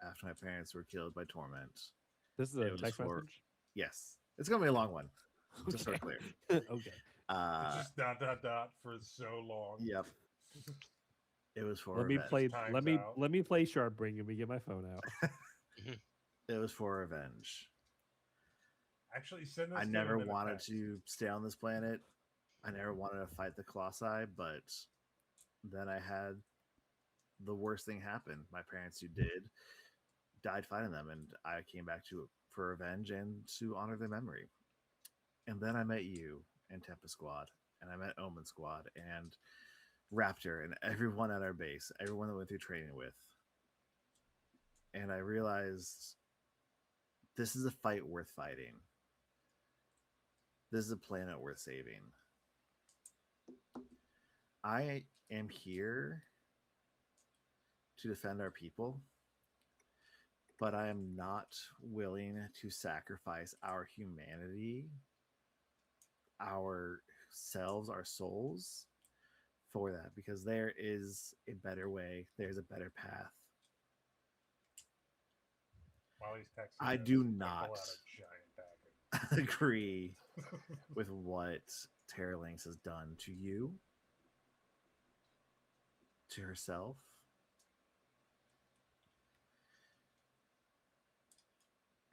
after my parents were killed by Torment, This is it a was text for- message. yes, it's gonna be a long one. Just so Okay. clear. Okay. It's just dot for so long. Yep. It was for Let me revenge. play. Time's Let out. me play Sharpwing and we get my phone out. It was for revenge. Actually, send this I to never him in a wanted text. to stay on this planet. I never wanted to fight the Colossi, but then I had the worst thing happen. My parents, who did, died fighting them, and I came back for revenge and to honor their memory. And then I met you and Tempest Squad, and I met Omen Squad and Raptor and everyone at our base, everyone that went through training with. And I realized this is a fight worth fighting. This is a planet worth saving. I am here to defend our people, but I am not willing to sacrifice our humanity, ourselves, our souls, for that because there is a better way. There's a better path. While he's texting, I this, do I pull not out a giant package. agree with what Terralinx has done to you, to herself.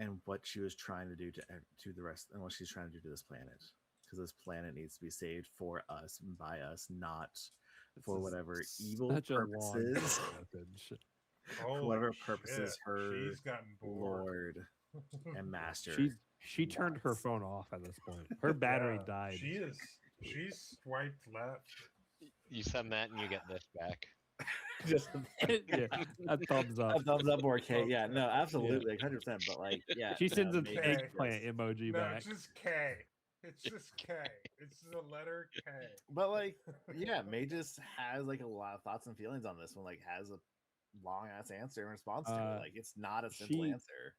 And what she was trying to do to the rest, and what she's trying to do to this planet, because this planet needs to be saved for us and by us, not for whatever evil such a long purposes, message. Holy whatever shit, purposes her she's gotten bored. lord and master. She turned her wants. phone off at this point. Her battery Yeah, died. She's swiped left. You send that and you get this back. Just Yeah, a thumbs up. a thumbs up or K. Yeah, no, absolutely, like 100%. But like, yeah, She sends an maybe eggplant just- emoji No, back. it's just K. It's just K. It's the letter K. But like, yeah, May just has like a lot of thoughts and feelings on this one. Like, has a long ass answer in response to it. Like, it's not a simple she- answer.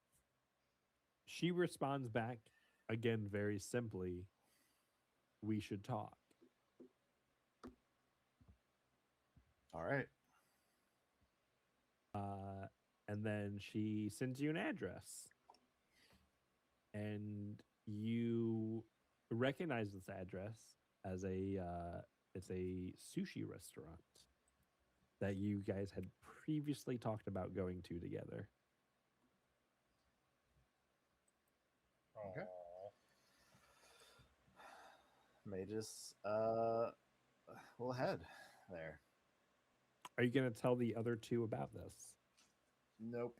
She responds back again very simply. We should talk. All right. And then she sends you an address, and you recognize this address as it's a sushi restaurant that you guys had previously talked about going to together. Okay. Aw. May just we'll head there. Are you going to tell the other two about this? Nope.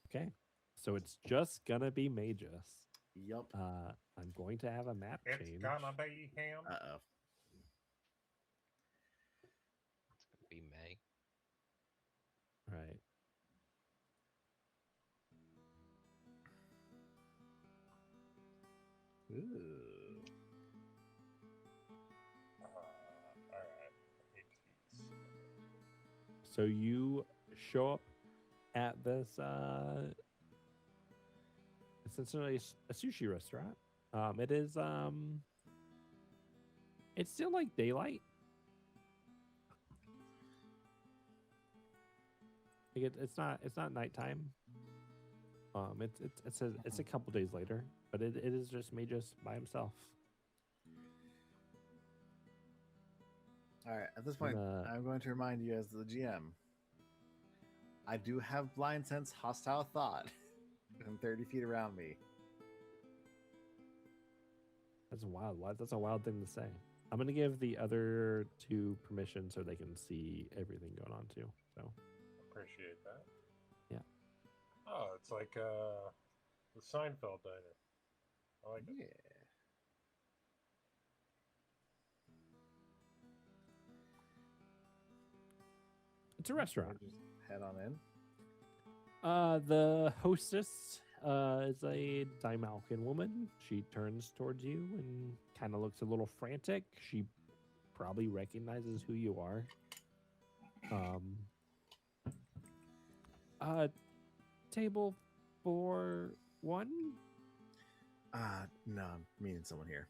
Okay, so it's just gonna be Magus. Yup. I'm going to have a map It's change. gonna be him. Uh-oh. It's gonna be May. Right. Ooh. Alright. So you show up at this it's essentially a sushi restaurant. It is it's still like daylight. Like it's not nighttime. It's a couple days later, but it is just Magus by himself. All right. At this point, I'm going to remind you as the GM. I do have blind sense hostile thought within 30 feet around me. That's wild. That's a wild thing to say. I'm gonna give the other two permission so they can see everything going on too. So Appreciate that. Yeah. Oh, it's like the Seinfeld diner. I like it. Yeah. it's a restaurant. Just head on in. The hostess is a Daimalkin woman. She turns towards you and kind of looks a little frantic. She probably recognizes who you are. Table for one. No, I'm meeting someone here.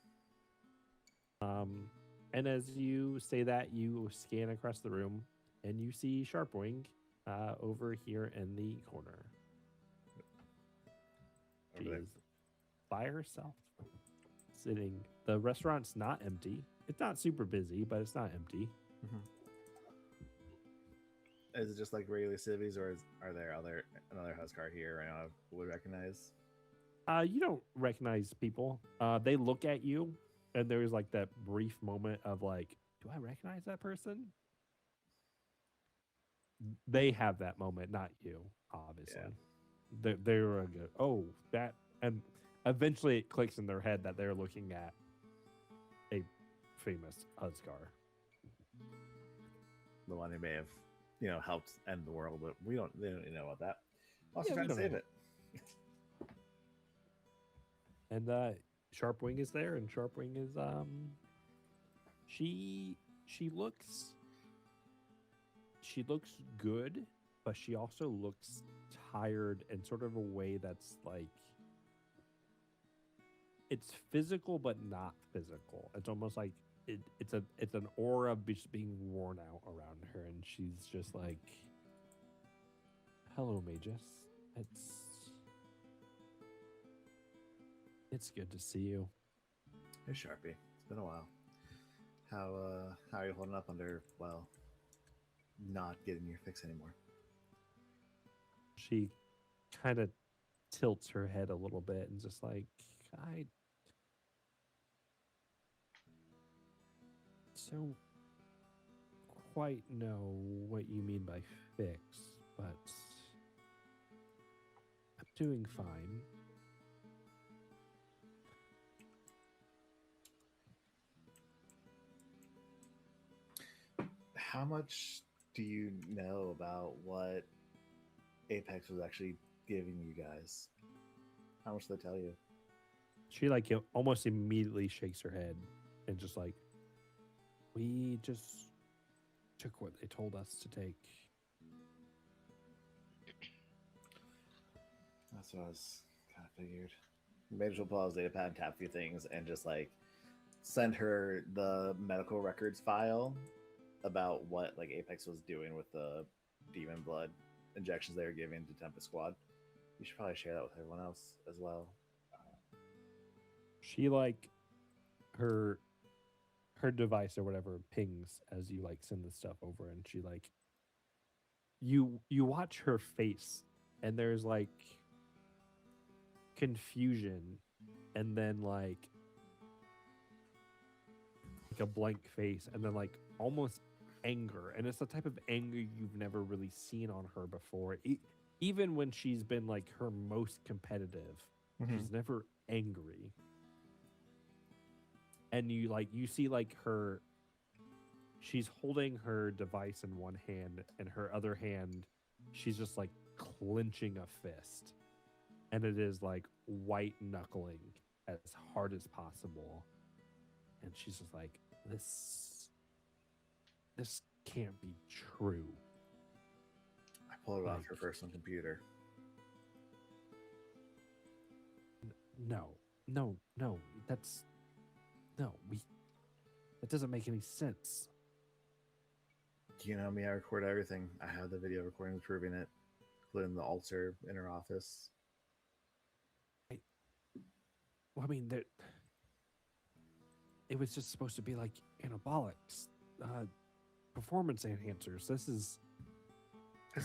And as you say that, you scan across the room and you see Sharpwing over here in the corner. She Over there. is by herself, sitting. The restaurant's not empty. It's not super busy, but it's not empty. Is it just like regular civvies, or are there another Huskar here right now would recognize? You don't recognize people. They look at you, and there's like that brief moment of like, do I recognize that person? They have that moment, not you, obviously. Yeah. They're a good, oh, that, and eventually it clicks in their head that they're looking at a famous Huskar. The one who may have, helped end the world, but they don't know about that. Also Yeah, we trying to don't save know. it. And Sharpwing is there, and Sharpwing is she looks good, but she also looks tired in sort of a way that's like it's physical but not physical. It's almost like it's an aura just being worn out around her, and she's just like, "Hello, Magus. It's it's good to see you." Hey, Sharpie. It's been a while. How are you holding up under, well, not getting your fix anymore? She kind of tilts her head a little bit and just like, I don't quite know what you mean by fix, but I'm doing fine. How much do you know about what Apex was actually giving you guys? How much did they tell you? She like almost immediately shakes her head and just like, we just took what they told us to take. That's what I was kind of figured. Maybe she'll pull out his data pad, tap a few things, and just like send her the medical records file about what like Apex was doing with the demon blood injections they were giving to Tempest Squad. You should probably share that with everyone else as well. She like her device or whatever pings as you like send the stuff over, and she like you watch her face, and there's like confusion, and then like a blank face, and then like almost anger, and it's the type of anger you've never really seen on her before. Even when she's been like her most competitive, she's never angry. And you see like she's holding her device in one hand, and her other hand she's just like clenching a fist, and it is like white knuckling as hard as possible, and she's just like, this can't be true. I pulled it off Like- her personal computer. No, that doesn't make any sense. You know me, I record everything. I have the video recordings proving it, including the altar in her office. Well, I mean, it was just supposed to be like anabolics, performance enhancers. This is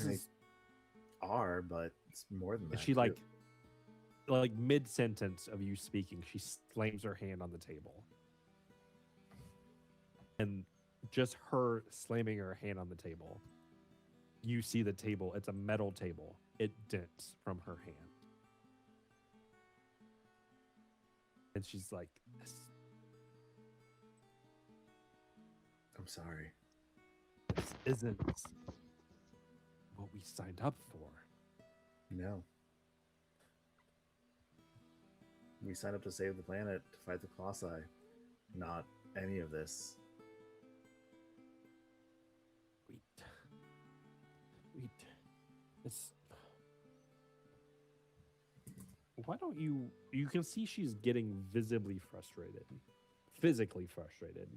They are, but it's more than and that. she too. like mid sentence of you speaking, she slams her hand on the table, and just her slamming her hand on the table, you see the table. It's a metal table. It dents from her hand, and she's like, I'm sorry. "This isn't what we signed up for." No. We signed up to save the planet, to fight the Colossi. Not any of this. Wait, it's. Why don't you can see she's getting visibly frustrated, physically frustrated.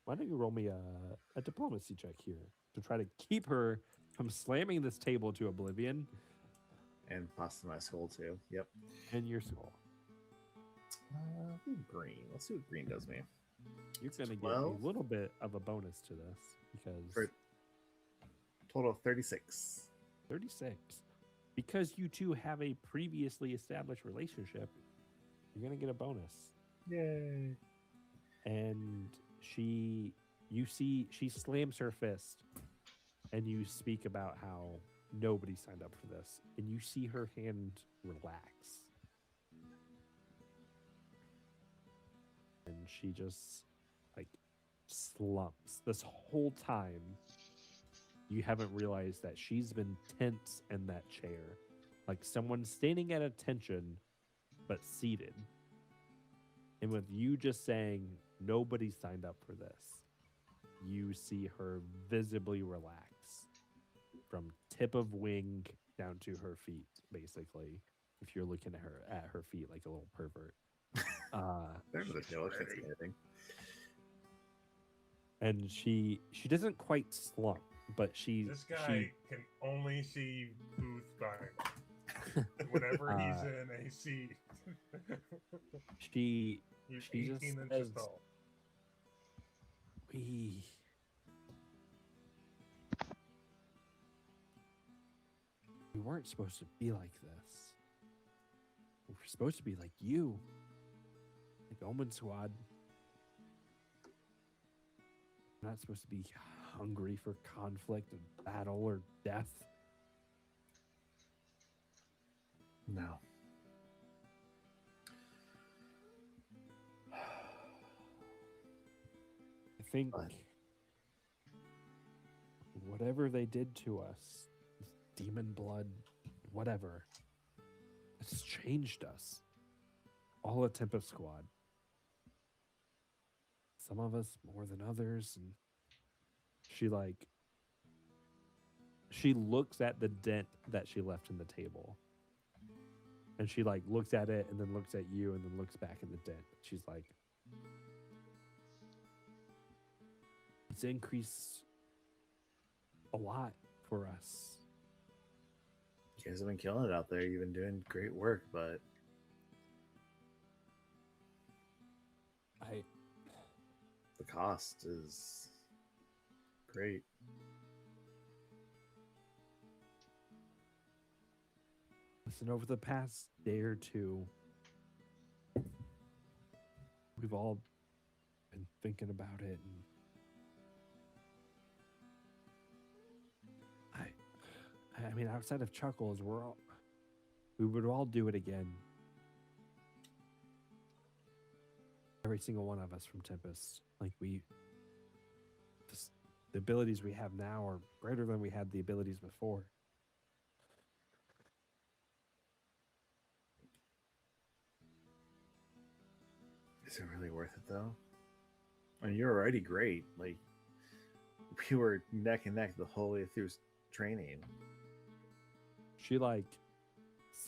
Why don't you roll me a diplomacy check here to try to keep her from slamming this table to oblivion And possibly my skull, too. Yep. and your skull? Green. Let's see what green does me. You're going to get 12? a little bit of a bonus to this because For total of 36. 36. Because you two have a previously established relationship, you're going to get a bonus. Yay. And she slams her fist, and you speak about how nobody signed up for this, and you see her hand relax, and she just like slumps. This whole time you haven't realized that she's been tense in that chair, like someone standing at attention but seated. And with you just saying nobody signed up for this, you see her visibly relax from tip of wing down to her feet, basically. If you're looking at her feet like a little pervert. There's the tail. That's anything. and she doesn't quite slump, but This guy can only see booth buying. Whenever he's in a seat. she He's she 18 just inches says, tall. we weren't supposed to be like this. We were supposed to be like you, like Omen Squad. We're not supposed to be hungry for conflict and battle or death. No. I think But- whatever they did to us, demon blood, whatever, it's changed us. All a Tempest Squad. Some of us more than others, and she looks at the dent that she left in the table. And she looks at it and then looks at you and then looks back at the dent. She's like, it's increased a lot for us. You guys have been killing it out there. You've been doing great work, but the cost is great. Listen, over the past day or two, we've all been thinking about it, and I mean, outside of Chuckles, we would all do it again. Every single one of us from Tempest, the abilities we have now are greater than we had the abilities before. Is it really worth it though? I mean, you're already great. Like, we were neck and neck the whole way through training. She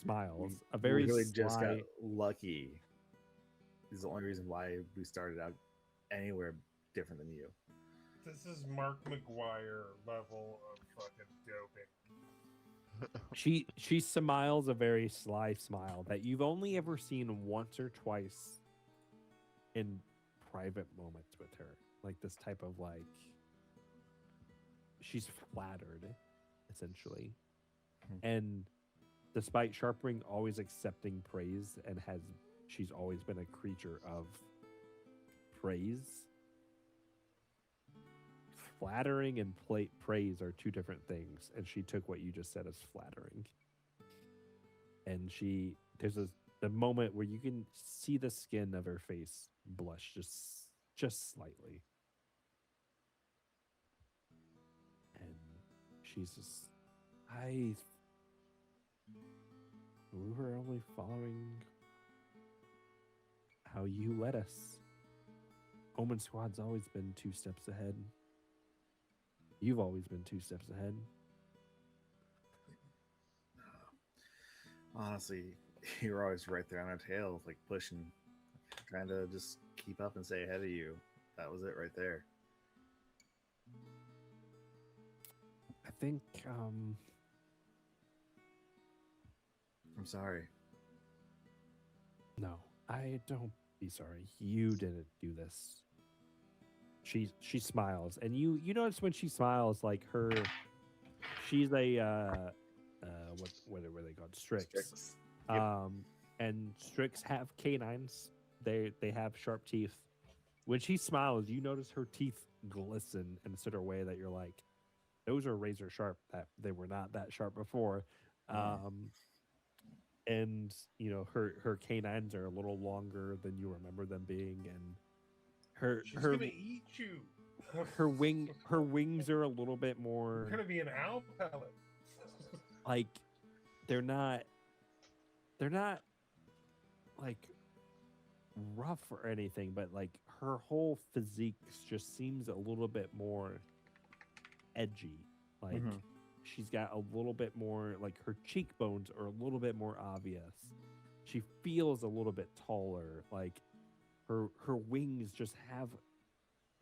smiles. We A very really just got sly, lucky. Is the only reason why we started out anywhere different than you. This is Mark McGuire level of fucking doping. She smiles a very sly smile that you've only ever seen once or twice in private moments with her. Like this type of she's flattered, essentially. And despite Sharpring always accepting praise and she's always been a creature of praise, flattering and praise are two different things, and she took what you just said as flattering. And there's the moment where you can see the skin of her face blush just slightly, and she's just, we were only following how you led us. Omen Squad's always been 2 steps ahead. You've always been 2 steps ahead. Honestly, you were always right there on our tail, pushing, trying to just keep up and stay ahead of you. That was it right there. I think I'm sorry. no, I don't be sorry. You didn't do this. She smiles, and you notice when she smiles, she's a what are they called? Strix. Yep. And Strix have canines. They have sharp teeth. When she smiles, you notice her teeth glisten in such a way that you're like, those are razor sharp. That they were not that sharp before. And her canines are a little longer than you remember them being, and She's gonna eat you. her wings are a little bit more You're gonna be an owl pellet. they're not rough or anything, but her whole physique just seems a little bit more edgy. She's got a little bit more, her cheekbones are a little bit more obvious. She feels a little bit taller. Her wings just have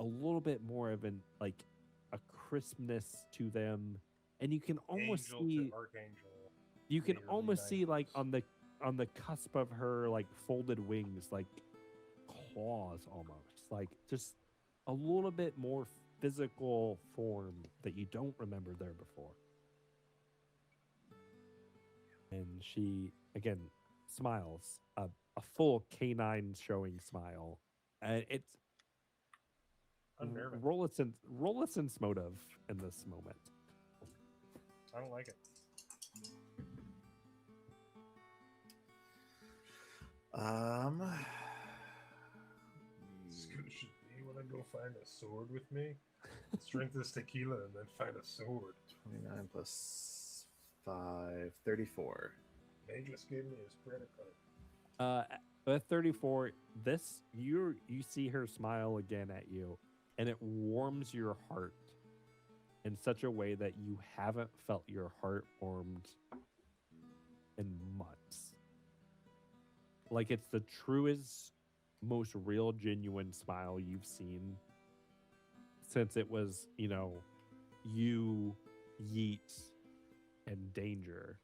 a little bit more of an like a crispness to them, and you can almost Angel see to Archangel. you in the can early almost see like 90s. on the cusp of her like folded wings, like claws almost, like just a little bit more physical form that you don't remember there before. And she again smiles, a full canine showing smile, and it's I'm nervous. roll a sense motive in this moment. I don't like it. It's gonna should be when I go find a sword with me. Drink this tequila and then find a sword. 29 plus 5, 34. Magus gave me his credit card. At 34, this you see her smile again at you, and it warms your heart in such a way that you haven't felt your heart warmed in months. Like it's the truest, most real, genuine smile you've seen since it was, you know, you, Yeet, and Danger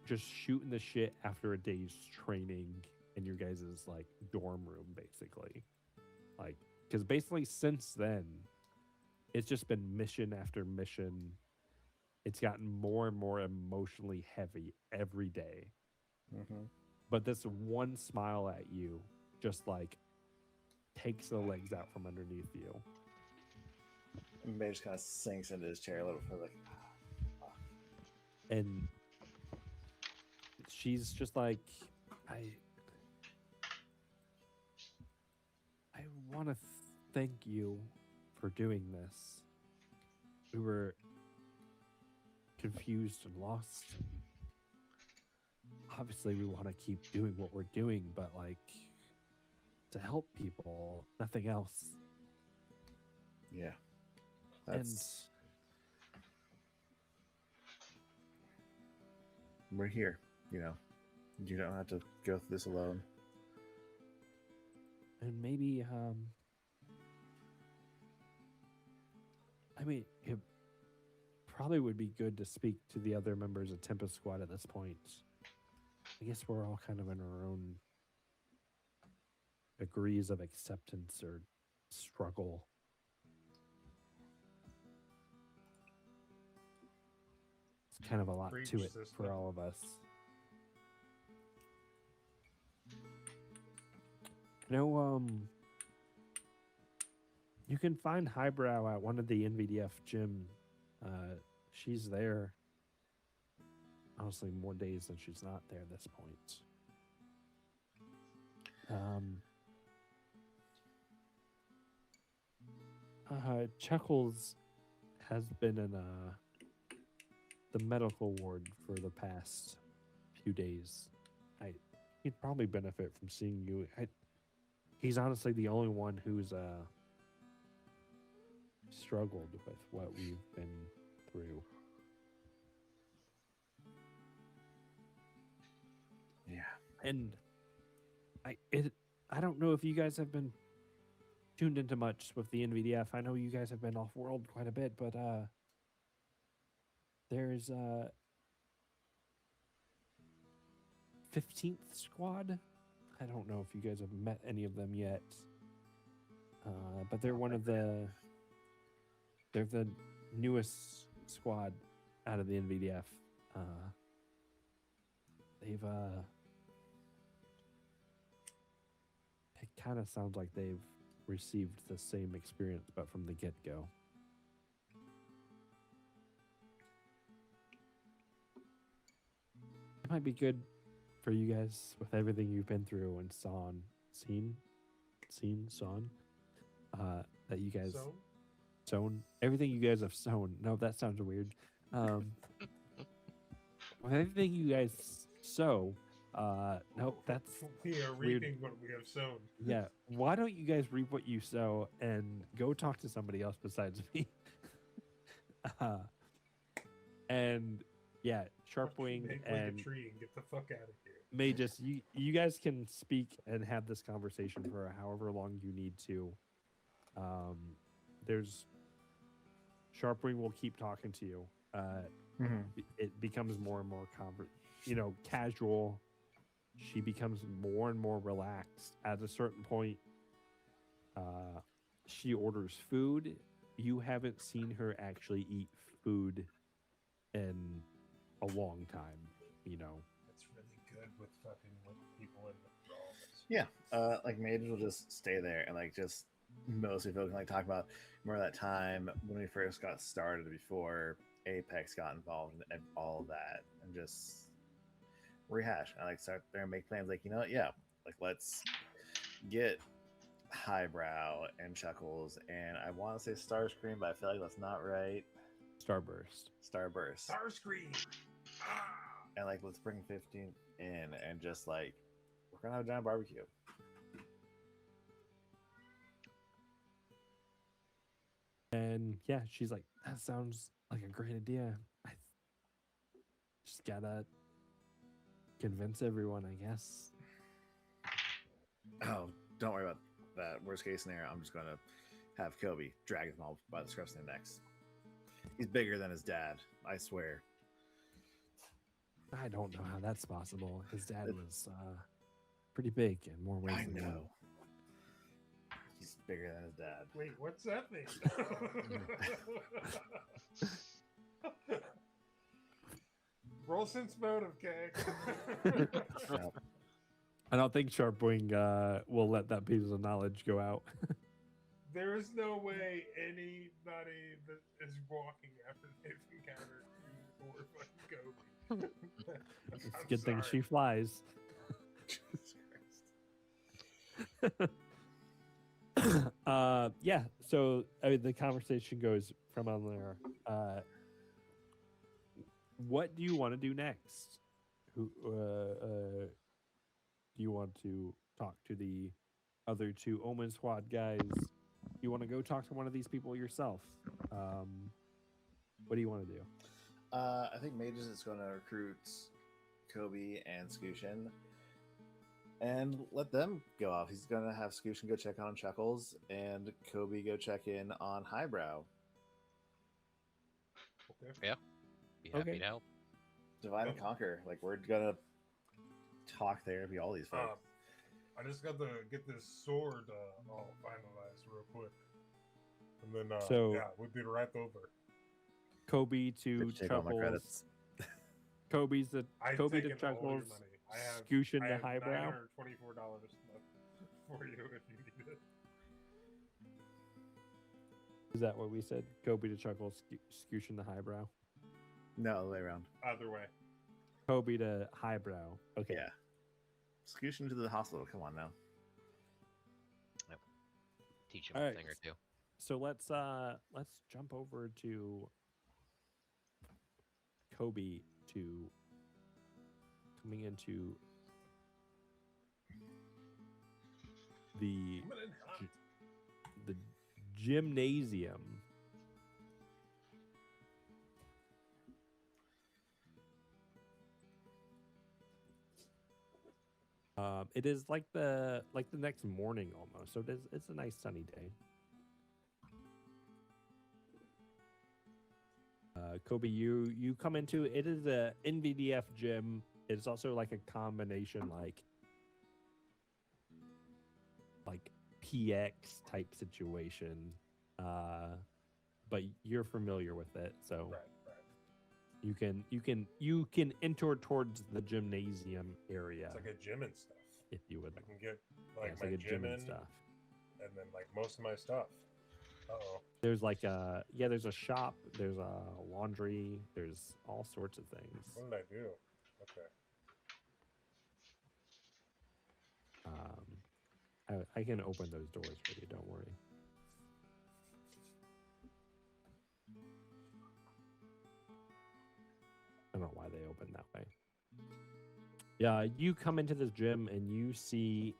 just shooting the shit after a day's training in your guys' like dorm room, basically. Like, because basically since then, it's just been mission after mission. It's gotten more and more emotionally heavy every day. Mm-hmm. But this one smile at you just like takes the legs out from underneath you. And May just kind of sinks into his chair a little bit, like, And she's just like, I want to thank you for doing this. We were confused and lost. Obviously, we want to keep doing what we're doing, but like to help people, nothing else. yeah. That's. We're here, you know. You don't have to go through this alone. And maybe, I mean, it probably would be good to speak to the other members of Tempest Squad at this point. I guess we're all kind of in our own degrees of acceptance or struggle. It's kind of a lot Preach, to it sister. for all of us. You know, you can find Highbrow at one of the NVDF gym. She's there. Honestly, more days than she's not there at this point. Chuckles has been in the medical ward for the past few days. He'd probably benefit from seeing you. He's honestly the only one who's struggled with what we've been through. Yeah. And I don't know if you guys have been tuned into much with the NVDF. I know you guys have been off world quite a bit, but there's 15th Squad. I don't know if you guys have met any of them yet, but they're they're the newest squad out of the NVDF. They've it kind of sounds like they've received the same experience, but from the get-go. It might be good for you guys with everything you've been through and seen, that you guys So, sown everything you guys have sown. No, that sounds weird. With everything you guys sow, nope, that's we are weird. reaping what we have sown. Yeah. Why don't you guys reap what you sow and go talk to somebody else besides me? And yeah, Sharpwing Make and like a tree and get the fuck out of here. May just you guys can speak and have this conversation for however long you need to. there's Sharpwing will keep talking to you. It becomes more and more casual. She becomes more and more relaxed. At a certain point, she orders food. You haven't seen her actually eat food in a long time. It's really good with fucking with people in withdrawals. Yeah, like Mage will just stay there and like just mostly focus like talk about remember that time when we first got started before Apex got involved and all of that, and just rehash. I like start there and make plans like yeah, like let's get Highbrow and Chuckles and I want to say Starscream, but I feel like that's not right. Starburst. Starscream. And like let's bring 15 in and just like we're gonna have a giant barbecue. And yeah, she's like, that sounds like a great idea. I just gotta convince everyone, I guess. Oh, don't worry about that. Worst case scenario, I'm just gonna have Kobe drag his mom by the scruffs of the necks. He's bigger than his dad, I swear. I don't know how that's possible. His dad was pretty big in more ways I than one. know. He's bigger than his dad. Wait, what's that mean? Roll sense motive, okay? Nope. I don't think Sharpwing will let that piece of knowledge go out. There is no way anybody that is walking after they've encountered you or fucking Kobe. It's a good thing she flies. Jesus Christ. Yeah, so the conversation goes from on there. What do you want to do next? Do you want to talk to the other two Omen Squad guys? You want to go talk to one of these people yourself? What do you want to do? I think Mages is going to recruit Kobe and Scooshin and let them go off. He's going to have Scooshin go check on Chuckles and Kobe go check in on Highbrow. Okay. Yeah. Be happy Okay. to help. Divide and conquer. Like, we're going to talk therapy, all these folks. I just got to get this sword all finalized real quick. And then, yeah, we'll be right over. Kobe to Take all my Chuckles. credits. Kobe to I've taken all your Chuckles. money. I have Scooshin I to have Highbrow. $924 left for you if you need it. Is that what we said? Kobe to Chuckles, Scooshin the Highbrow. No, the way around. Either way. Kobe to Highbrow. Okay. Yeah. Scooshin to the hospital. Come on now. Teach him All a right. thing or two. So let's jump over to Kobe to coming into the Coming in hot. the gymnasium. It is like the next morning almost. So it's a nice sunny day. Kobe, you come into it is a NVDF gym. It's also like a combination like PX type situation. But you're familiar with it, so Right. you can enter towards the gymnasium area It's like a gym and stuff. if you would. I can get Yeah, like it's my like a gym gym in, and stuff. and then like most of my stuff. Uh-oh. There's like there's a shop, there's a laundry, there's all sorts of things. What did I do? Okay. I can open those doors for you, don't worry. I don't know why they open that way. Yeah, you come into this gym and you see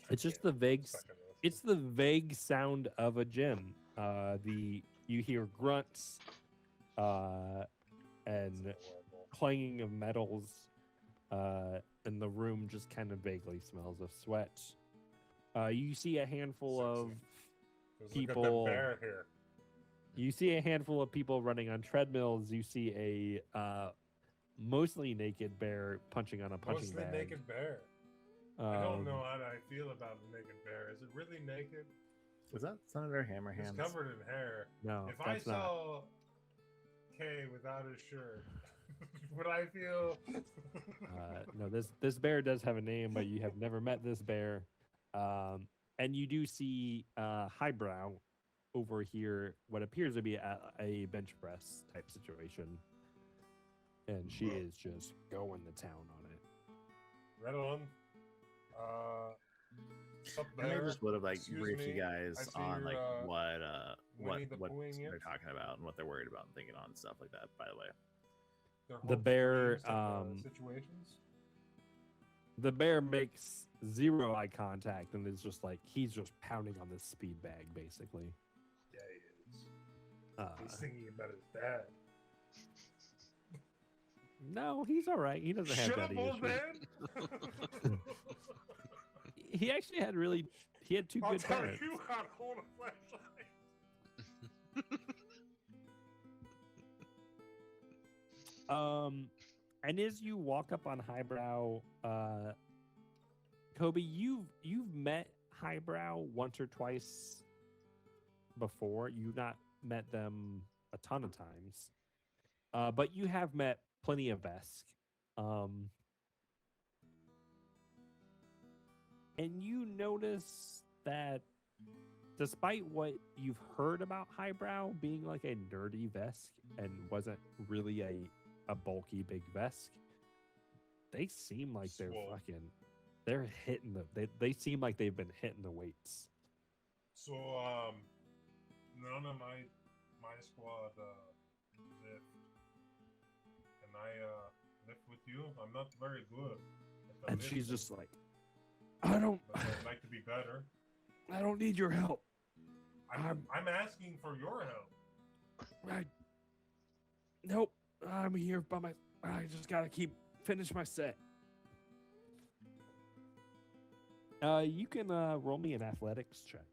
it's just the vague Second list. it's the vague sound of a gym. You hear grunts and That's horrible. clanging of metals, and the room just kind of vaguely smells of sweat. You see a handful of Let's look at the people. bear here. You see a handful of people running on treadmills. You see a mostly naked bear punching on a punching Mostly bag. naked bear. I don't know how I feel about a naked bear. Is it really naked? Was that Senator It's Hammerhands? covered in hair. No, If I that's not. saw Kay without his shirt, would I feel? No, this bear does have a name, but you have never met this bear. And you do see Highbrow over here, what appears to be a bench press type situation, and she is just going to town on it. Right on. Up And I there. just would have like Excuse briefed you me, I guys see on your, like what Winnie the Poohing they're it. talking about and what they're worried about and thinking on and stuff like that. By the way, Their The hopes, bear, dreams, and, situations. The bear makes zero eye contact and is just like he's just pounding on this speed bag, basically. Yeah, he is. Uh, He's thinking about his dad. no, he's all right. He doesn't have Shut daddy up, old issues. man! He actually had he had two I'll good tell parents. you how to hold a flashlight. And as you walk up on Highbrow, Kobe, you've met Highbrow once or twice before. You've not met them a ton of times, but you have met plenty of Vesk. And you notice that despite what you've heard about Highbrow being like a nerdy Vesk and wasn't really a bulky big Vesk, they seem like they're Swole. they're hitting they seem like they've been hitting the weights. So, none of my squad lift, and I lift with you. I'm not very good. at the And she's lifting, just like, I don't but I'd like to be better. I don't need your help. I'm asking for your help. Nope. I'm here by I just gotta finish my set. You can roll me an athletics check.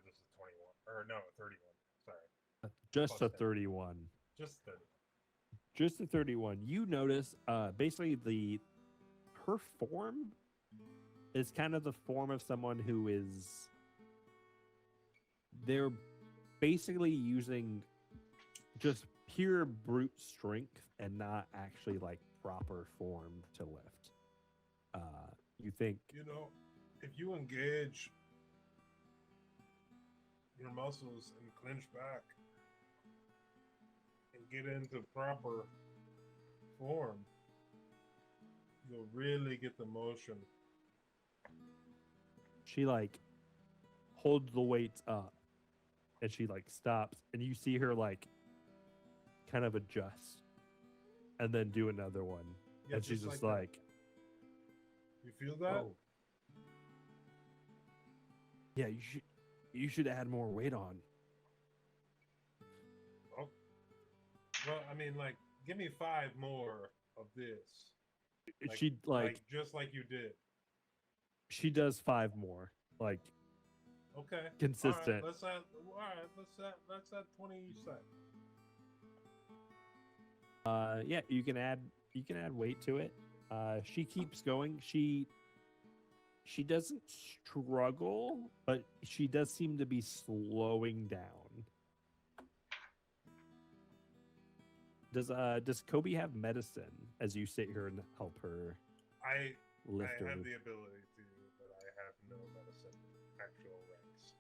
This is 21. Or no, 31. Sorry. Just Plus a 10. 31. Just 30. Just a 31. You notice basically her form is kind of the form of someone who is they're basically using just pure brute strength and not actually like proper form to lift. You think You know, if you engage your muscles and clench back and get into proper form, you'll really get the motion. she like holds the weights up and she like stops and you see her like kind of adjust and then do another one. Yeah, and she's just that. like You feel that? oh. Yeah, you should add more weight on. Oh. Well, I mean, like, give me 5 more of this. She like just like you did. she does 5 more. Like Okay. consistent. Let's add 20 set. Yeah, you can add weight to it. She keeps going. She doesn't struggle, but she does seem to be slowing down. Does Kobe have medicine as you sit here and help her I lift her? have the ability to, but I have no medicine actual ranks.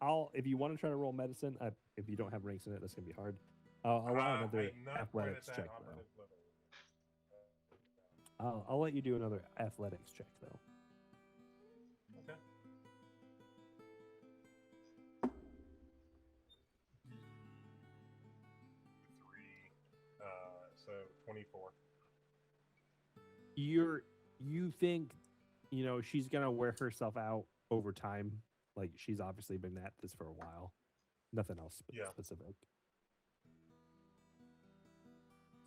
I'll if you want to try to roll medicine, if you don't have ranks in it, that's gonna be hard. I'll allow another I'm not quite athletics at that check operative level. though. I'll let you do another athletics check though. Okay. So 24. You think, she's gonna wear herself out over time. Like she's obviously been at this for a while. Nothing else Yeah. specific.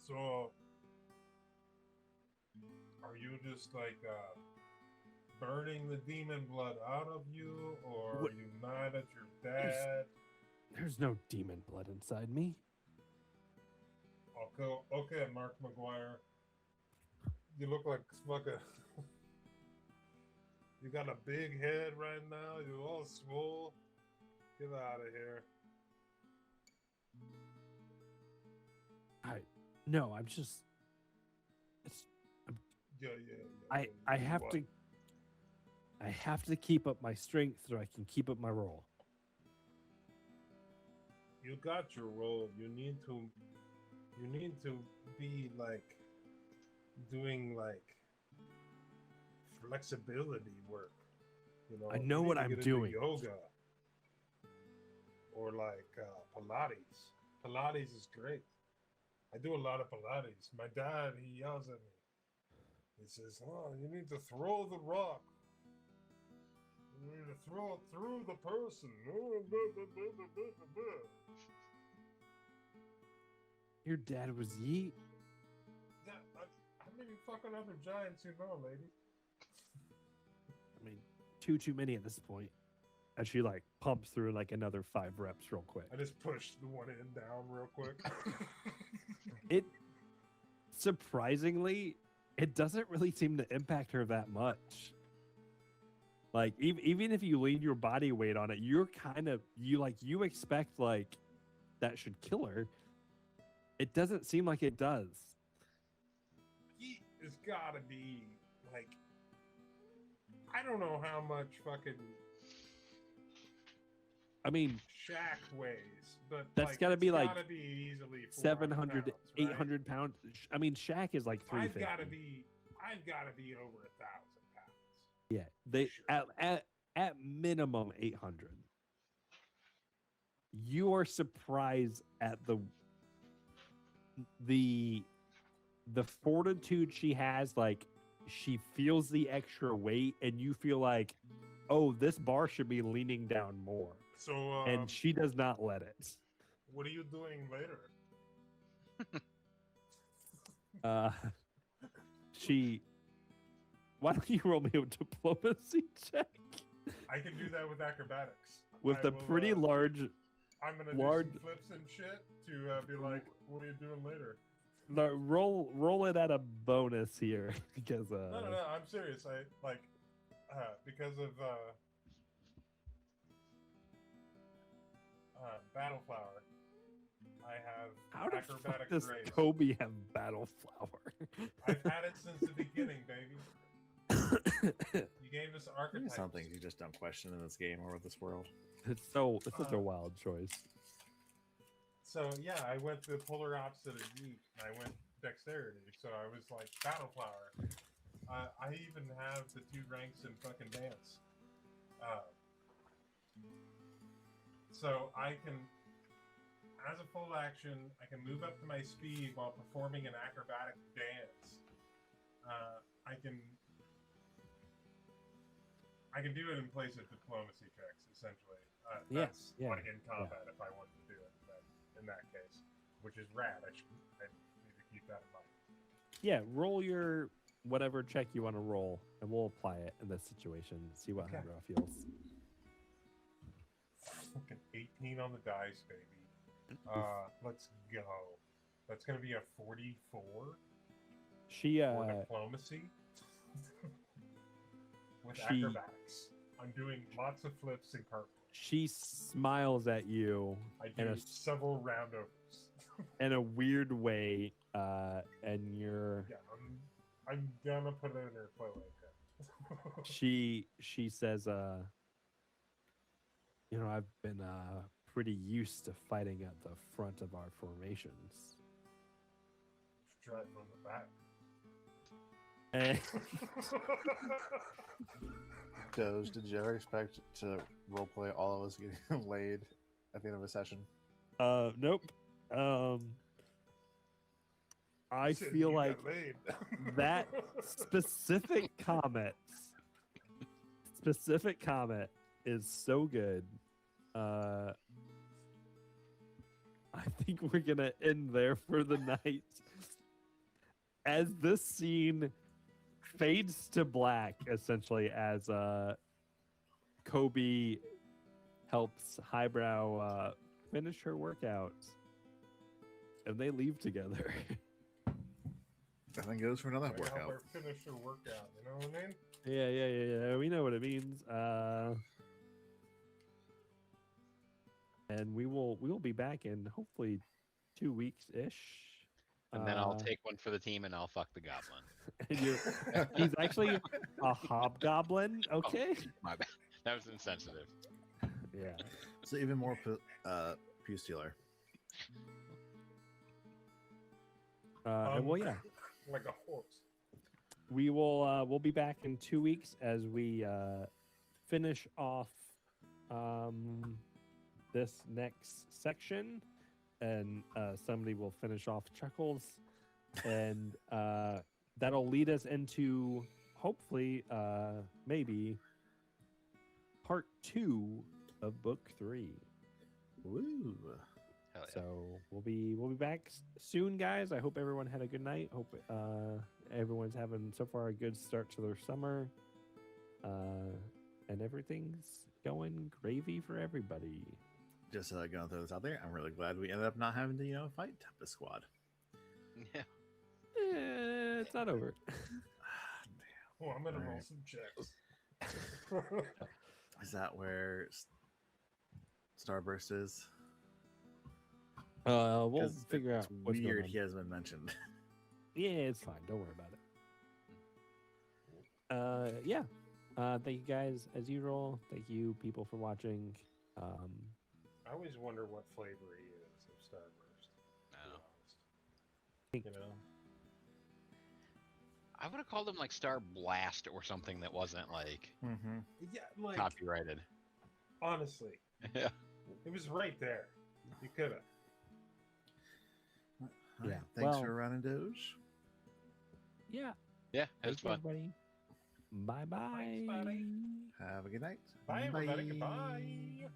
So, are you just like burning the demon blood out of you, or What- are you mad at your dad? There's no demon blood inside me. Okay, Mark McGuire. You look like fucking. You got a big head right now. You're all swole. Get out of here. No, I'm just. It's. Yeah. I have What? to. I have to keep up my strength so I can keep up my role. You got your role. You need to be like doing like flexibility work. You know, I know you need what to I'm get into doing. Yoga or like Pilates. Pilates is great. I do a lot of Pilates. My dad, he yells at me. He says, "Oh, you need to throw the rock. You need to throw it through the person." Your dad was yeet. Yeah, how many fucking other giants you know, lady? I mean, too many at this point. And she like pumps through like another 5 reps real quick. I just pushed the one end down real quick. It surprisingly, it doesn't really seem to impact her that much. Like even if you lean your body weight on it, you're kind of you expect like that should kill her. It doesn't seem like it does. He has got to be like, I don't know how much fucking I mean, Shaq weighs, but That's like, gotta it's be, like, gotta be easily 700, 400 pounds, 800 pounds. I mean, Shaq is like Right? 350. I've gotta be over 1,000 pounds. Yeah, they Sure. at minimum 800. You are surprised at the fortitude she has. Like, she feels the extra weight, and you feel like, oh, this bar should be leaning down more, So, and she does not let it. what are you doing later? She. Why don't you roll me a diplomacy check I can do that with acrobatics. with I a will, pretty large? I'm gonna large- do some flips and shit to be like, what are you doing later? No, roll it at a bonus here because No, I'm serious. I like because of Battle Flower. I have how the fuck acrobatic does grace. Kobe have battle flower? I've had it since the beginning, baby. You gave us There's archetypes. some things you just don't question in this game or this world. It's such a wild choice. So yeah, I went the polar opposite of Yeet. I went dexterity. So I was like Battle Flower. I even have the 2 ranks in fucking dance. So I can, as a full action, I can move up to my speed while performing an acrobatic dance. I can do it in place of diplomacy checks, essentially. That's like in combat if I wanted to do it in that case, which is rad. I need to keep that in mind. Yeah, roll your whatever check you want to roll, and we'll apply it in this situation. See what Okay. Hydra feels. Fucking 18 on the dice, baby. Let's go. That's gonna be a 44 She for diplomacy. With She- acrobatics. I'm doing lots of flips and cartwheels. she smiles at you I and do a- several roundovers. in a weird way, and you're Yeah, I'm gonna put it in her cloaca. she says, you know, I've been pretty used to fighting at the front of our formations. Try it from the back. And Doge, did you ever expect to roleplay all of us getting laid at the end of a session? nope. I Said feel you like got laid. that specific comment is so good. I think we're gonna end there for the night. As this scene fades to black, essentially, as Kobe helps Highbrow finish her workouts, and they leave together. And then goes for another Like, help workout. her finish her workout. You know what I mean? Yeah. We know what it means. And we will be back in hopefully 2 weeks ish. And then I'll take one for the team and I'll fuck the goblin. And he's actually a hobgoblin. Okay. My bad. That was insensitive. Yeah. So even more pew stealer. And well, yeah. Like a horse. We will we'll be back in 2 weeks as we finish off this next section, and somebody will finish off Chuckles, and that'll lead us into hopefully maybe part 2 of book 3. Woo. Hell yeah. So we'll be back soon, guys. I hope everyone had a good night. Hope everyone's having so far a good start to their summer, and everything's going gravy for everybody. Just gonna throw this out there. I'm really glad we ended up not having to fight Tempest Squad. Yeah. It's not over. Oh, I'm gonna roll Alright. some checks. Is that where Starburst is? We'll 'Cause figure it's out what's going weird on. he hasn't been mentioned. Yeah, it's fine. Don't worry about it. Yeah. Thank you guys as usual. Thank you people for watching. I always wonder what flavor he is of Starburst. I To don't be know. honest. You know? I would have called him like Star Blast or something that wasn't like Mm-hmm. Yeah, like copyrighted. honestly, Yeah. it was right there. You could have. Yeah, Thanks well- for running Doge. Yeah. Yeah, it was Thank you, fun. everybody. Bye bye. Thanks, buddy. Have a good night. Bye, everybody. Goodbye.